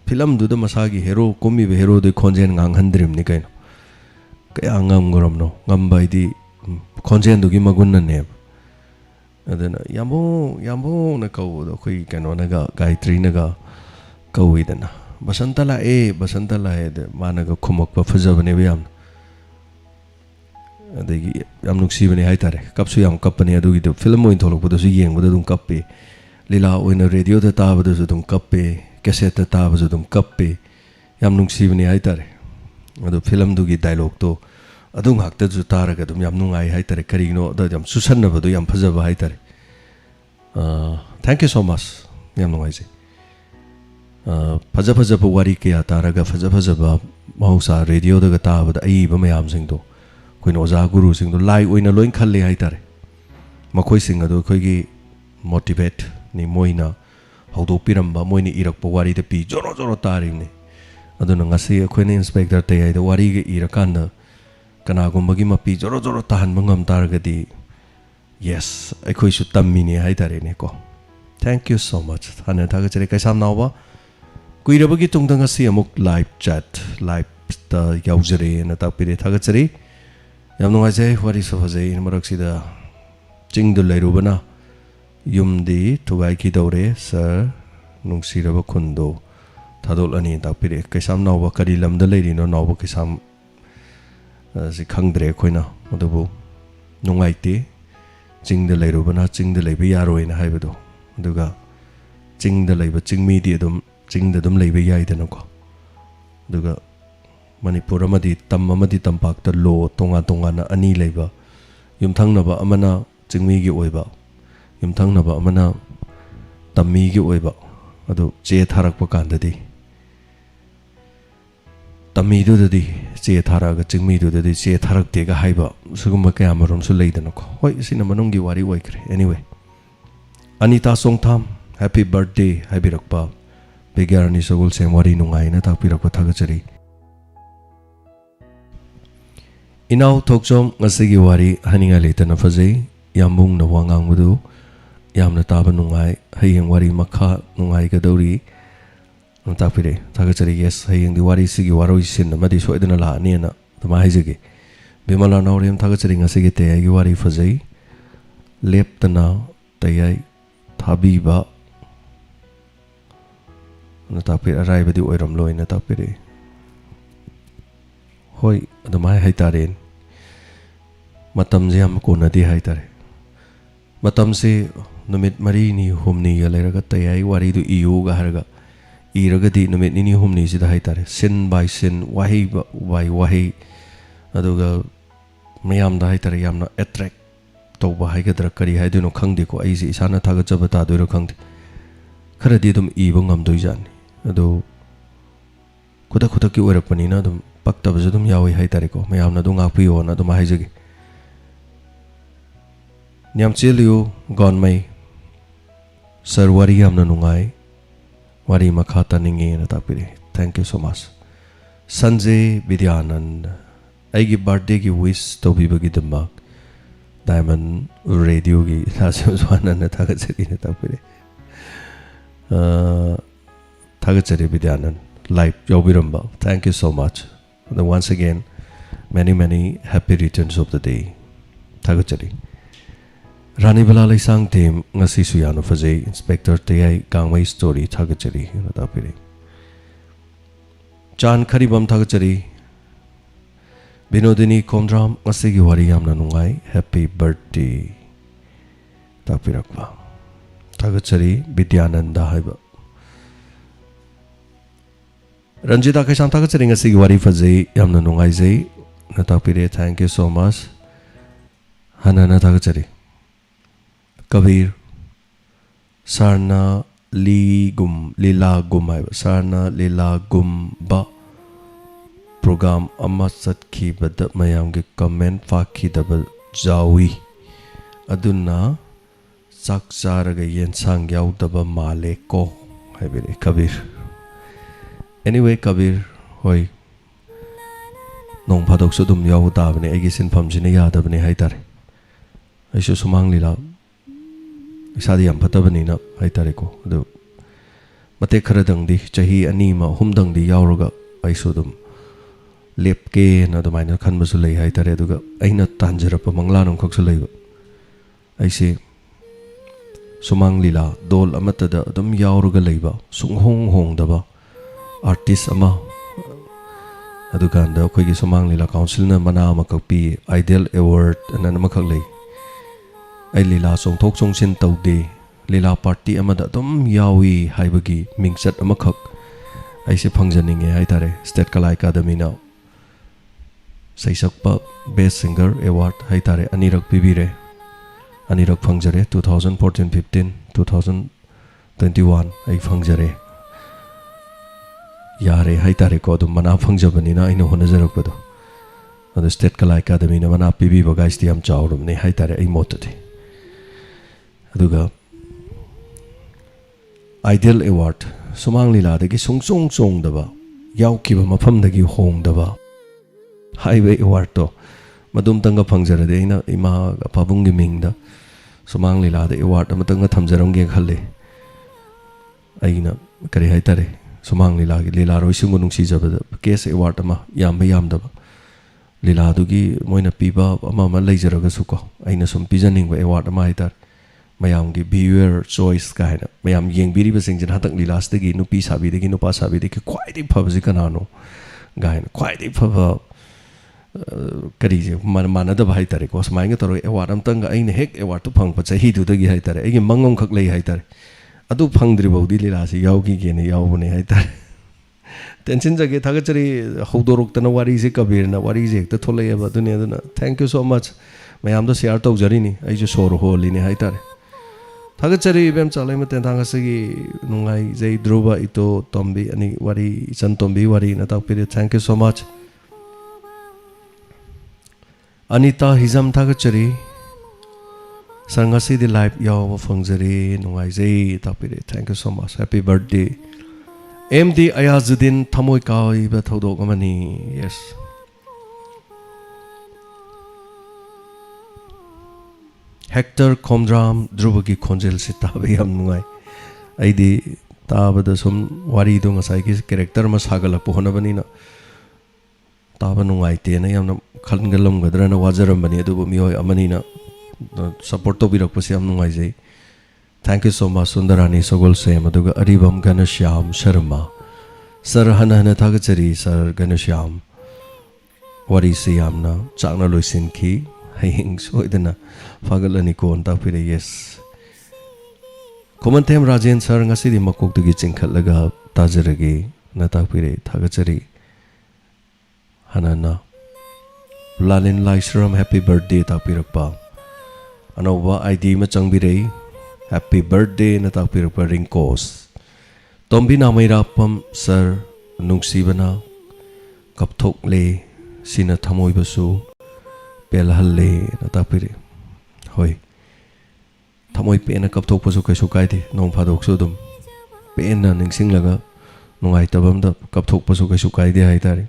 film du da masa gi hero komi be hero do khonjen ngang handrim ni kaino kaya ngam goram no ngam bai di khonjen du gi magun na ne adana yamo na kau do khoi kaino na ga gaitri na ga kaui dana basantala e de mana ga khumak pa phajabane be yam adagi yam nuksibani haitare kapsu yam kapani adugi de film oin tholok bodu su yeng bodu dum kappe lila oina radio da ta bodu su dum kappe cassette da ta bodu dum kappe yam nuksibani haitare adu film du gi dialogue to adung hakta ju taraga dum yam nungai haitare karino da yam susanna bodu yam phajaba haitare thank you so much yam nungai se phaja bu wari ke ataraga phaja ba mausa radio da ga ta bodu ai ba mayam sing do koin oja guru sing do lai oina loin khalle haitare makoi sing ado khoi gi motivate ni moina haudo piramba moini irak po wari de pi joro taring ni aduna ngasi khoine inspector TAYAI de wari ge irakanda kana gumbagi mapi joro tahan mangam targadi yes akhoi su tammi ni haitare ne ko thank you so much hana thaga chare kaisam nawba kuirabagi tungda ngasi amuk live chat live ta yaujare na ta pire thaga chare yam nungai wari so phajai maraksida chingdu lairubana yumdi tugai ki dore sir nungsiraba khundo thadol ani ta pire kaisam nawba kari lamda leiri no nawba kaisam si khangdre khoina odubu nungai te chingda lairubana chingda leiba yaroi na haibado aduga chingda leiba chingmi di dum chingda dum leiba yai dana ko aduga Manipur amadi tampak ta lo tonga na ani leiba yumthang na ba amana chingmi gi oiba yumthang na ba amana tammi gi oiba adu che tharak pa kan dadi tammi du dadi che tharaga chingmi du dadi che tharak te ga haiba sugum ka amarom su leidana ko hoi sina manung gi wari oikre anyway Anita Songtham happy birthday haibirakpa begarni sogol sem wari nungai na takpirakpa thagachari Inaw tokjom ngasigi wari haninga leita na fazai yambung na wangang budu yamna taba nungai hayeng wari makha nungai gadori tapire thagachari yes hayeng di wari sigi waroi sin amadi soidana la ni na tama haijegi bimala naurem thagachari ngasigi te ai wari fazai leptana tayai thabiba na tapire arai badi oiram loina tapire hoi adamai haitaren matam je am ko nadi haitare matam se numit mari ni humni ya leraga tayai wari du iu ga harga iraga di numit ni humni sida haitare sin by sin wahi by wahi aduga mayam da haitare yamna attract tawba haigadra kari haiduno khangdi ko ai si isana thaga jabata doiro khangdi kharadi dum ibu ngam doijani adu kuda kuda ki oirakpani na dum pakta bazu dum yawi haitare ko mayam na du ngakpi o na dum haijagi nyam cheliu gon mai sir wari yamna nungai wari makhata ninge na tapire thank you so much sanjay vidyanand aigi birthday ki wish tobibagi damba diamond radio gi thasem swana na thagachari na tapire thagachari vidyanand live yobiramba thank you so much and once again many happy returns of the day thagachari Rani Bala Laisang team ngasi suyano fazay Inspector TAYAI Gangway story thagachari na tapire Chan Kharibam thagachari Binodini Komdram ngasi gi wari yamna nungai happy birthday tapirakwa thagachari Vidyananda haiba Ranjita Kaisam thagachari ngasi gi wari fazay yamna nungai zai na tapire thank you so much Hanana thagachari Kabir Sarna Lila Gum Sarna Lila Gum Ba program amma satki bada mayam ge comment fakhi dabal jawi aduna saksara ga yensang yaw daba male ko haibire Kabir anyway Kabir hoi nong phadok su dum yaw ta bane agi sin pham jine ya da bane haitare aisu sumang lila isadi yam phatabani na haitare ko adu mate kharadang di chahi ani ma humdang di yawraga aisu dum lepke na dumaina khanba su lei haitare aduga aina tanjarapa manglanong khoksu leiba aise sumang lila dol amata da dum yawraga leiba sunghong hong daba artist ama aduganda khoi gi sumang lila council na mana ma kakpi ideal award anana makhak lei ai lila song thok song sin tawde lila party amada dum yawi haibagi mingchat amakhak aise phangjaninge haitare state kala academy na saisakpa best singer award haitare anirak pibire anirak phangjare 2014-15 2021 ai phangjare yare haitare ko dum mana phangjabani na ino honajarakpado adu state kala academy na mana pibi bagais ti am chawrum ne haitare ai motati aduga ideal award sumang lila dagi song daba yaukiba mafam dagi hong daba highway award to madum tanga phangjarade ina ima pabung gi mingda sumang lila da award amatanga thamjaram ge khalle aina kare haitare sumang lila gi lila roi singu nungsi jabada case award ama yam daba lila dugi moina piba ama leijaraga suko aina sum pijaning ba award ama haitar mayam gi viewer choice kaina mayam yengbiri basing jin hatak lilas dagi nupi sabi dagi nupa sabi dagi kwai dei phabji kanano gaina kwai dei phaba kari je mana da bhai tare ko smainga taro award am tanga aina hek award to phang pa chahi du dagi hai tare agi mangom khak lei hai tare adu phangdri baudi lila si yaugi ge ne yau bune hai tare tension jage thagachari hodorok tana wari je Kabir na wari je ta tholai aba dune aduna thank you so much mayam do share tau jari ni ai jo sor ho li ne hai tare thagachari bem chalai mate thangasi nungai jai Dhruva ito tombi ani wari chan tombi wari na tak pire thank you so much Anita hizam thagachari sangasi di live yaw fangjari nungai jai tak pire thank you so much happy birthday MD Ayazuddin thamoi kai ba thodok amani yes Hector Komdram Drubagi Konjel si tabi yam nungai ai di tabada sum wari do ngasai ki character ma sagalak po honabani na taba nungai te na yam na khalgalam gadra na wajaram bani adu miyoi amani na support to birak pasi yam nungai jai. Thank you so much Sundarani Sogol Sem aduga Aribam Ganashyam Sharma Sir hana hana thagachari Sir Ganashyam wari si yamna changna loisin ki haying soidana fagalani kon ta pire yes Komantem Rajen Sir ngasi di makok tugi chingkhatlaga tajarage na ta pire thagachari hanana Lalin Laisram happy birthday ta pirakpa anowa ID ma changbirei happy birthday na ta pirakpa ringkos Tombi namai rapam Sir nungsibana kapthok le sina thamoi basu pelhalle na ta pire hoi thamoi pe na kapthok basu kai su kai de nong phadok su dum pe na ningsing laga nungai tabam da kapthok basu kai su kai de hai tare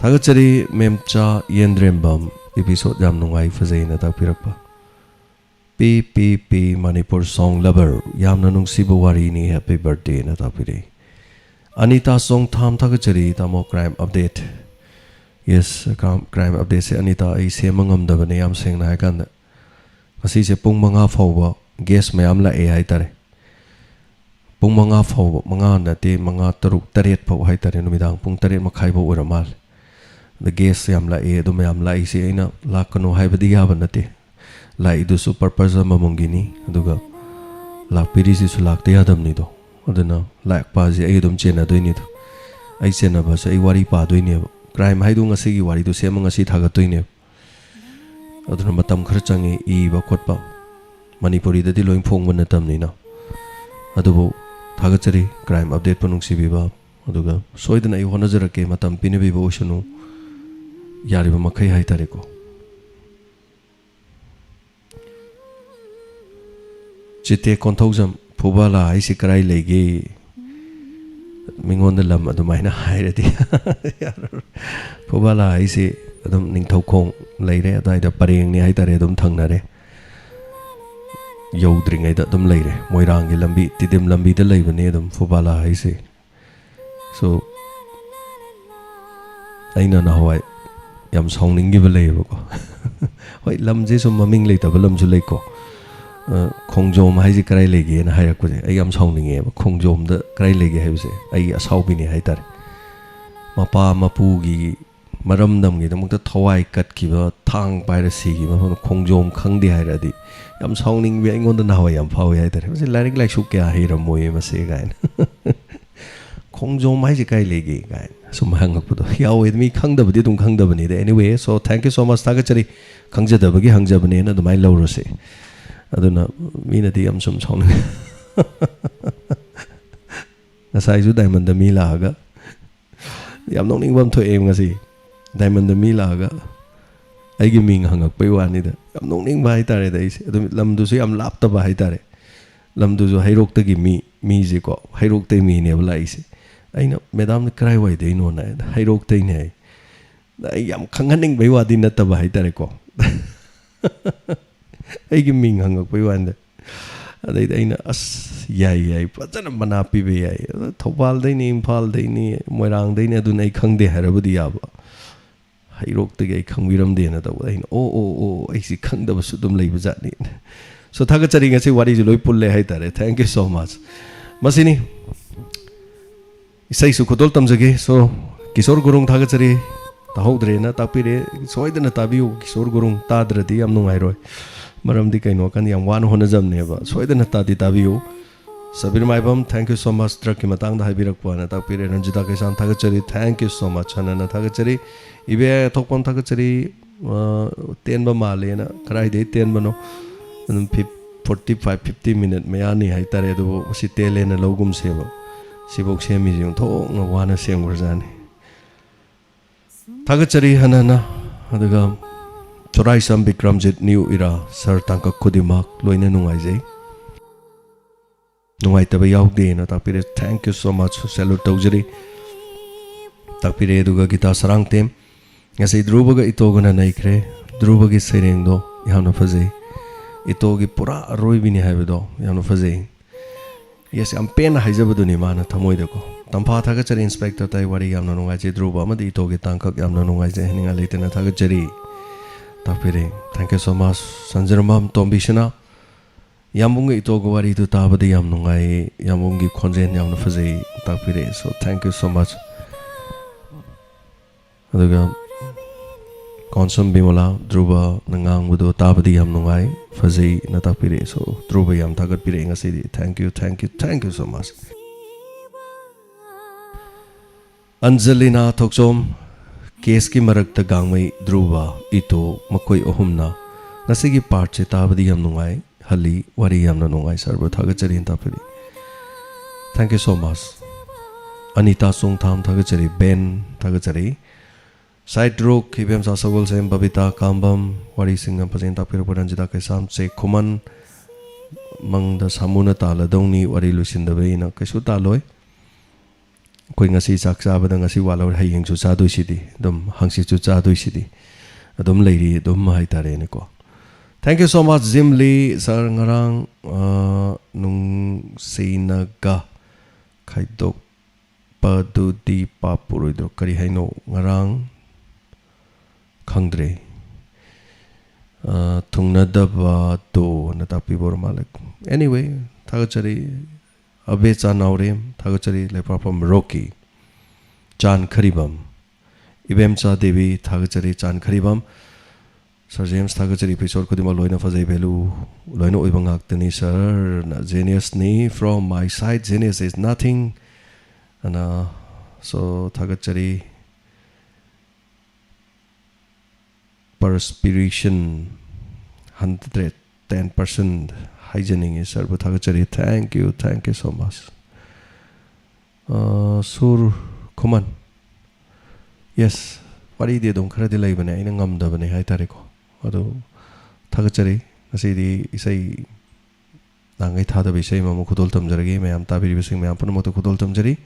thagachari memcha yendrembam episode jam nungai phajai na ta pirakpa PPP Manipur song lover yamna nungsiba wari ni happy birthday na ta pire Anita song tham thagachari tamo crime update yes crime update se Anita ai semangam da bane yam seng na kan da asi se pung manga fawba guest mayam la ai tare pung manga fawba manga na te manga taruk taret phaw hai tare numidang pung taret makhai bo uramal the guest yam la ai do mayam la ai se aina lakano hai badi ya banate lai du su purpose mamongini aduga lak piri si su lak te adam ni do aduna lak pa ji ai dum chena doi ni do ai chena ba sa ai wari pa doi ni crime hai du ngasi gi wari du sem ngasi thaga toi ni aduna matam khar changi I ba khot pa manipuri da di loing phong ban tam ni na adubu thaga chari crime update panung si bi ba aduga soidana ai hona jara ke matam pine bi bo shunu yari ba makai hai tare ko Chite konthojam phubala ai si karai lege mingon da lam adumaina hairati phubala ai si adum ningthau khong leire adai da pareng ni hai tare adum thangnare yodringai da adum leire moirang gi lambi tidim lambi da leibane adum phubala ai si so aina na hawai yam songning gi ba leiba ko hoi lam je sum maming lei ta balam ju lei ko Kongjom hai ji karai lege na hai ko ai am saungninge ba kongjom da karai lege hai se ai asau bi ni hai tar mapa mapu gi maram dam gi damuk da thawai kat ki ba thang pai ra si gi ma kongjom khang di hai ra di am saungning bi ngon da na hawai am phau hai tar se larik lai su kya hai ra moi ma se gain kongjom hai ji kai lege gain sum hang pu do yaw with me khang da bi dum khang da bani da anyway so thank you so much ta ga chari khang ja da ba gi hang ja bani na dumai lo ro se aduna mina di am sum song nasai ju diamond da mi la ga yam nong ning bam tho em ngasi diamond da mi la ga ai gi ming hangak pai wa ni da yam nong ning bai tare da ise adum lam du su yam lap ta ba hai tare lam du ju hairok ta gi mi ji ko hairok te mi ne bla ise aina madam krai wai de no na hairok te ne ai yam khanganing bai wa di na ta ba hai tare ko ai gi ming hangak pai wan da adai aina as yai pajana mana pi be yai thopal dai ni imphal dai ni moirang dai ni adun ai khang de harabudi ya ba hairok te gai khang wiram de na da aina o ai si khang da ba su dum lei ba ja ni so thaga chari nga se wari ju loi pulle hai tare thank you so much masini isai su khodol tamjage so Kishore Gurung thaga chari tahudre na tapire soidana tabiu Kishore Gurung tadradi am nungai roi maram di kaino kan yam wan hona jam ne ba soidana ta di tabiu sabir maibam thank you so much trak ki matang da habirak pa na tapire ranjita kaisan thaga chari thank you so much hanana thaga chari ibe thokpon thaga chari ten ba male na krai de ten bano 45-50 minute mayani hai tare do si tele na logum se ba sibok semi jing tho nga wana sem gurjani thaga chari hanana aduga Chorai Sam Bikramjit New Era Sir Tangka Kudimak Loina Nungai Jai Nungai Taba Yaugde na tapire thank you so much salute taujari tapire duga kita sarang tem ngasi druba ga itoga na naikre druba gi sereng do yamna phajai itogi pura aroibini haibado yamna fazei yes am pen haijabaduni mana thamoida ko tampa thaga chari inspector tai wari yamna nungai che druba amadi itogi tangkak yamna nungai je hininga leitena thaga chari tapire thank you so much sanjaramam tombishana yambungi itogi wari tu tabadi yam nungai yambungi khonjen yamna fazei tapire so thank you so much aduga Konsum Bimola, Druba, Nangang Wudo, Tabadi Yam Nungai, Fazi, Natapire, so Druba Yam Tagat Piringa City. Thank you so much. Angelina Toksom, Keski Marak the Gangway, Druba, Ito, Makoi Ohumna, Nasigi Parche, Tabadi Yam Nungai, Hali, Wari Yam Nungai, Sarbo Tagachari in Tapiri. Thank you so much. Anita Sung Tam Tagachari, Ben Tagachari. Side rook, Kibem Sasagol Sem Babita Kambam, Wari Singam Pazenta Piropodanjida Kesam, say Kuman Mang the Samuna Tala Doni, Wari Lucinda Veina, Keshuta Loy, Quingasi Saksa, Badangasi Walla, Haying to Sadu City, Dum Hangsi to Sadu City, a dum lady, Dum Haitareniko. Thank you so much, Zimli, Sarangarang, Nung Sinaga, Kaidok, Padu di Papurudo, Karihaino, Ngarang. Khangdre Tungnadaba to Natapi Bormalek. Anyway, Tagachari Abecha Naurim, Tagachari Lepa from Roki, Chan Karibam, Ibemcha Devi, Tagachari Chan Karibam, Sir James Tagachari episode Kudima Loina Fazebelu, Loino Ibangak Tani Sir, Genius Ni from my side, Genius is nothing, and so Tagachari. Perspiration 110% hygienic is sir Buthagachari. Thank you so much. Sur Kuman. Yes, what did you do? Credit labor, I am the Bene Haitarico. Although Tagachari, I say the say Nangai Tada Bishay Mamukudol Tamjari, I am Tabi Bising Mampamoto Kudol Tamjari.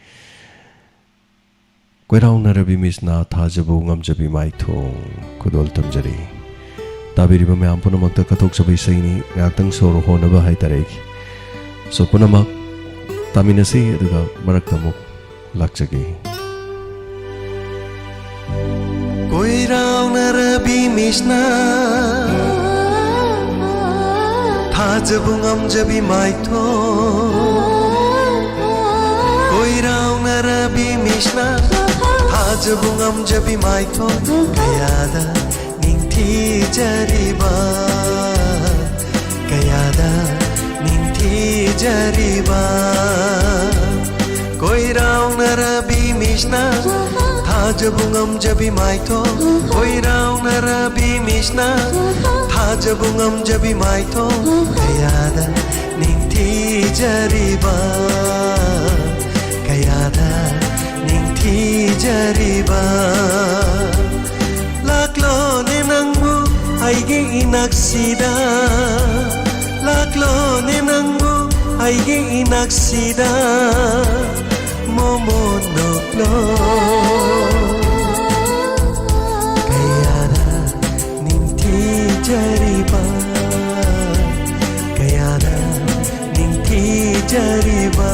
Quayrang Narabi Miss Na Tajabu Gamjabi Maito Kudol Tamjari Tabiriba Mampunamakta Katok Sabi Saini Natang Soro Honaba Haitarek So Punamak Taminasi Duga Marakamuk Lakchagi Quayrang Narabi Miss Na Tajabu Gamjabi Maito Quayrang Narabi Miss Na Jabungam jabi maito kayada ningthi jariba kayada ningthi jariba koi rao narabi mishna tha jabungam jabi maito koi rao narabi mishna tha jabungam jabi maito kayada ningthi jariba kayada Jariba Laklo ne nangu aige inaksida Laklo ne nangu aige inaksida Momo noklo Kayada ninti jariba Kayada ninti jariba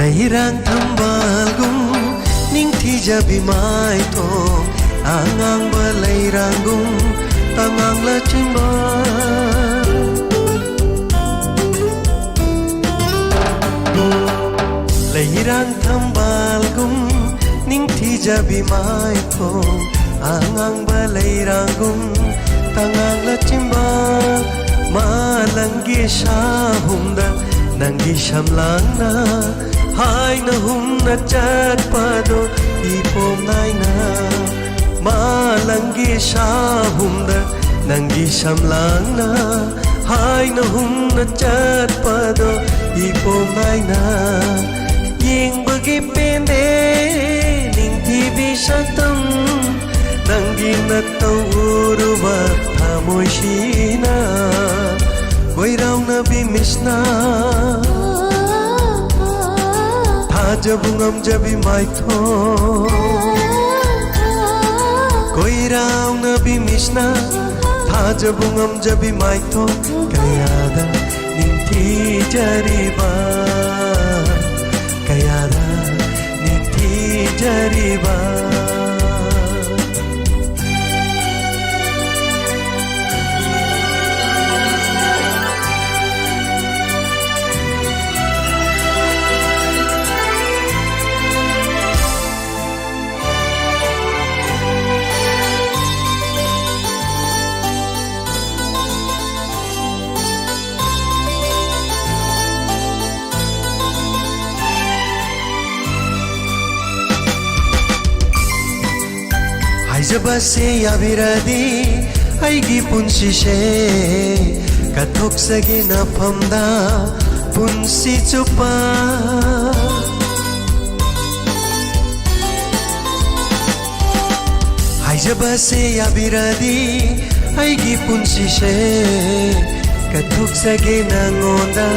Leirang tambalgum ning tija bimai to angang baleirangum tangang la chimba Leirang tambalgum ning tija bimai to angang baleirangum tangang la chimba malangi shahumda nangi shamlangna Hai na hum na chat pado ipom nai na malangi shahum da Nangi shamlangna Haina humna chatpado Ipomnaina Yingbagi pende Ningtibi shatam Nangi natau uruba Thamoishina Koirauna bimishna Thajabungam jabi maitho Koirauna bimishna Thajabungam jabi maitho Kayada ninti jariba Kayada ninti jariba Haijabase yabiradi aigi punsishe kathoksagi nafamda punsi chupa Haijabase yabiradi aigi punsishe kathoksagi nangonda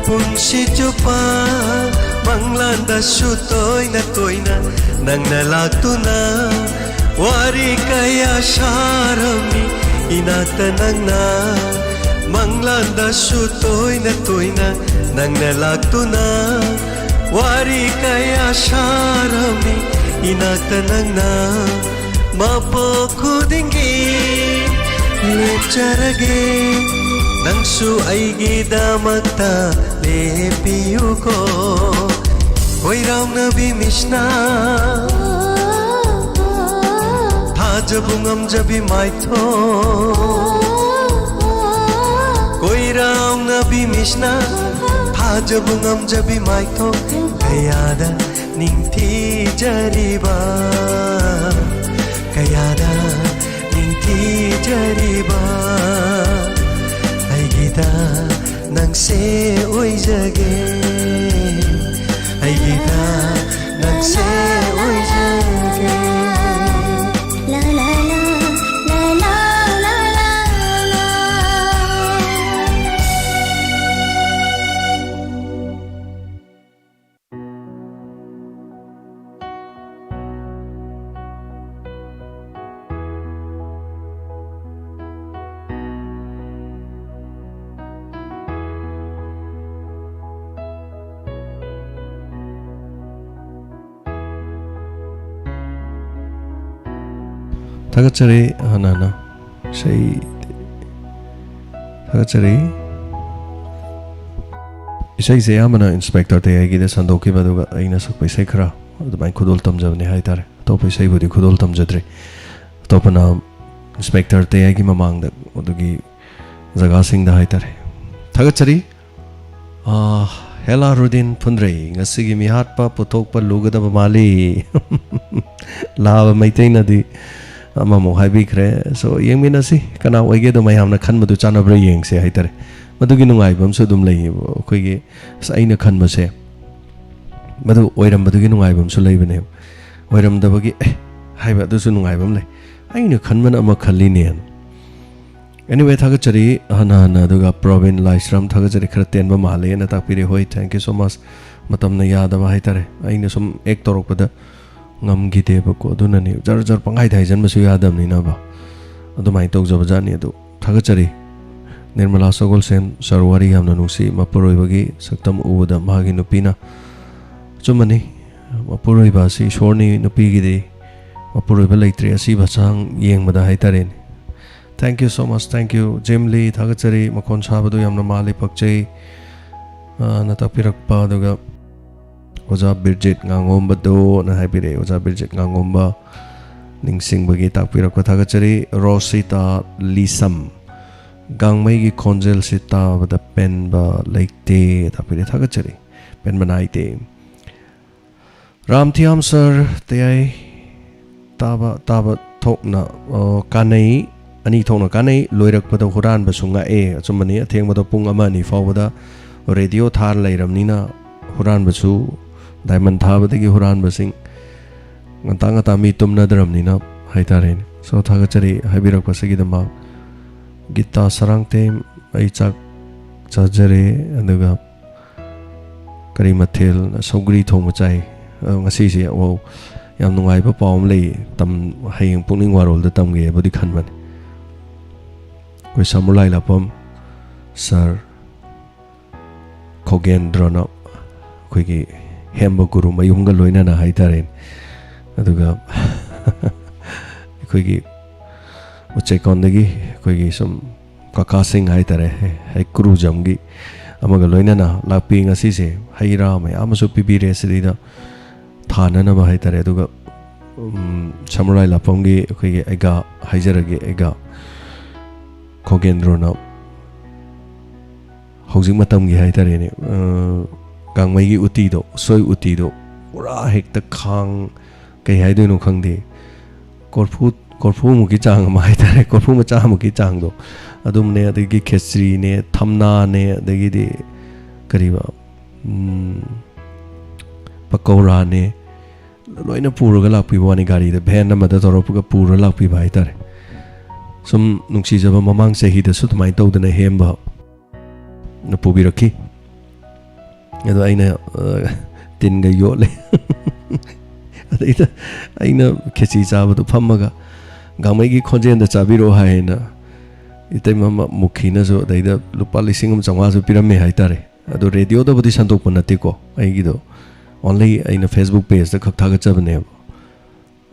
punsi chupa Manglanda sutoina toina nangna laktuna Wari kaya sharami inata nangna Manglanda sutoy na nangna lagtuna Wari kaya sharami inata nangna Mapokudingi lepcharage Nangsu aigi damakta lepiyuko Koiraw na bimishna Thajabungam jabi maitho Koirauna bimishna Thajabungam jabi maitho Kayada ningti jariba Kayada ningti jariba Aigida nangse oijage Aigida nangse oijage Thagachari hanana say Thagachari isai se amana inspector TAYAI gi de sandoki baduga aina sakpai sai khara adumai khudol tamjabne haitare topai sai budi khudol tamjadre topana inspector TAYAI gi mamang da odugi jaga sing da haitare Thagachari hela rudin phundrei ngasi gi mi hat pa puthok pa lugada ba mali lava maitai na di amamo haibi khre so yengmina si kana oige do mai hamna khan madu chana bra yeng se haitare madugi nungai bam su dum lei khoi gi aina khan ma se madu oiram madugi nungai bam su lei bane oiram da bagi haiba du su nungai bam lei aina khan man ama khali ne anyway Thagachari hana duga Provin Laisram Thagachari khra ten ba male na tak pire hoi thank you so much matam na yada ba haitare aina sum ek torok pada ngam gide ba ko duna ni jar jar pangai thai jan masu yadam ni na ba adumai tok jaba jani adu Thagachari Nirmala Sogol Sen Sarwari hamna nusi mapuroi bagi saktam uda magi nupina chumani mapuroi ba si shorni nupi gide mapuroi ba leitre asi bachang yeng bada haitare thank you so much thank you Jimli Thagachari makon sabadu yamna mali pakchei natapirakpa duga Oja Birjit ngangomba do na haipire Oja Birjit ngangomba ningsing bagi takpirakpa Thagachari Rosita Lisam gangmai gi konjel sita bada pen ba laikte takpire Thagachari pen banaite Ramthiam sir TAYAI taba thokna kanai ani thongna kanai loirak pada huran ba sunga e achumani atheng bada pung ama ni fawada radio thar lairamnina huran ba su diamond thaba dagi huran ba sing ngata mi tumna dramnina haitaren so thaga chari habirak pasagi dama gita sarang te ai chak chajare aduga kari mathel sogri thong chai ngasi si o yam nungai ba pawm lei tam hayeng pungning warol da tam ge bodi khan ban koi samulai lapam sir khogendrona koi gi hemba guru mayum ga loina na haitaren aduga koi gi uche kondagi koi gi sum kaka sing haitare hai guru jamgi amaga loina na lakpi ngasi se haira ma amasu pibire sidida thana na ba haitare aduga samurai lapamgi koi gi ega haijarage ega khogendrona housing matam gi haitare ne kangmai gi uti do soi uti do pura hekta khang kai haidoi no khangde korfu mu ki chang ma haitare korfu ma cha mu ki chang do adum ne adigi khechri ne thamna ne adigi de kariba pakora ne loina pura ga lakpi wani gari de bhen na ma da toro ga pura lakpi ba haitare sum nungsi jaba mamang sehi da su mai tau dana hemba na pubi rakhi ado aina tin ga yole aina khechi chaba du phammaga gamai gi khonjen da chabiro haina itai mama mukhina so daida lupa lisingam changwa so pirame haitare ado radio da budi santok panate ko ai gi do only aina Facebook page da khak thaga chabne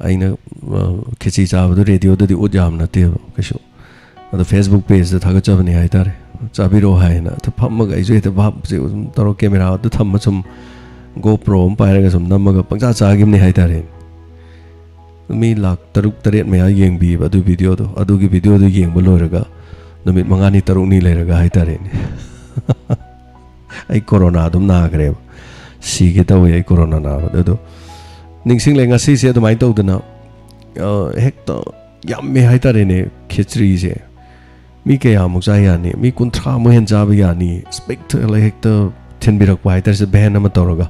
aina khechi chaba du radio da di ujam na te kesho ado Facebook page da thaga chabne haitare chabiro haina to phammaga ai je ta bab je taro camera da thamma sum GoPro pairaga sum namaga pangcha chagimne haitare mi lak taruk taret maya yengbi adu video do adu gi video do yeng boloraga namit mangani taruk ni leraga haitare ai corona dum na gre si ge taw ai corona na do ningsing lenga si se do mai taw dana hekta yam me haitare ne khechri je mi ke ya muk ya ni mi kuntra mo hen ja ba ya ni spectacle hekta ten birak pai tar se ben ama toroga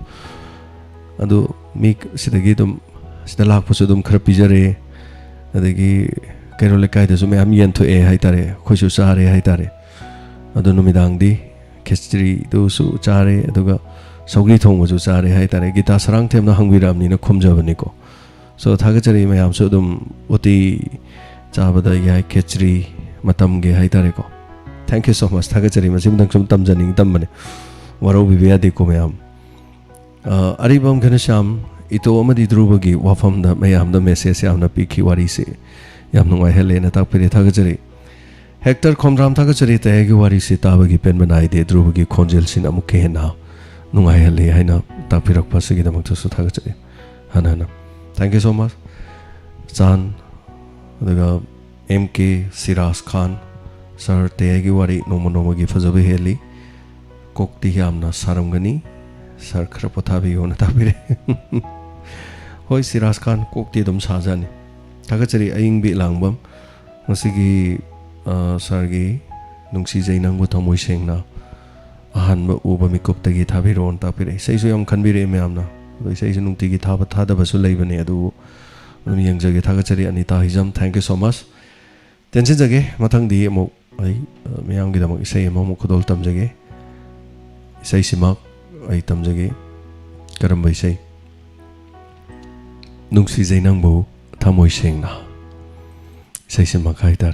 adu mi sidagi dum sida lak pusu dum khara pijare adagi kairo le kai da su me am yen tho e haitare khoisu sare haitare adu numidang di khechri do su chare aduga sogri thong mu su chare haitare gita sarang them na hangwiram ni na khumjabani ko so thagachari me am su dum uti chabada ya khechri matam ge haitare ko thank you so much thagachari ma sim dang sum tam janing tam bane waro bibya de ko me am aribam ghanasham ito amadi drubagi wafam da mayam da message yam na pikhi wari se yam nungai hele na tak pere thagachari hector khomram thagachari ta gi wari se tabagi pen banai de drubagi khonjel sin amuk ke na nungai hele haina tak pirak pasigi da mak su thagachari hana thank you so much chan daga mk siras khan sir te gi wari nomo gi fajabe heli kokti yamna saramgani sir khara pothabi ona tabire hoi siras khan kokti dum sajani thagachari aing bi langbam ngasigi sir gi nungsi jainang bu thamoi sengna ahan ba uba mikup tagi thabi ron tapire seisu yam khanbire me amna doi seisu nungti gi thaba thada basu leibane adu yang jage thagachari anita hijam thank you so much tension jage mathang di mo ai meyam gi damak isai mo khudol tam jage isai simak ai tam jage karam bai sei nungsi jainang bu thamoi sengna isai simak haitar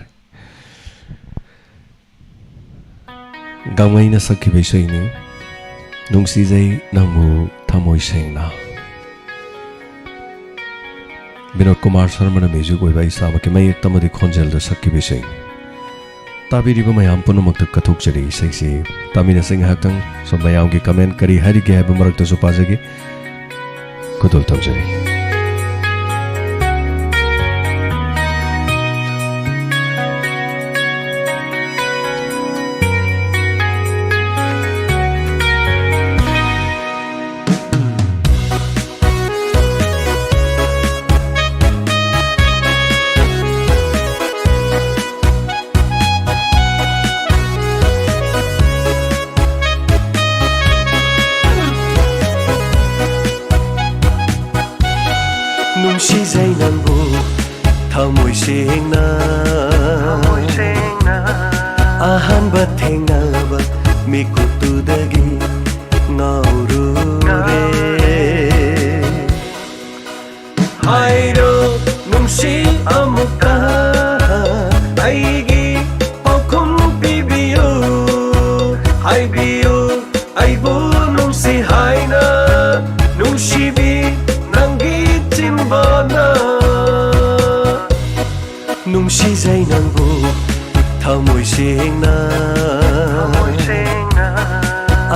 gamai na sakhi bai sei ni nungsi jainang bu thamoi sengna Vinod Kumar Sharma na music oi bai sama ke mai ek tamadi khonjel da sakhi bai sei tabiri ba mayam punamak ta kathuk chari sei si tamina sing haktang so mayam gi comment kari hari ge ba marak ta so pajage kudol tam jari ꯑꯍꯥꯟꯕ ꯊꯦꯡꯅꯕ ꯃꯤꯀꯨꯞꯇꯨꯗꯒꯤ ꯉꯥꯎꯔꯨꯔꯦ ꯍꯥꯏꯔꯣ ꯅꯨꯡꯁꯤ ꯑꯃꯨꯛꯀ ꯑꯩꯒꯤ ꯄꯥꯎꯈꯨꯝ ꯄꯤꯕꯤꯌꯨ ꯍꯥꯏꯕꯤꯌꯨ ꯑꯩꯕꯨ ꯅꯨꯡꯁꯤ ꯍꯥꯏꯅ ꯅꯨꯡꯁꯤꯕꯤ ꯅꯪꯒꯤ ꯆꯤꯟꯕꯥꯅ ꯅꯨꯡꯁꯤꯖꯩ ꯅꯪꯕꯨ ꯊꯃꯣꯏ ꯁꯦꯡꯅ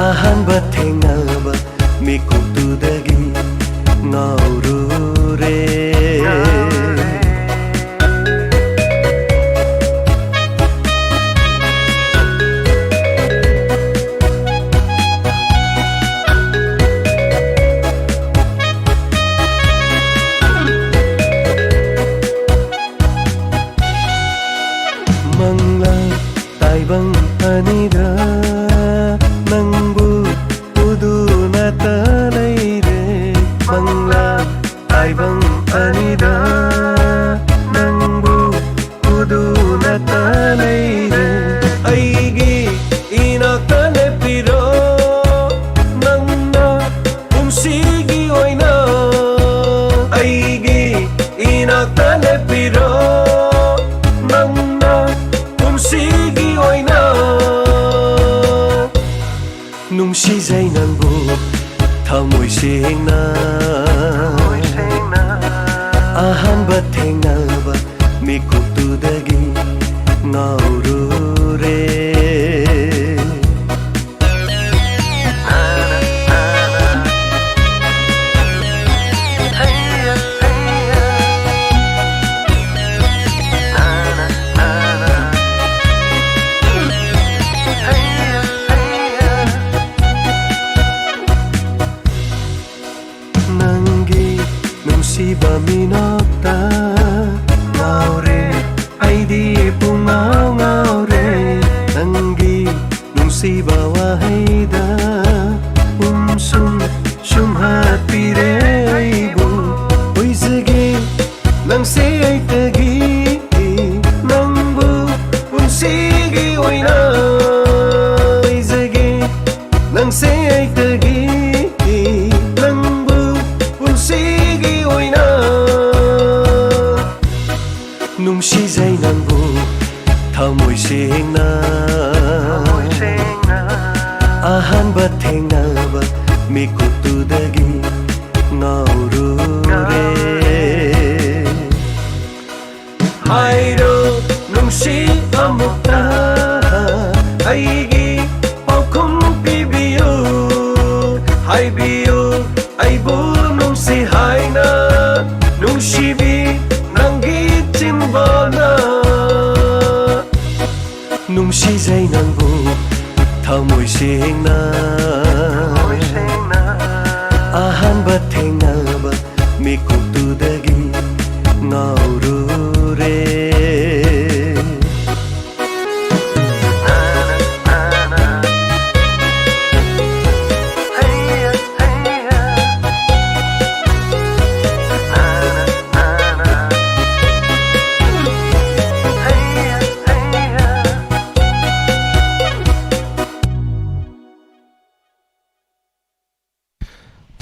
ꯑꯍꯥꯟꯕ ꯊꯦꯡꯅꯕ ꯃꯤꯀꯨꯞꯇꯨꯗꯒꯤ ꯉꯥꯎꯔꯨꯔꯦ ꯃꯪꯂꯥꯟ ꯇꯥꯏꯕꯪ ꯑꯅꯤꯗ ꯅꯪꯕꯨ 우두나타 내일에 망라 아이방 아니다 낭부 우두나타 내일에 아이기 이나타 내피로 낭나 움직이 오이나 아이기 이나타 내피로 낭나 움직이 오이나 ꯅꯨꯡꯁꯤꯖꯩ ꯅꯪꯕꯨ ꯊꯃꯣꯏ ꯁꯦꯡꯅ ꯑꯍꯥꯟꯕ ꯊꯦꯡꯅꯕ ꯃꯤꯀꯨꯞꯇꯨꯗꯒꯤ ꯉꯥꯎꯔꯨꯔꯦ ꯅꯨꯡꯁꯤꯕ ꯃꯤꯅꯣꯛꯇ ꯉꯥꯎꯔꯦ ꯑꯩꯗꯤ ꯄꯨꯡꯉꯥꯎ ꯉꯥꯎꯔꯦ ꯅꯪꯒꯤ ꯅꯨꯡꯁꯤꯕ ꯋꯥꯍꯩꯗ ꯁꯨꯝ ꯍꯥꯠꯄꯤꯔꯦ ꯑꯩꯕꯨ ꯑꯣꯏꯖꯒꯦ ꯅꯪꯁꯦ ꯑꯩꯇꯒꯤ ꯅꯪꯕꯨ ꯄꯨꯟꯁꯤꯒꯤ ꯑꯣꯏꯅ ꯑꯣꯏꯖꯒꯦ ꯅꯪꯁꯦ ꯑꯩꯇꯒꯤ ꯅꯨꯡꯁꯤꯖꯩ ꯅꯪꯕꯨ ꯊꯃꯣꯏ ꯁꯦꯡꯅ ꯑꯍꯥꯟꯕ ꯊꯦꯡꯅꯕ ꯃꯤꯀꯨꯞꯇꯨꯗꯒꯤ ꯉꯥꯎꯔꯨꯔꯦ ꯍꯥꯏꯔꯣ ꯅꯨꯡꯁꯤ ꯑꯃꯨꯛꯇ ꯑꯩꯒꯤ ꯄꯥꯎꯈꯨꯝ ꯄꯤꯕꯤꯌꯨ ꯍꯥꯏꯕꯤꯌꯨ ꯑꯩꯕꯨ ꯅꯨꯡꯁꯤ ꯍꯥꯏꯅ ꯅꯨꯡꯁꯤꯕꯤ ꯅꯪꯒꯤ ꯆꯤꯟꯕꯥꯅ ꯅꯨꯡꯁꯤꯖꯩ ꯅꯪꯕꯨ ꯊꯃꯣꯏ ꯁꯦꯡꯅ ꯑꯍꯥꯟꯕ ꯊꯦꯡꯅꯕ ꯃꯤꯀꯨꯞꯇꯨꯗꯒꯤ ꯉꯥꯎꯔꯨꯔꯦ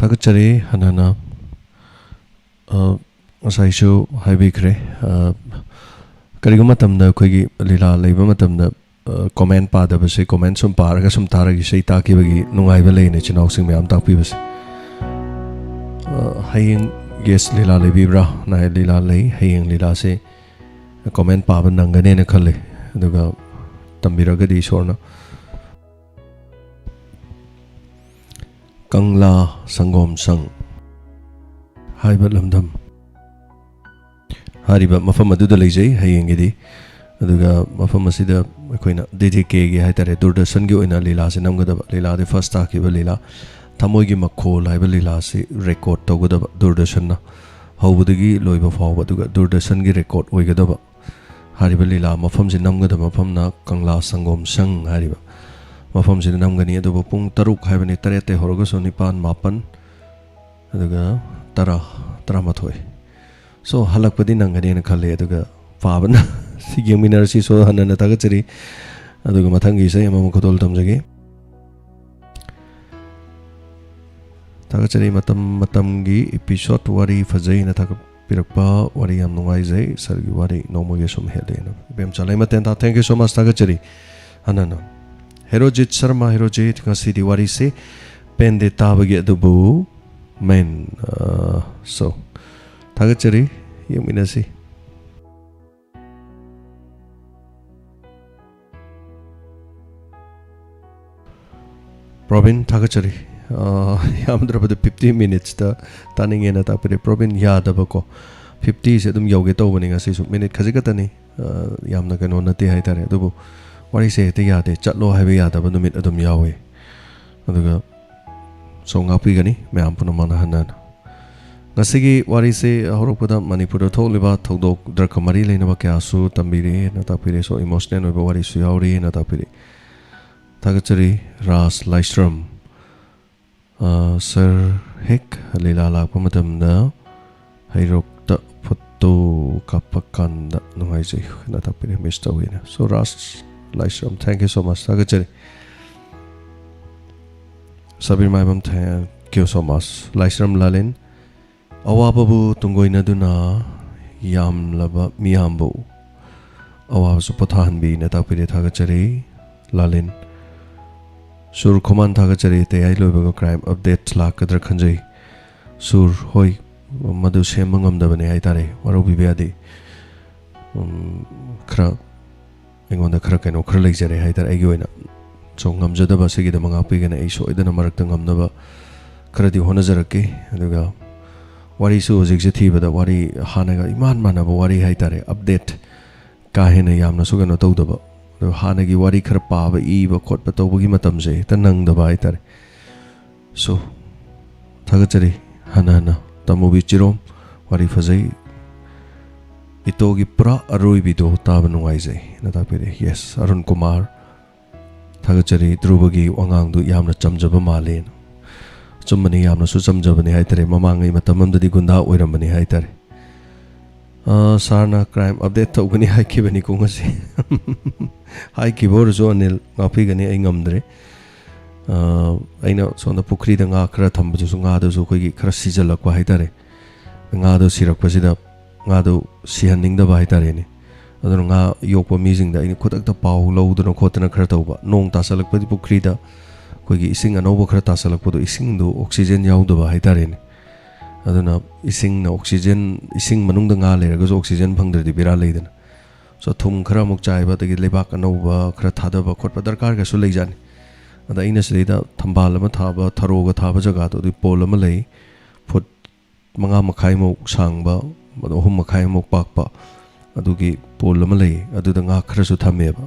ꯊꯥꯒꯠꯆꯔꯤ ꯍꯥꯟꯅꯅ ꯉꯁꯥꯏꯁꯨ ꯍꯥꯏꯕꯤꯈ꯭ꯔꯦ ꯀꯔꯤꯒꯨꯝꯕ ꯃꯇꯝꯗ ꯑꯩꯈꯣꯏꯒꯤ ꯂꯤꯂꯥ ꯂꯩꯕ ꯃꯇꯝꯗ ꯀꯣꯃꯦꯟ ꯄꯥꯗꯕꯁꯦ ꯀꯣꯃꯦꯟ ꯁꯨꯝ ꯄꯥꯔꯒ ꯁꯨꯝ ꯇꯥꯔꯒ ꯏꯁꯩ ꯇꯥꯈꯤꯕꯒꯤ ꯅꯨꯡꯉꯥꯏꯕ ꯂꯩꯅ ꯏꯆꯤꯜ ꯏꯅꯥꯎꯁꯤꯡ ꯃꯌꯥꯝ ꯇꯥꯛꯄꯤꯕꯁꯦ ꯍꯌꯦꯡ ꯒꯦꯁ ꯂꯤꯂꯥ ꯂꯩꯕꯤꯕ꯭ꯔꯥ ꯅꯥꯏ ꯂꯤꯂꯥ ꯂꯩ ꯍꯌꯦꯡ ꯂꯤꯂꯥꯁꯦ ꯀꯣꯃꯦꯟ ꯄꯥꯕ ꯅꯪꯒꯅꯦꯅ ꯈꯜꯂꯤ ꯑꯗꯨꯒ ꯇꯝꯕꯤꯔꯒꯗꯤ ꯏꯁꯣꯔꯅ ꯀꯪꯂꯥ ꯁꯪꯒꯣꯝ ꯁꯪ ꯍꯥꯏꯕ ꯂꯝꯗꯝ ꯍꯥꯏꯔꯤꯕ ꯃꯐꯝ ꯑꯗꯨꯗ ꯂꯩꯖꯩ ꯍꯌꯦꯡꯒꯤꯗꯤ ꯑꯗꯨꯒ ꯃꯐꯝ ꯑꯁꯤꯗ ꯑꯩꯈꯣꯏꯅ DDKꯒꯤ ꯍꯥꯏꯇꯥꯔꯦ ꯗꯨꯔꯗꯔꯁꯟꯒꯤ ꯑꯣꯏꯅ ꯂꯤꯂꯥꯁꯦ ꯅꯝꯒꯗꯕ ꯂꯤꯂꯥꯗꯤ ꯐꯥꯔꯁ ꯇꯥꯈꯤꯕ ꯂꯤꯂꯥ ꯊꯃꯣꯏꯒꯤ ꯃꯈꯣꯜ ꯍꯥꯏꯕ ꯂꯤꯂꯥꯁꯤ ꯔꯦꯀꯣꯔꯠ ꯇꯧꯒꯗꯕ ꯗꯨꯔꯗꯔꯁꯟꯅ ꯍꯧꯕꯗꯒꯤ ꯂꯣꯏꯕ ꯐꯥꯎꯕ ꯑꯗꯨꯒ ꯗꯨꯔꯗꯔꯁꯟꯒꯤ ꯔꯦꯀꯣꯔꯠ ꯑꯣꯏꯒꯗꯕ ꯍꯥꯏꯔꯤꯕ ꯂꯤꯂꯥ ꯃꯐꯝꯁꯤ ꯅꯝꯒꯗꯕ ꯃꯐꯝꯅ ꯀꯪꯂꯥ ꯁꯪꯒꯣꯝ ꯁꯪ ꯍꯥꯏꯔꯤꯕ ꯃꯐꯝꯁꯤꯗ ꯅꯝꯒꯅꯤ ꯑꯗꯨꯕꯨ ꯄꯨꯡ 6 ꯍꯥꯏꯕꯅꯤ 8 ꯍꯧꯔꯒꯁꯨ 9 9 ꯑꯗꯨꯒ 10 11 ꯁꯣ ꯍꯜꯂꯛꯄꯗꯤ ꯅꯪꯒꯅꯤꯅ ꯈꯜꯂꯦ ꯑꯗꯨꯒ ꯄꯥꯕꯅ ꯌꯦꯡꯃꯤꯟꯅꯔꯁꯤ ꯁꯣ ꯍꯟꯅ ꯊꯥꯒꯠꯆꯔꯤ ꯑꯗꯨꯒ ꯃꯊꯪꯒꯤ ꯏꯁꯩ ꯑꯃꯃꯨꯛ ꯈꯨꯗꯣꯜ ꯇꯝꯖꯒꯦ ꯊꯥꯒꯠꯆꯔꯤ ꯃꯇꯝꯒꯤ ꯏꯄꯤꯁꯣꯗ ꯋꯥꯔꯤ ꯐꯖꯩꯅ ꯊꯥꯒꯠꯄꯤꯔꯛꯄ ꯋꯥꯔꯤ ꯌꯥꯝ ꯅꯨꯡꯉꯥꯏꯖꯩ ꯁꯔꯒꯤ ꯋꯥꯔꯤ ꯅꯣꯡꯃꯒꯤ ꯁꯨꯝ ꯍꯦꯜꯂꯦꯅ ꯏꯕꯦꯝꯆꯥ ꯂꯩꯃꯇꯦꯟ ꯊꯦꯡꯛ ꯌꯨ ꯁꯣ ꯃꯆ ꯊꯥꯒꯠꯆꯔꯤ ꯍꯟꯅꯅ ꯍꯦꯔꯣꯖꯤꯠ ꯁꯔꯃ ꯍꯦꯔꯣꯖꯤꯠ ꯉꯁꯤꯗꯤ ꯋꯥꯔꯤꯁꯦ ꯄꯦꯟꯗꯦ ꯇꯥꯕꯒꯤ ꯑꯗꯨꯕꯨ ꯃꯦꯟ ꯁꯣꯊꯥꯒꯠꯆꯔꯤ ꯌꯦꯡꯃꯤꯟꯅꯁꯤ Probin thagachari yamdrabada 50 minutes da taningena tapire Probin yadabako 50 se dum yoge tawbani ngasi su minute khajikatani yamna kano nate haitare adubu wari se te yade chatlo haibe yadaba numit adum yawe aduga songapi gani mayam puna mana hanan ngasigi wari se horokpada manipur tholiba thodok drakhamari leinaba kya su tambire na tapire so emotional oiba wari su yauri na tapire Thagachari Ras Lystrom Sir Hek Lila Lakpamadamda Hairokta Photo Kapakanda Nuhaiji Natapiri Mr. Winner. So Ras Lystrom, thank you so much. Thagachari Sabir Maimam, thank you so much. Lystrom Lalin Awababu Tungoina Duna Yam Laba Miyambu Awasu Pothanbi Natapiri Thagachari Lalin Sur command thagachari TAYAI loibaga crime update lakadra khanjai sur hoi madu semangam dabane haitare warobi beadi khra engonda khra kaino khra leijare haitare agi oina chongam jadaba sigi da manga pigena ei soidana marakta ngamnaba khra di honajarake aduga wari su hojik je thibada wari hanaga iman manaba wari haitare update ka hena yamna sugano tawdaba Hanagi wari khar paaba iba khotpa tawbagi matamse ta nangdaba haitare so thagachari hana tamubi chirom wari fazai itogi pra aroi bido taba nungaijai natapire yes Arun Kumar thagachari drubagi wangang du yamna chamjaba malen chummani yamna su chamjabani haitare mamangai matamamdadi gunda oirambani haitare Sarna crime update tawgani haikibani kungasi haikibor zo anil ngapigani ai ngamdre aina sonda pukri da nga khara thambaju su nga da su khoi khara sijalakwa haitare nga do sirakpasida nga do sihanning da haitare ni adun nga yokpa mijing da ai khodak da pau loduna khotana khara tawba nong tasalakpadi pukri da khoi ising anoba khara tasalakpado ising do oxygen yaudaba haitare ni aduna ising na oxygen ising manungda nga leraga zo oxygen phangdradi bira leidana so thum khara muk chaiba tagi lebak anauba khara thadaba khotpa darkar ga su leijani ada ina sida thambal ama thaba tharoga thaba jaga to di pol ama lei phut manga makhai mo sangba mado hum makhai mo pakpa adugi pol ama lei aduda nga khara su thameba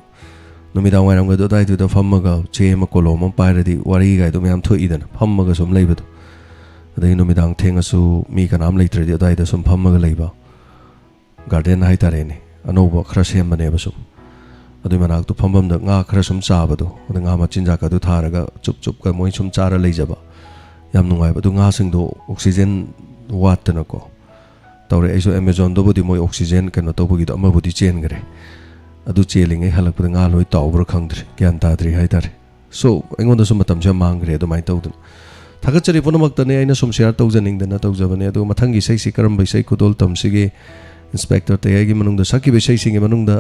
numida wainam ga do dai tu da fammaga che ma kolom am pairadi wari ga do myam thoidana fammaga sum leibadu adai numidang thengasu mi kanam leitradi adai da sum phammaga leiba garden haitare ni anoba khara sembane basum adui manak tu phambam da nga khara sum chabadu ada nga ma chinja ka du tharaga chup chup ka moi sum chara leijaba yam nungai ba du nga sing do oxygen wat na ko tawre aiso Amazon do bodi moi oxygen kana to bogi da ma bodi chen gare adu cheling ai halak pa nga loi tawbra khangdri gyan tadri haitare so engon da sum matam ja mangre do mai tawdun Thagachari punamakta ne aina sum share tawjaningdana tawjabane adu mathangi sei si karam bai sei kudol tamsige inspector TAYAI gi manungda saki be sei singe manungda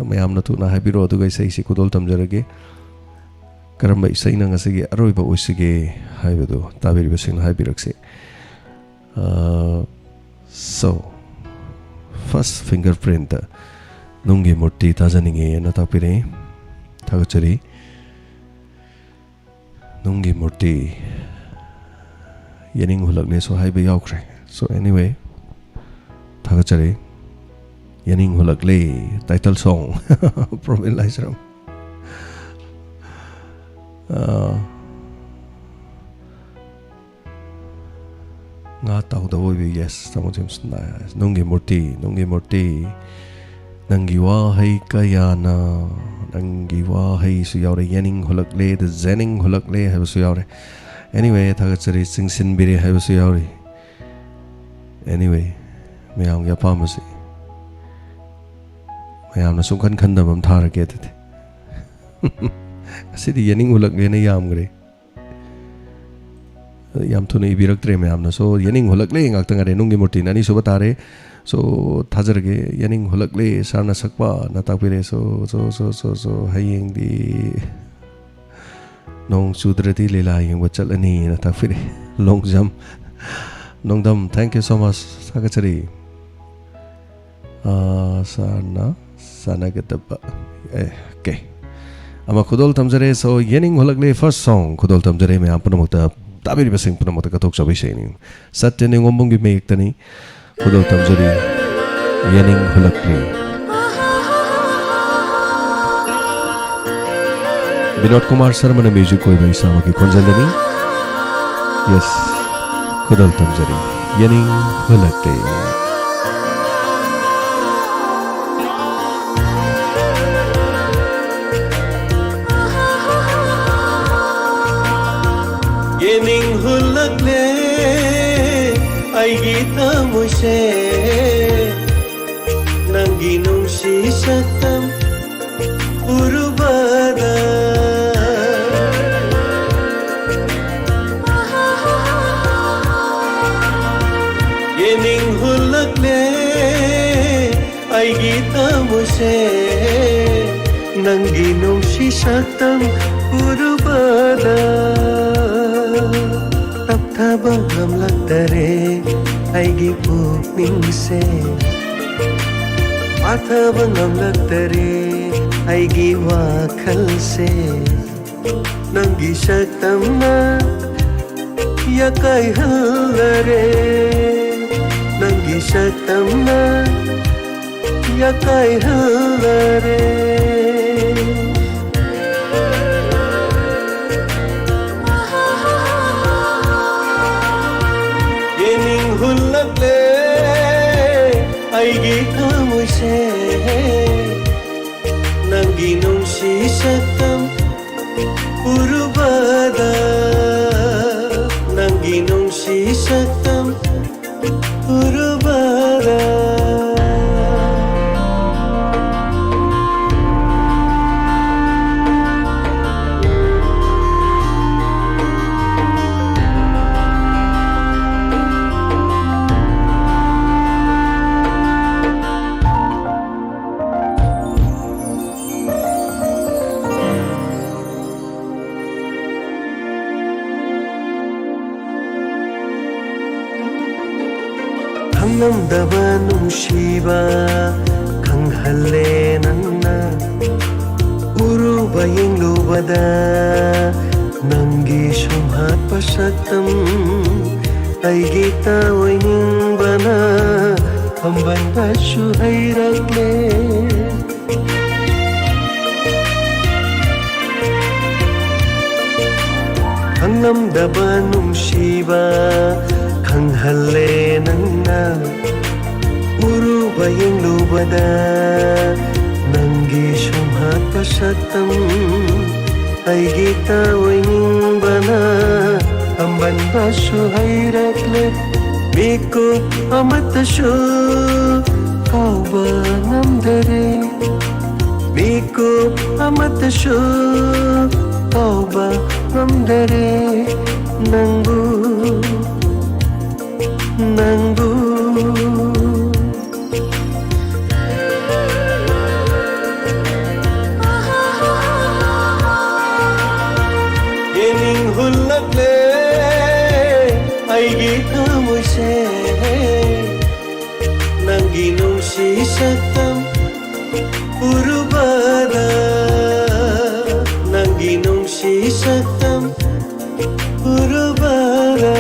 mayamna tu na habiro adu gai sei si kudol tamjarage karam bai sei na ngasige aroiba oisige haibadu tabiri be sing haibirakse so first fingerprint nungi murti tajaninge na tapire Thagachari nungi murti Yening hulakle so haibe yaukre so anyway Thagachari Yening hulakle title song Probin Lystrom nga tau da boy yes tamo james na nungi murti nangi wa hai kayana nangi wa hai su yaure Yening hulakle the zening hulakle ha su yaure Anyway, Thagachari sing sin biri hai basu yauri. Anyway, mayam ya pamasi. Mayam na sungkan khanda bam thara ke the. ꯑꯁꯤꯗꯤ ꯌꯦꯅꯤꯡ ꯍꯨꯜꯂꯛꯂꯦꯅ ꯌꯥꯝꯈ꯭ꯔꯦ ꯌꯥꯝ ꯊꯨꯅ ꯏꯕꯤꯔꯛꯇ꯭ꯔꯦ ꯃꯌꯥꯝꯅ ꯁꯣ ꯌꯦꯅꯤꯡ ꯍꯨꯜꯂꯛꯂꯦ ꯉꯥꯛꯇ ꯉꯥꯏꯔꯦ ꯅꯨꯡꯒꯤ ꯃꯨꯔꯇꯤꯅ ꯑꯅꯤꯁꯨꯕ ꯇꯥꯔꯦ ꯁꯣ ꯊꯥꯖꯔꯒꯦ ꯌꯦꯅꯤꯡ ꯍꯨꯜꯂꯛꯂꯦ ꯁꯥꯔꯅ ꯁꯛꯄꯅ ꯇꯥꯛꯄꯤꯔꯦ ꯁꯣ ꯍꯌꯦꯡꯗꯤ ꯅꯣꯡ ꯆꯨꯗ꯭ꯔꯗꯤ ꯂꯤꯂꯥ ꯌꯦꯡꯕ ꯆꯠꯂꯅꯤꯅ ꯇꯥꯛꯄꯤꯔꯦ ꯂꯣꯡꯖꯝ ꯅꯣꯡꯗꯝ ꯊꯦꯡꯛ ꯌꯨ ꯁꯣ ꯃꯆ ꯊꯥꯒꯠꯆꯔꯤ ꯁꯥꯔꯅ ꯁꯥꯟꯅꯒꯗꯕ okay ama khudol tamjare so yening holagle first song khudol tamjare me apna mokta tabiri basing puna mokta katok chabai sheni satne ngombong gi mektani khudol tamjare yening holagle Vinod Kumar Sharma ne music koi bai sama ki konjaldani yes khudol tamjare yening holagle yening hulagle aigi tamuse nangi nungsi satam urubada yening hulagle aigi tamuse nangi nungsi satam urubada tapthaba ngamlaktare aigi pukningse pathaba ngamlaktare aigi wakhalse nangi saktamna yakai hallare nangi saktamna yakai hallare hulagle aigi kamuse nangi nungsi satam urubada nangi nungsi satam urubada ꯈꯪꯂꯝꯗꯕ ꯅꯨꯡꯁꯤꯕ ꯈꯪꯍꯜꯂꯦ ꯅꯪꯅ ꯎꯔꯨꯕ ꯌꯦꯡꯂꯨꯕꯗ ꯅꯪꯒꯤ ꯁꯨꯝꯍꯠꯄ ꯁꯛꯇꯝ ꯑꯩꯒꯤ ꯇꯥꯑꯣꯏꯅꯤꯡꯕꯅ ꯐꯝꯕꯟꯕꯁꯨ ꯍꯩꯔꯛꯂꯦ ꯈꯪꯂꯝꯗꯕ ꯅꯨꯡꯁꯤꯕ khanghalle nangna uruba yenglubada nangi shumhatpa saktam aigi taoingbana ambanbasu hairakle miku amatashu kauba ngamdare miku amatashu kauba ngamdare nangu nangu yening hulagle aigi kamuse nangi nungsi satam urubada nangi nungsi satam urubada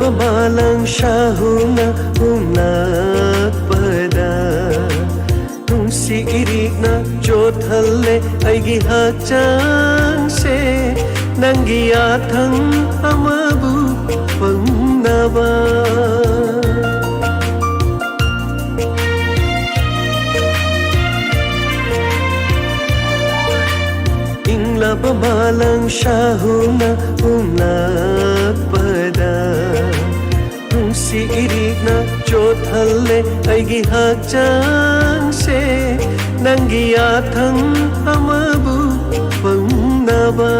Bamalang shahuna unakpada nung si irik na jothalle aigi hachang se nangi athang amabu ꯅꯨꯡꯁꯥꯍꯨꯝꯅ ꯍꯨꯝꯂꯛꯄꯗ ꯅꯨꯡꯁꯤ ꯏꯔꯤꯛꯅ ꯆꯣꯠꯍꯜꯂꯦ ꯑꯩꯒꯤ ꯍꯛꯆꯥꯡꯁꯦ ꯅꯪꯒꯤ ꯌꯥꯊꯪ ꯑꯃꯕꯨ ꯐꯪꯅꯕ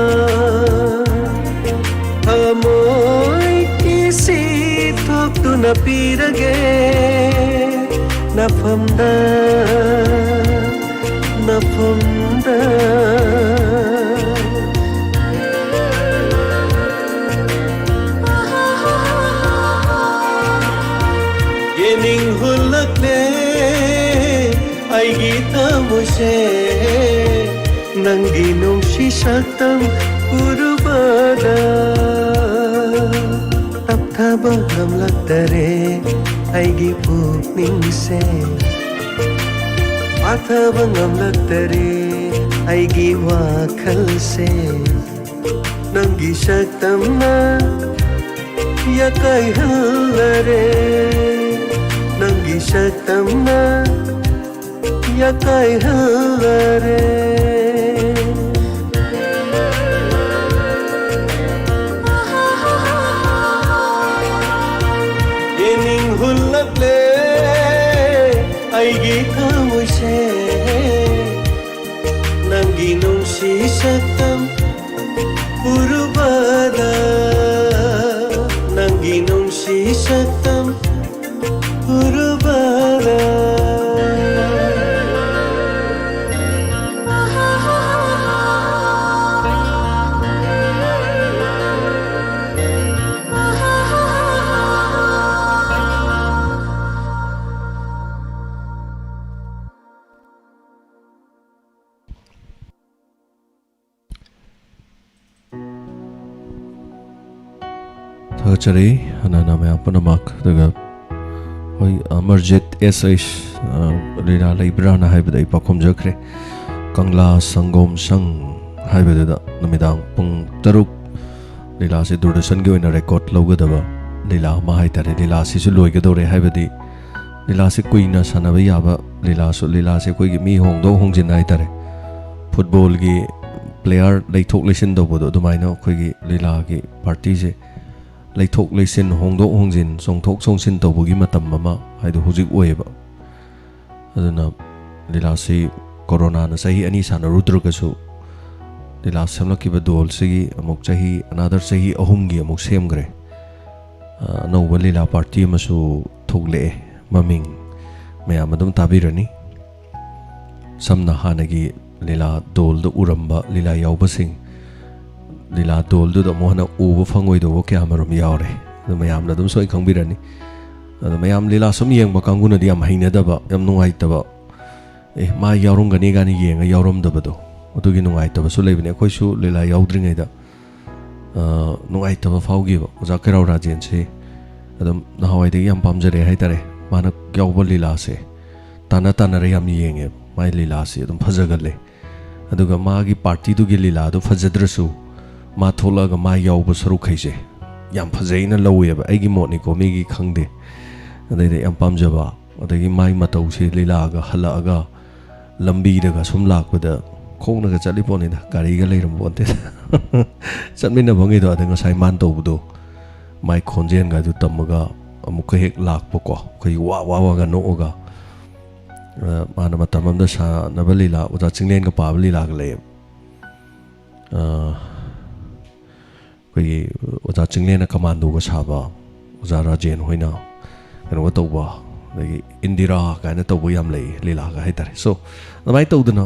ꯊꯃꯣꯏꯒꯤ ꯁꯤ ꯊꯣꯛꯇꯨꯅ ꯄꯤꯔꯒꯦ ꯅꯐꯝꯗ ꯅꯐꯝꯗ 예닝 흘렀네 아이기 타모세 낭기 농시 삭담 우르바다 답답한 감락다래 아이기 푸닝세 아타방 감락다래 아이기 와칼세 낭기 삭담나 야까이 흘러래 낭기 삭담나 야까이 흘러래 예닝 흘렀네 아이기 타모세 낭기 농시 삭담 우르바다 낭기 농시 삭담 우르바다 Thagachari anana maya punamak daga hoi Amarjit SH lila leibra na haibada ipakhom jakre Kangla Sangom Sang haibada namidang pung taruk lila se Doordarshan gi oina record laugadaba lila ma haitare lila se su loigadore haibadi lila se kuina sanaba yaba lila se koi gi mi hongdo hongjin haitare football gi player leithok lesin dobodo dumaina koi gi lila gi party se leithok lesin hongdo hongjin songthok songsin tawbugi matam mama haidu hujik oeba aduna lila se corona na sahi ani sana rudragasu lila samlakiba dol sigi amuk chahi another chahi ahumgi amuk semgre no lila party masu thogle maming mayam adum tabirani samna hanagi lila dol do uramba lila yaubasing lila dol do mohana ubu phangoi do kya marum yaure mayam na dum soi khangbirani mayam lila sum yeng ba kanguna di am haina daba yam nungai taba ma yaurung gani gani yenga yaurum daba do otugi nungai taba su lebine khoi su lila yaudringai da nungai taba phaugi ba oja kerau rajen se adum nahawai de yam pamjare haitare mana yauba lila se tana re yam yenge mai lila se adum phajagalle aduga magi party du gi lila du phajadrasu ma tholaga ma yauba saru khaise yam phajaina laweba aigi motni ko migi khangde adai yam pamjaba adagi mai matau se lila ga hala aga lambi daga sum lakpada khongna ga chali poni da gari ga leiram bonte chatmina bangi do adanga sai man tawbudo mai khonjen ga du tamaga amuk hek lakpa ko khoi wa ga no ga mana matamam da sa nabalila uta chinglen ga pabalila ga le koi uta chinglen commando ga saba uza rajen hoina kano ga tawba dagi indira kana tawbu yam lei lila ga haitare so namai tawduna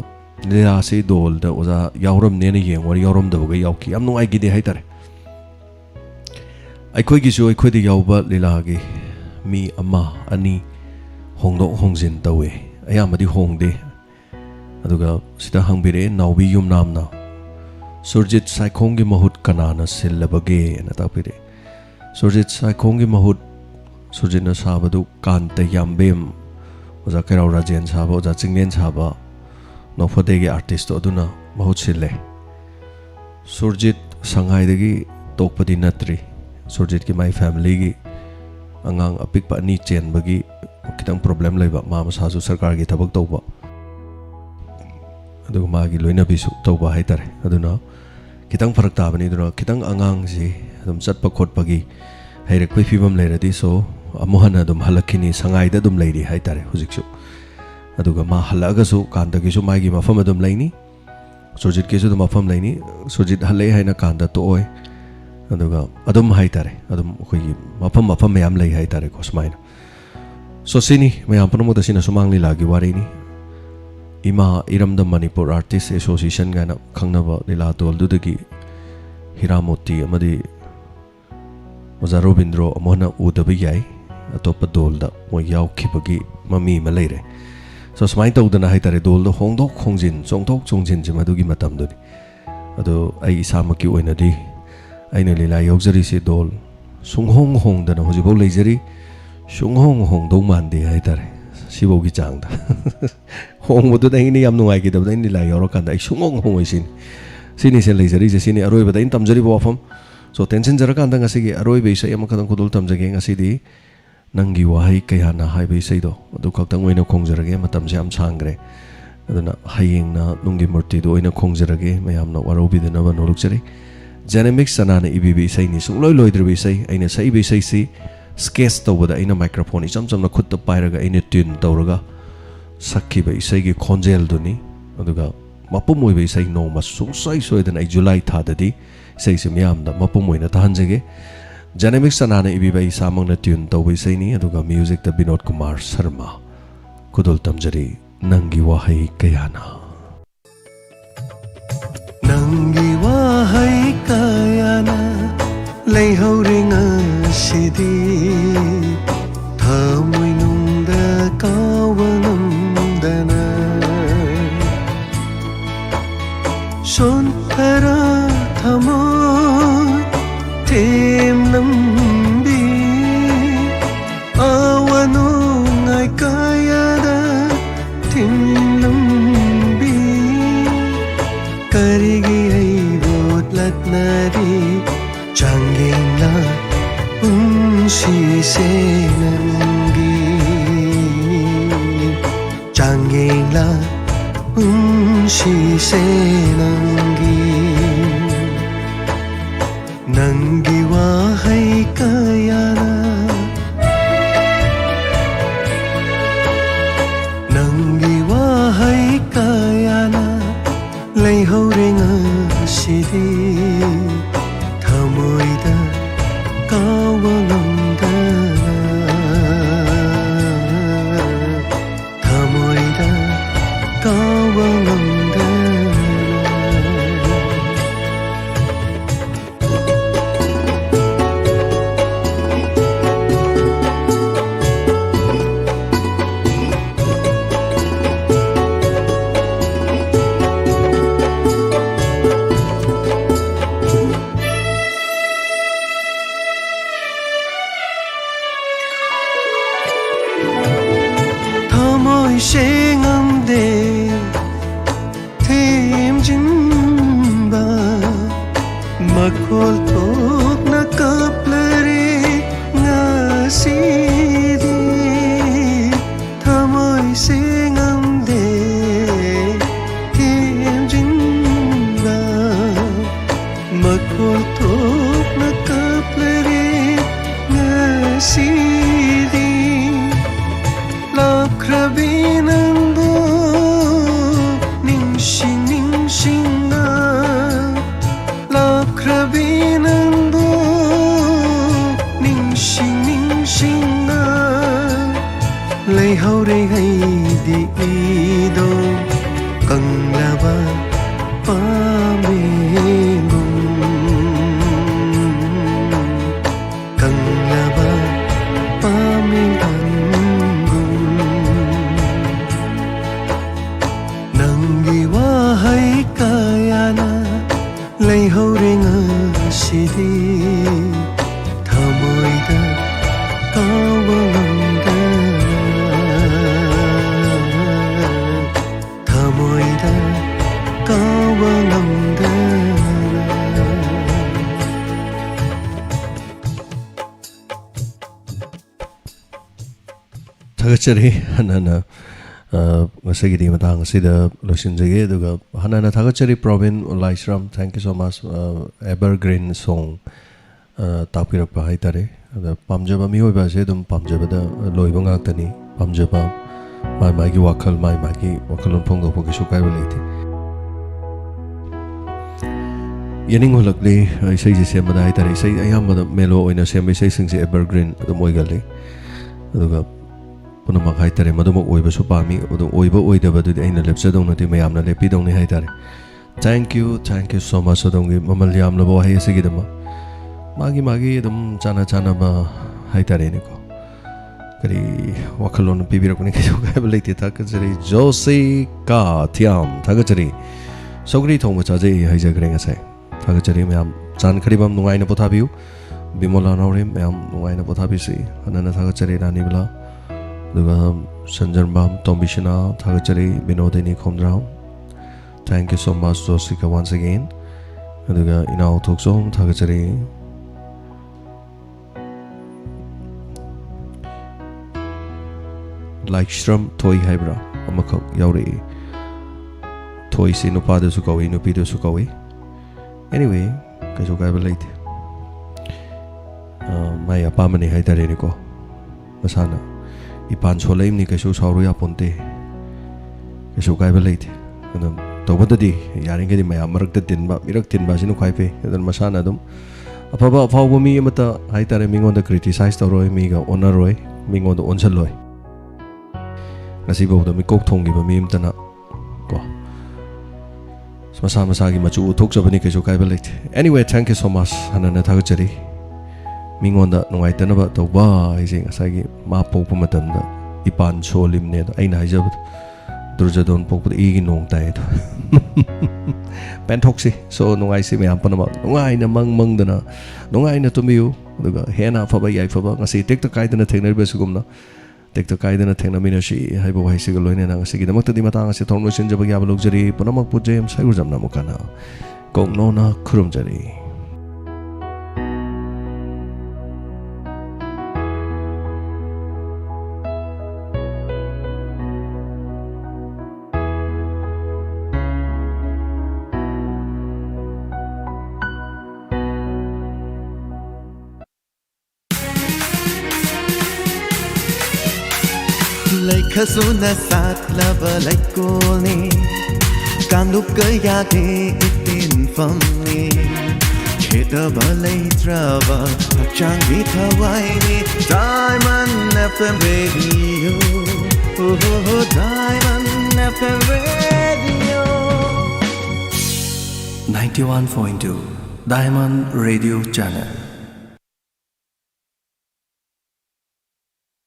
lila se dol da uza yauram ne ne yeng war yauram da ga yauki am nungai gi de haitare aikoi gi su aikoi de yauba lila gi mi ama ani hongdo hongjin tawe ayamadi hongde aduga sida hangbire naubi yum namna Surjit Saikhong gi mahut kanana sillabage na tapire Surjit Saikhong gi mahut Surjit na sabadu kante yambem oja kerau rajen saba oja chinglen saba nofade gi artist aduna mahut sille Surjit Shanghai dagi tokpadi natri Surjit ki my family gi angang apik pa ni chen bagi kitang problem laiba mama sasu sarkar gi thabak tawba aduga magi loina bisu tawba haitare aduna kitang farak tabani duna kitang angang si adum chatpa khotpagi haire koi fibam leiradi so amuhana adum halakini sangai da adum leiri haitare hujiksu aduga ma halaga su kanda gisu maigi mafam adum leini sojit gisu dum mafam leini sojit halai haina kanda to oi aduga adum haitare adum koi mafam mayam lei haitare ko smaina so sini mayam panamu da sina sumangli lagi warini ima iramda Manipur Artist Association gana khangnaba lila tol dudagi Hiramoti amadi Oza Robindro amona udabi yai atopa dolda mo yaukibagi mami ma leire so smai tawdana haitare dolda hongdok hongjin chongjin jimadugi matamduni ado ai isamaki oinadi aina lila yaujari si dol sunghong dana hojibau leijari sunghong dong mande haitare sibogi changda hongbodu da ini yam nungai ki da ini la yoro kanda ai sunghong oisin sini se leijari je sini aroi bada in tamjari bofam so tension jara kanda ngasi gi aroi be sai am kadang kudul tamjage ngasi di nangi wahai kaya na hai be sai do adu kaktang oina khongjarage matam se am sangre aduna hayeng na nungi murti do oina khongjarage mayam na warobi de na ba nolukjari Dynamic sanana ibi sai ni sung loi drbi sai aina sai be sai si sketch to bada aina microphone cham na khut ta pairaga aina tune tawraga sakki be sai gi khonjel duni aduga mapumoi be sai no ma sung sai soidan ai July tha dadi sai se myam da mapumoi na tahanjage Dynamic sanana ibi bai samang na tune to be sai ni aduga music ta Binod Kumar Sharma kudul tamjari nangi wahai kayana nangi wahai kayana leihore ngasidi thamoi nungda kawangamdana sontara thamoi tem nambi awano ngai kayada tim nambi karigi ai bot latnari Changgengla unsi senangi Changgengla unsi senangi Nangi wahai kayana Nangi wahai kayana leihore ngasidi Thamoida kawangamdana Thamoida kawangamdana 생암대 템진바 마콜톡 나카플레리 나시디 타모이 생암대 템진바 마콜톡 나카플레리 나시디 Lakrabinando ningsing na Lakrabinando ningsing na Leihore hai di ido kanglaba pamengum kanglaba pamengum wahai kayana leihore ngasidi thamoida kawangamdana thamoida kawangamdana thagachari hanana ꯉꯁꯤꯒꯤꯗꯤ ꯃꯇꯥꯡ ꯑꯁꯤꯗ ꯂꯣꯏꯁꯤꯟꯖꯒꯦ ꯑꯗꯨꯒ ꯍꯥꯟꯅ ꯊꯥꯒꯠꯆꯔꯤ Probin ꯂꯥꯏꯁ꯭ꯔꯥꯝ thank you so ꯃꯆ evergreen ꯁꯣꯡ ꯇꯥꯛꯄꯤꯔꯛꯄ ꯍꯥꯏꯇꯥꯔꯦ ꯑꯗ ꯄꯥꯝꯖꯕ ꯃꯤꯑꯣꯏꯕ ꯑꯁꯦ ꯑꯗꯨꯝ ꯄꯥꯝꯖꯕꯗ ꯂꯣꯏꯕ ꯉꯥꯛꯇꯅꯤ ꯄꯥꯝꯖꯕ ꯃꯥꯒꯤ ꯋꯥꯈꯜ ꯃꯥꯒꯤ ꯋꯥꯈꯜꯂꯣꯟ ꯐꯣꯡꯗꯣꯛꯄ ꯀꯩꯁꯨ ꯀꯥꯏꯕ ꯂꯩꯇꯦ ꯌꯦꯅꯤꯡ ꯍꯨꯜꯂꯛꯂꯤ ꯏꯁꯩꯁꯦ ꯁꯦꯝꯕꯗ ꯍꯥꯏꯇꯥꯔꯦ ꯏꯁꯩ ꯑꯌꯥꯝꯕꯗ ꯃꯦꯂꯣ ꯑꯣꯏꯅ ꯁꯦꯝꯕ ꯏꯁꯩꯁꯤꯡꯁꯦ ꯑꯦꯕꯔꯒ꯭ꯔꯤꯟ ꯑꯗꯨꯝ ꯑꯣꯏꯒꯜꯂꯤ ꯑꯗꯨꯒ ꯄꯨꯝꯅꯃꯛ ꯍꯥꯏꯇꯥꯔꯦ ꯃꯗꯨꯃꯛ ꯑꯣꯏꯕꯁꯨ ꯄꯥꯝꯃꯤ ꯑꯗꯨ ꯑꯣꯏꯕ ꯑꯣꯏꯗꯕꯗꯨꯗꯤ ꯑꯩꯅ ꯂꯦꯞꯆꯗꯧꯅꯗꯤ ꯃꯌꯥꯝꯅ ꯂꯦꯞꯄꯤꯗꯧꯅꯤ ꯍꯥꯏꯇꯥꯔꯦ ꯊꯦꯡꯛ ꯌꯨ ꯁꯣ ꯃꯆ ꯑꯗꯣꯝꯒꯤ ꯃꯃꯜ ꯌꯥꯝꯂꯕ ꯋꯥꯍꯩ ꯑꯁꯤꯒꯤꯗꯃꯛ ꯃꯥꯒꯤ ꯑꯗꯨꯝ ꯆꯥꯟꯅꯕ ꯍꯥꯏꯇꯥꯔꯦꯅꯦꯀꯣ ꯀꯔꯤ ꯋꯥꯈꯜꯂꯣꯟ ꯄꯤꯕꯤꯔꯛꯄꯅꯤ ꯀꯩꯁꯨ ꯀꯥꯏꯕ ꯂꯩꯇꯦ ꯊꯥꯒꯠꯆꯔꯤ ꯖꯣꯁꯤ ꯀꯥ ꯊꯤꯌꯥꯝ ꯊꯥꯒꯠꯆꯔꯤ ꯁꯧꯒ꯭ꯔꯤ ꯊꯣꯡꯕ ꯆꯥꯖꯩ ꯍꯥꯏꯖꯈ꯭ꯔꯦ ꯉꯁꯥꯏ ꯊꯥꯒꯠꯆꯔꯤ ꯃꯌꯥꯝ ꯆꯥꯟꯈ꯭ꯔꯤꯕ ꯅꯨꯡꯉꯥꯏꯅ ꯄꯣꯊꯥꯕꯤꯌꯨ ꯕꯤꯃꯣꯂꯥ ꯅꯥꯎꯔꯦꯝ ꯃꯌꯥꯝ ꯅꯨꯡꯉꯥꯏꯅ ꯄꯣꯊꯥꯕꯤꯁꯤ ꯍꯟꯅ ꯊꯥꯒꯠꯆꯔꯤ ꯔꯥꯅꯤꯕꯂꯥ ꯑꯗꯨꯒ ꯁꯟꯖꯔꯕꯥꯝ ꯇꯣꯝꯕꯤꯁꯅꯥ ꯊꯥꯒꯠꯆꯔꯤ ꯕꯤꯅꯣꯗꯤꯅꯤ ꯈꯣꯝꯗ꯭ꯔꯥꯝ thank you so much Jessica once again ꯑꯗꯨꯒ ꯏꯅꯥꯎ ꯊꯣꯛꯆꯣꯝ ꯊꯥꯒꯠꯆꯔꯤ ꯂꯥꯏꯛꯁ꯭ꯔꯝ ꯊꯣꯏ ꯍꯥꯏꯕ꯭ꯔꯥ ꯑꯃꯈꯛ ꯌꯥꯎꯔꯛꯏ ꯊꯣꯏꯁꯤ ꯅꯨꯄꯥꯗꯁꯨ ꯀꯧꯏ ꯅꯨꯄꯤꯗꯁꯨ ꯀꯧꯏ ꯑꯦꯅꯤꯋꯦ ꯀꯩꯁꯨ ꯀꯥꯏꯕ ꯂꯩꯇꯦ ꯃꯥꯏ ꯑꯄꯥꯝꯕꯅꯤ ꯍꯥꯏꯇꯥꯔꯦꯅꯦꯀꯣ ꯃꯁꯥꯅ ꯏꯄꯥꯟ ꯁꯣꯜꯂꯛꯏꯕꯅꯤ ꯀꯩꯁꯨ ꯁꯥꯎꯔꯨ ꯌꯥꯄꯣꯟꯇꯦ ꯀꯩꯁꯨ ꯀꯥꯏꯕ ꯂꯩꯇꯦ ꯑꯗꯨꯝ ꯇꯧꯕꯗꯗꯤ ꯌꯥꯔꯤꯈꯩꯗꯤ ꯃꯌꯥꯝ ꯃꯔꯛꯇ ꯇꯤꯟꯕ ꯃꯤꯔꯛ ꯇꯤꯟꯕ ꯑꯁꯤꯅ ꯈ꯭ꯋꯥꯏ ꯐꯩ ꯑꯗꯨꯅ ꯃꯁꯥꯅ ꯑꯗꯨꯝ ꯑꯐꯥꯎꯕ ꯃꯤ ꯑꯃꯇ ꯍꯥꯏꯇꯥꯔꯦ ꯃꯤꯉꯣꯟꯗ ꯀ꯭ꯔꯤꯇꯤꯁꯥꯏꯖ ꯇꯧꯔꯣꯏ ꯃꯤꯒ ꯑꯣꯟꯅꯔꯣꯏ ꯃꯤꯉꯣꯟꯗ ꯑꯣꯟꯁꯤꯜꯂꯣꯏ ꯉꯁꯤꯐꯥꯎꯗ ꯃꯤꯀꯣꯛ ꯊꯣꯡꯈꯤꯕ ꯃꯤ ꯑꯃꯇꯅ ꯀꯣ ꯃꯁꯥꯒꯤ ꯃꯆꯨ ꯎꯠꯊꯣꯛꯆꯕꯅꯤ ꯀꯩꯁꯨ ꯀꯥꯏꯕ ꯂꯩꯇꯦ ꯑꯦꯅꯤꯋꯦ ꯊꯦꯡꯛ ꯌꯨ ꯁꯣ ꯃꯆ ꯍꯟꯅ ꯊꯥꯒꯠꯆꯔꯤ ꯃꯤꯉꯣꯟꯗ ꯅꯨꯡꯉꯥꯏꯇꯅꯕ ꯇꯧꯕ ꯍꯥꯏꯁꯦ ꯉꯁꯥꯏꯒꯤ ꯃꯥ ꯄꯣꯛꯄ ꯃꯇꯝꯗ ꯏꯄꯥꯟ ꯁꯣꯜꯂꯤꯕꯅꯦ ꯑꯗꯣ ꯑꯩꯅ ꯍꯥꯏꯖꯕꯗꯣ ꯗꯨꯔꯖꯗꯣꯟ ꯄꯣꯛꯄꯗ ꯏꯒꯤ ꯅꯣꯡ ꯇꯥꯏ ꯑꯗꯣ ꯄꯦꯟꯊꯣꯛꯁꯤ ꯁꯣ ꯅꯨꯡꯉꯥꯏꯁꯤ ꯃꯌꯥꯝ ꯄꯨꯝꯅꯃꯛ ꯅꯨꯡꯉꯥꯏꯅ ꯃꯪꯗꯅ ꯅꯨꯡꯉꯥꯏꯅ ꯇꯨꯝꯕꯤꯌꯨ ꯑꯗꯨꯒ ꯍꯦꯟꯅ ꯑꯐꯕ ꯌꯥꯏꯐꯕ ꯉꯁꯤ ꯇꯦꯛꯇ ꯀꯥꯏꯗꯅ ꯊꯦꯡꯅꯔꯤꯕꯁꯤꯒꯨꯝꯅ ꯇꯦꯛꯇ ꯀꯥꯏꯗꯅ ꯊꯦꯡꯅꯃꯤꯟꯅꯁꯤ ꯍꯥꯏꯕ ꯋꯥꯍꯩꯁꯤꯒ ꯂꯣꯏꯅꯅ ꯉꯁꯤꯒꯤꯗꯃꯛꯇꯗꯤ ꯃꯇꯥꯡ ꯑꯁꯤ ꯊꯧꯔꯝ ꯂꯣꯏꯁꯤꯟꯖꯕ ꯌꯥꯕ ꯂꯧꯖꯔꯤ ꯄꯨꯝꯅꯃꯛꯄꯨ ꯖꯦꯝ ꯁꯩꯒꯨꯔꯖꯝꯅ ꯑꯃꯨꯛꯀꯅ ꯀꯣꯛꯅꯣꯅ ꯈꯨꯔꯨꯝꯖꯔꯤ ꯂꯩꯈꯁꯨꯅ ꯁꯥꯠꯂꯕ ꯂꯩꯀꯣꯜꯅꯤ ꯀꯥꯡꯂꯨꯞꯀ ꯌꯥꯗꯦ ꯏꯇꯤꯟꯐꯝꯅꯤ ꯈꯦꯠꯅꯕ ꯂꯩꯇ꯭ꯔꯕ ꯍꯛꯆꯥꯡꯒꯤ ꯊꯋꯥꯏꯅꯤ Diamond FM radio Diamond FM radio 91.2 Diamond Radio Channel